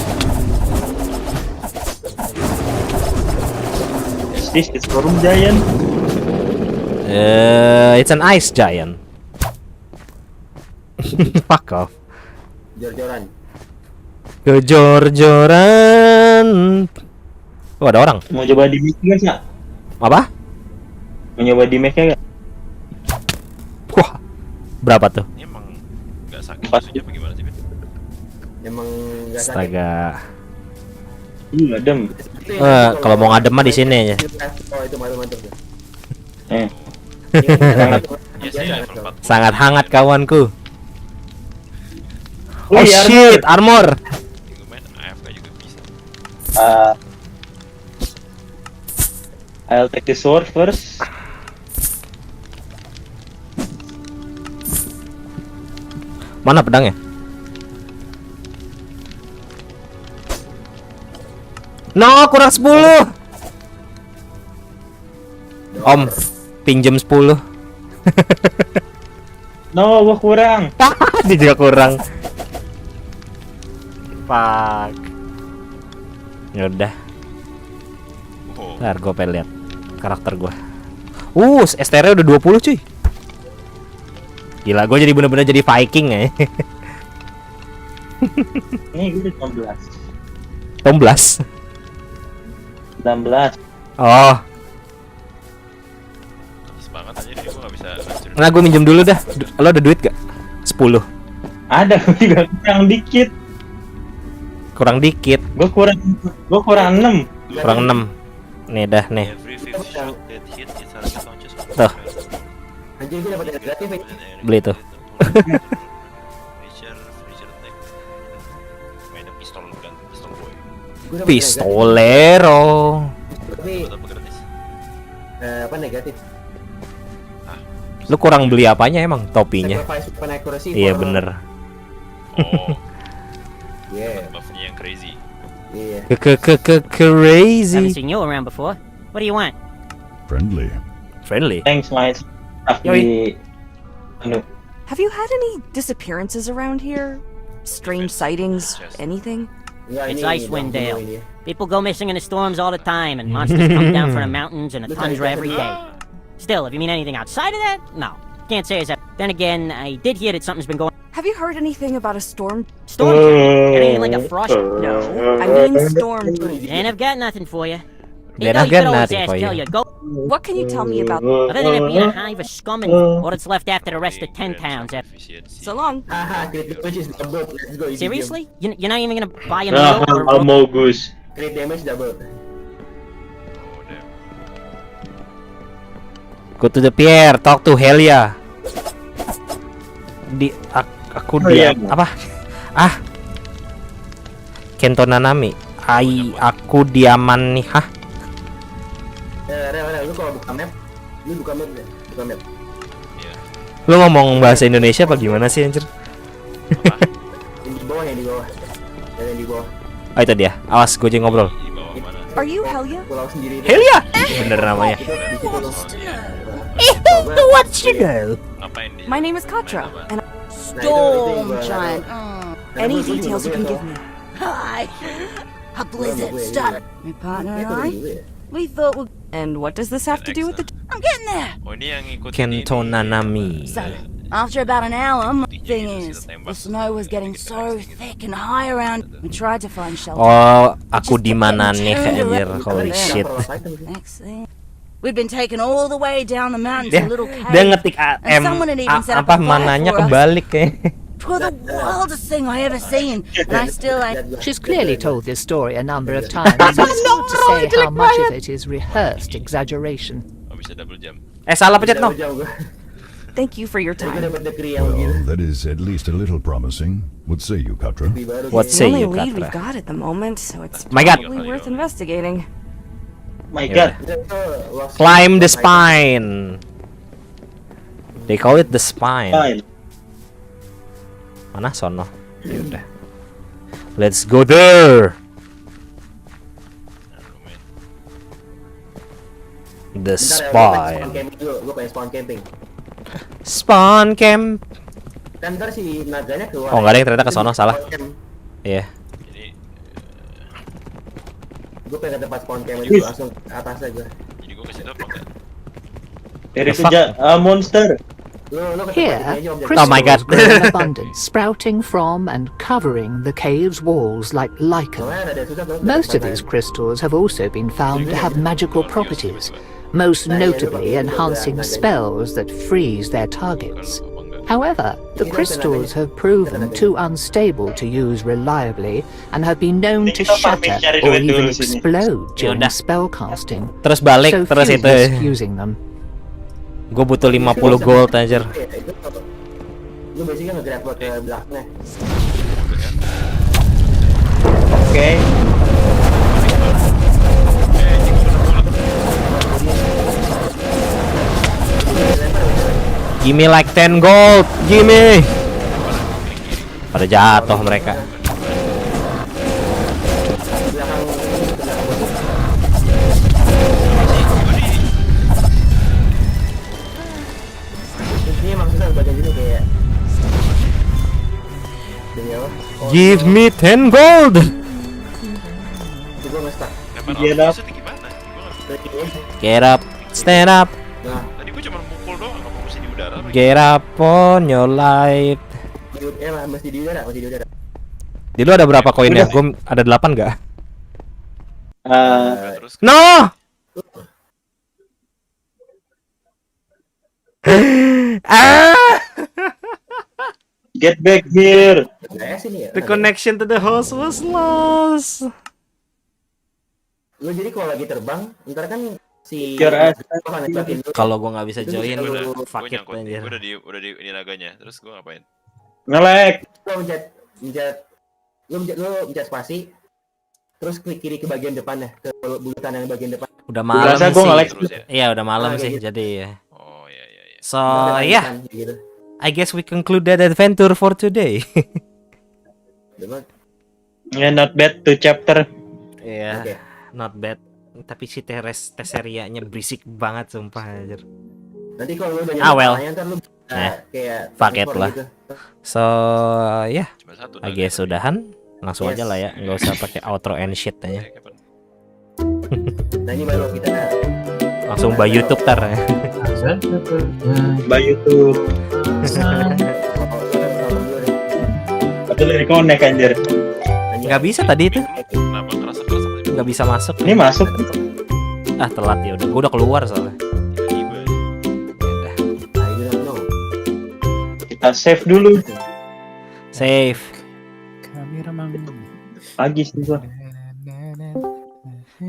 Is this forum giant? It's an ice giant. Fuck off. Jor-joran. Kejor-joran. Oh, ada orang. Mau coba di make kan, Sa? Apa? Mau nyoba di make nggak? Wah. Berapa tuh? Ini emang nggak sakit maksudnya apa gimana sih, Ben? Emang nggak sakit. Astaga. Adem. Kalau mau ngadem mah di sini aja. Oh, itu mantap tuh. Sangat hangat kawanku. Oh, Oh shit, armor. I'll take the sword first. Mana pedangnya? No, kurang 10. Om, pinjam 10. No, gua kurang. Dia juga kurang. Fuck. Yaudah. Ntar gue pengen lihat karakter gue. STR udah 20 cuy. Gila, gue jadi bener-bener jadi Viking ya. Ini gue udah 16. 16. Oh. Semangat aja nih, gue gak bisa lanjut. Nah, gue minjem dulu dah. Lo ada duit gak? 10. Ada, gue juga kurang dikit. Kurang dikit. Gue kurang 6. Kurang 6. Nih dah, nih. Tuh. Anjir, gue dapat gratis. Beli tuh. Pistolero. Tapi apa negatif? Lu kurang beli apanya emang? Topinya. Iya bener. Yeah. Buffnya yang crazy. Iya. Crazy. Haven't seen you around before. What do you want? Friendly. Friendly. Thanks, mate. Have you had any disappearances around here? Strange sightings? Anything? It's Icewind Dale. People go missing in the storms all the time, and monsters come down from the mountains and the tundra every day. Still, if you mean anything outside of that, no. Can't say as that. Then again, I did hear that something's been going. Have you heard anything about a storm? Storm drain? Anything like a frost? No, I mean storm drain. And I've got nothing for you. Then I've got nothing for you. What can you tell me about? Other than it being a hive of scum and all that's left after the rest of 10 towns. So long. Seriously? You're not even gonna buy a meal or a Amogus. Crit damage double. Go to the pier, talk to Helia. Aku dia apa? Kento Nanami. Aku diaman nih, hah? Lu kalau buka map, buka map. Lu ngomong bahasa Indonesia apa gimana sih anjir? Yang di bawah. Yang di bawah. Oh itu dia, awas gue ngobrol. Are you Helia? Helia! Bener namanya. Who wants to know? My name is Katra, and Storm giant. any details you can give me? Hi. A blizzard started. My partner and I, we thought we... And what does this have to do with the... I'm getting there. Kento Nanami. So, after about an hour, thing is, the snow was getting so thick and high around. We tried to find shelter. Oh, aku di mana nih anjir? Holy shit. Next thing, we'd been taken all the way down the mountain to a little cave. Dia ngetik apa mananya kebalik kayak. It was the wildest thing I ever seen, and I still ain't. She's clearly told this story a number of times, so it's hard to say how much of it is rehearsed exaggeration. Salah pencet no. Thank you for your time. Well, that is at least a little promising. What say you, Katra? What say you, It's the only lead we've Katra? got at the moment, so it's My God. probably worth investigating. My God. Climb the spine. They call it the spine. Mana sono? Yaudah. Let's go there. The spine. Gue pengen spawn camping. Spawn camp. Kan ntar si naganya keluar. Oh nggak ada yang ternyata ke sono, salah. Iya. Gue pengen ke tempat spawn camp itu langsung ke atas aja. Jadi gue kesini apa enggak? There is a monster. Here, Oh my God. crystals grow in abundance, sprouting from and covering the cave's walls like lichen. Most of these crystals have also been found to have magical properties, most notably enhancing spells that freeze their targets. However, the crystals have proven too unstable to use reliably and have been known to shatter or even explode during spellcasting. Terus balik, So terus few itu. risk using them. Gue butuh 50 gold anjir. Lu biasanya nge-grab buat ke belakangnya. Oke. Gimme like 10 gold, gimme. Pada jatuh mereka. Intinya maksudnya bagian ini kayak demi apa? Give me 10 gold. Itu gua nge-stuck. Get up. Get up, stand up. Tadi gua cuma mukul doang, apa mesti di udara? Get up on your light. Masih di udara, masih di udara. Di lu ada berapa koinnya? Gue ada 8 nggak? No! Get back here. The connection to the host was lost. Lu jadi kalau lagi terbang, ntar kan si kalau gua nggak bisa join, fuck it anjir. Udah di ini naganya. Terus gua ngapain? Nge-lag. Lu mencet spasi, terus klik kiri ke bagian depannya, ke bulutan yang bagian depan. Udah malam sih. Iya, udah malam sih. Gitu. Jadi ya. Oh iya. So yeah, I guess we conclude that adventure for today. Yeah, not bad 2 chapter. Iya, not bad. Tapi si Teserianya berisik banget sumpah anjir. Nanti kalau lu udah ntar lu kayak fuck it lah. Gitu. So yeah, I guess sudahan. Langsung aja lah ya, nggak usah pakai outro and shit aja. Nah ini baru kita langsung by YouTube tar ya. By YouTube. Padahal reconnect anjir. Nggak bisa tadi itu. Nggak bisa masuk. Ini masuk. Ah telat ya udah. Gua udah keluar soalnya. Kita save dulu. Save. Kamera mang. Pagi sih gua.